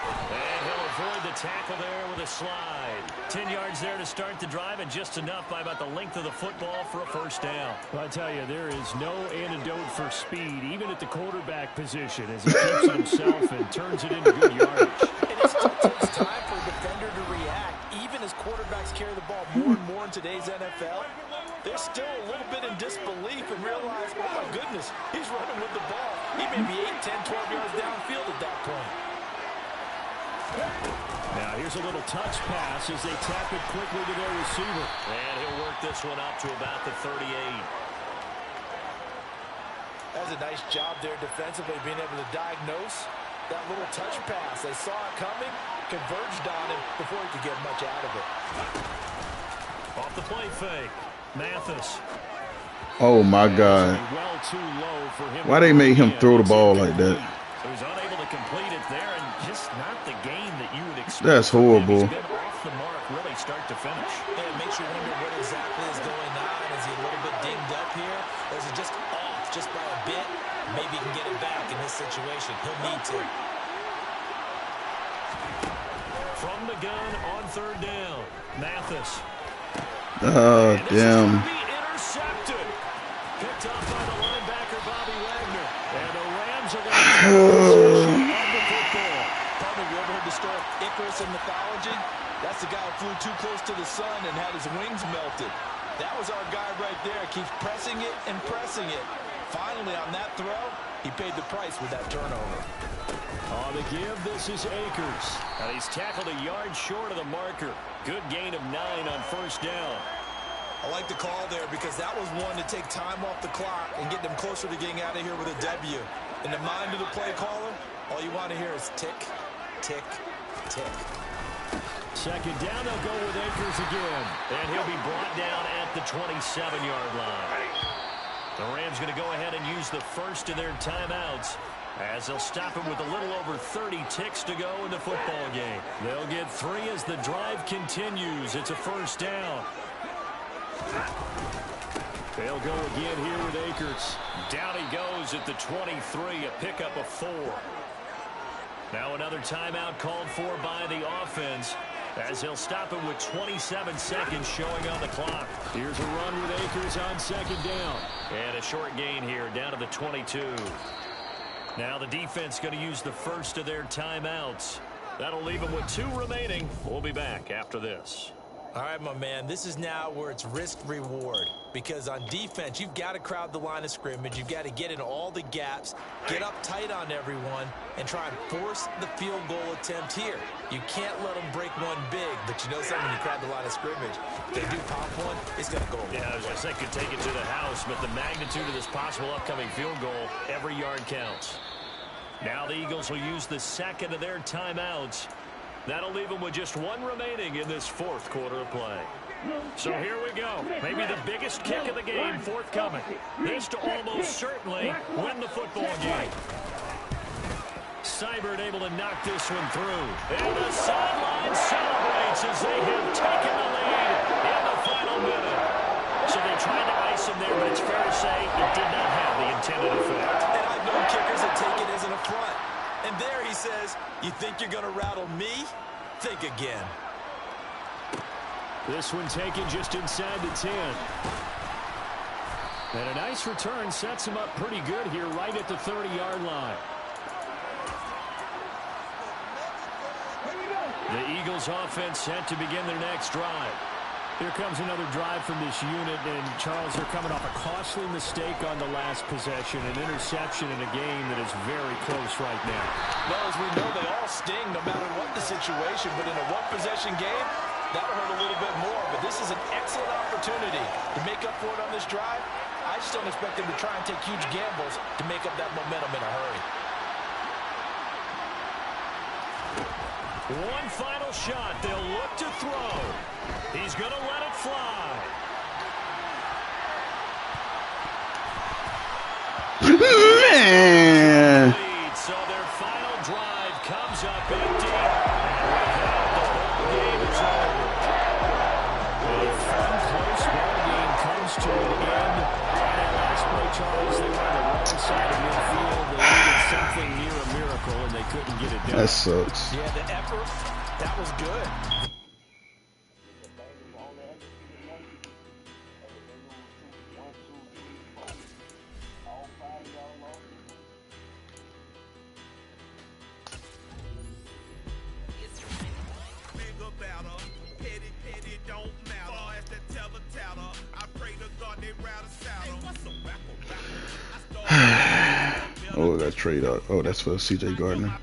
And he'll avoid the tackle there with a slide. 10 yards there to start the drive, and just enough by about the length of the football for a first down. Well, I tell you, there is no antidote for speed, even at the quarterback position, as he keeps it himself and turns it into good yardage. And it still takes time for a defender to react, even as quarterbacks carry the ball more and more in today's NFL. They're still a little bit in disbelief and realize, oh my goodness, he's running with the ball. He may be 8, 10, 12 yards downfield at that point. Now here's a little touch pass as they tap it quickly to their receiver. And he'll work this one up to about the 38. That's a nice job there defensively, being able to diagnose that little touch pass. They saw it coming, converged on him before he could get much out of it. Off the play fake, Mathis. Oh my God. Well too low for him. Why they make him throw the ball like that? He was unable to complete it there, and just not the game that you would expect. That's horrible. He's been off the mark, really, start to finish. And it makes you wonder what exactly is going on. Is he a little bit dinged up here? Or is it just off just by a bit? Maybe he can get it back in this situation. He'll need to. From the gun on 3rd down, Mathis. Oh, damn. Intercepted. Picked up by the linebacker, Bobby Wagner. And the Rams are going to take possession of the football. Probably you ever heard the story of Icarus in mythology? That's the guy who flew too close to the sun and had his wings melted. That was our guy right there. Keeps pressing it and pressing it. Finally, on that throw, he paid the price with that turnover. On the give, this is Akers. And he's tackled a yard short of the marker. Good gain of 9 on 1st down. I like the call there because that was one to take time off the clock and get them closer to getting out of here with a W. In the mind of the play caller, all you want to hear is tick, tick, tick. 2nd down, they'll go with Akers again. And he'll be brought down at the 27-yard line. The Rams going to go ahead and use the first of their timeouts as they'll stop him with a little over 30 ticks to go in the football game. They'll get 3 as the drive continues. It's a 1st down. They'll go again here with Akers. Down he goes at the 23, a pickup of 4. Now another timeout called for by the offense as he'll stop him with 27 seconds showing on the clock. Here's a run with Akers on 2nd down. And a short gain here down to the 22. Now the defense going to use the first of their timeouts. That'll leave them with 2 remaining. We'll be back after this. All right, my man, this is now where it's risk-reward. Because on defense, you've got to crowd the line of scrimmage. You've got to get in all the gaps, get up tight on everyone, and try and force the field goal attempt here. You can't let them break one big, but you know something, when you crowd the line of scrimmage, if they do pop one, it's going to go away. Yeah, I was going to say, could take it to the house, but the magnitude of this possible upcoming field goal, every yard counts. Now the Eagles will use the 2nd of their timeouts. That'll leave them with just 1 remaining in this 4th quarter of play. So here we go. Maybe the biggest kick of the game forthcoming. This to almost certainly win the football game. Seibert able to knock this one through. And the sideline celebrates as they have taken the lead in the final minute. So the they tried to ice him there, but it's fair to say it did not have the intended effect. And I've known kickers that take it as an affront. And there he says, you think you're going to rattle me? Think again. This one taken just inside the 10. And a nice return sets him up pretty good here right at the 30-yard line. The Eagles offense set to begin their next drive. Here comes another drive from this unit, and Charles, they're coming off a costly mistake on the last possession, an interception in a game that is very close right now. Well, as we know, they all sting no matter what the situation, but in a one-possession game, that'll hurt a little bit more. But this is an excellent opportunity to make up for it on this drive. I just don't expect them to try and take huge gambles to make up that momentum in a hurry. One final shot. They'll look to throw. He's going to let it fly. Man. So their final drive comes up empty. And with that, the ball game is over. A fun, close ball game comes to an end. And that last play, Charles, they were on the wrong side of midfield. They needed something near a miracle, and they couldn't get it done. That sucks. Yeah, the effort, that was good. Oh, I got trade out. Oh, that's for CJ Gardner.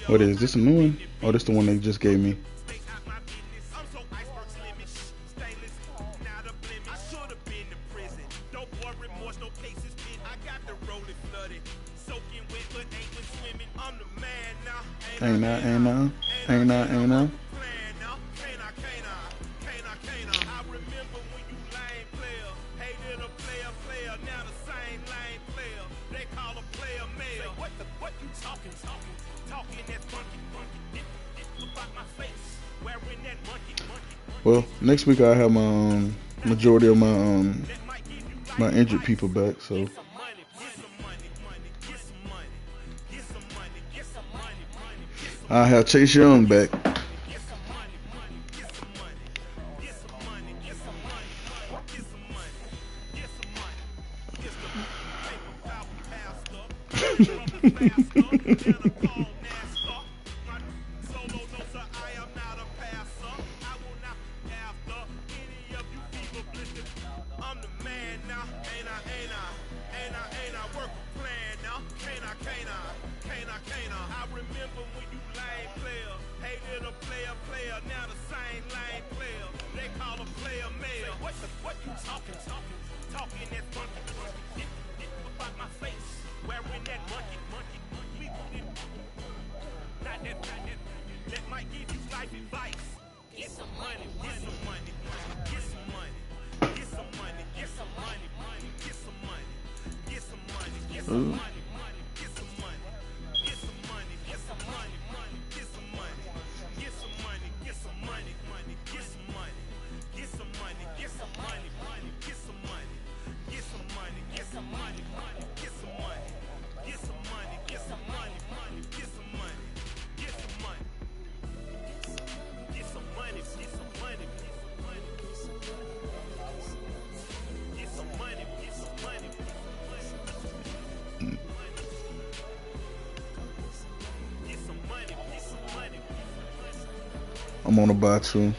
What is this, a new one? Oh, this the one they just gave me. Ain't I. Well, next week I have my majority of my my injured people back, so I have Chase Young back. Ooh. I'm on a buy too.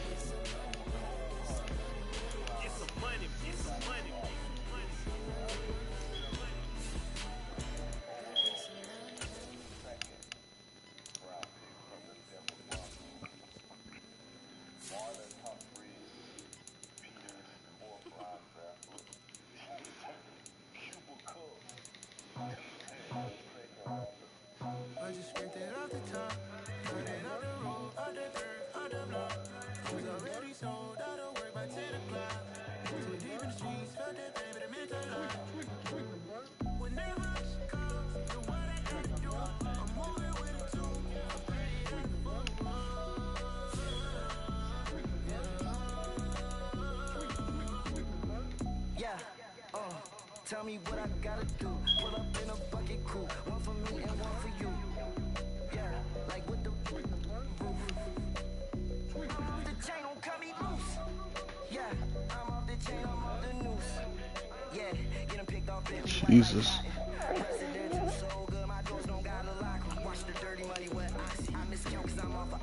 Tell me what I gotta do. Pull up in a bucket crew. One for me and one for you. Yeah, like with the roof. I'm off the chain, don't cut me loose. Yeah, I'm off the chain, I'm off the noose. Yeah, getting picked off in Jesus. Presidential, so good, my doors don't got a lock. Watch the dirty money when I miscount cause I'm off.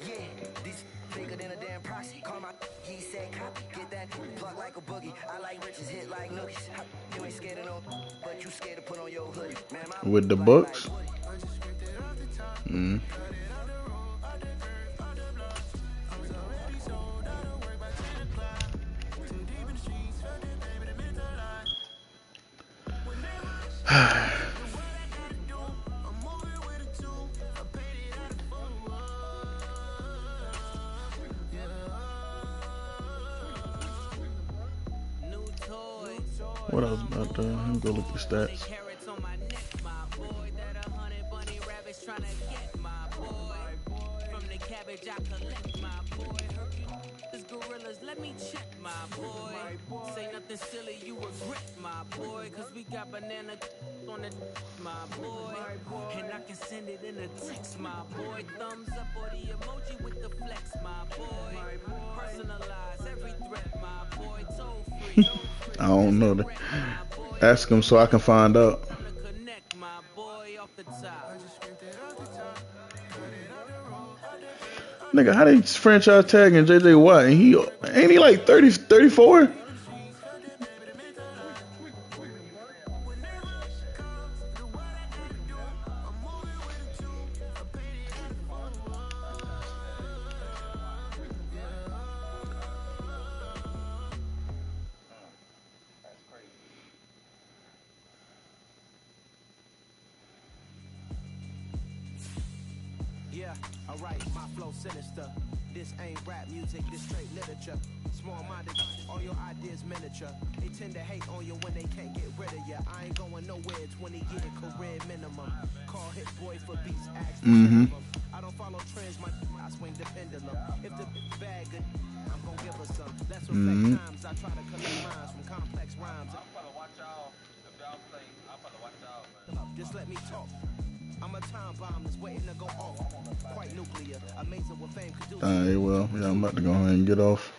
Yeah, these bigger than a damn proxy. Call my he said copy. Get that plug like a boogie. I like riches, hit like nookies. You ain't scared of no, but you scared to put on your hoodie. Man, my With the Bucks. What I was about to let me go look at the stats. Gorillas, let me check my boy. Say nothing silly, you regret my boy. Cause we got banana on the my boy. And I can send it in a text, my boy. Thumbs up or the emoji with the flex, my boy. Personalize every threat, my boy. Toll free. I don't know that. Ask him so I can find out. Connect my boy off the top. Nigga, how they franchise tagging JJ Watt? And he ain't he like 30, 34? Yeah, alright, my flow sinister. This ain't rap music, this straight literature. Small-minded, all your ideas miniature. They tend to hate on you when they can't get rid of you. I ain't going nowhere, 20-year career minimum. Call hit boy for beats, ask I don't follow trends, I swing the pendulum. If the bag good, I'm gonna give her some. That's what times I try to collect rhymes from complex rhymes. I'm gonna watch y'all if y'all play. I'm gonna watch y'all. Just let me talk. I'm a time bomb that's waiting to go off. Quite nuclear, amazing what fame could do. Alright, well, yeah, I'm about to go ahead and get off.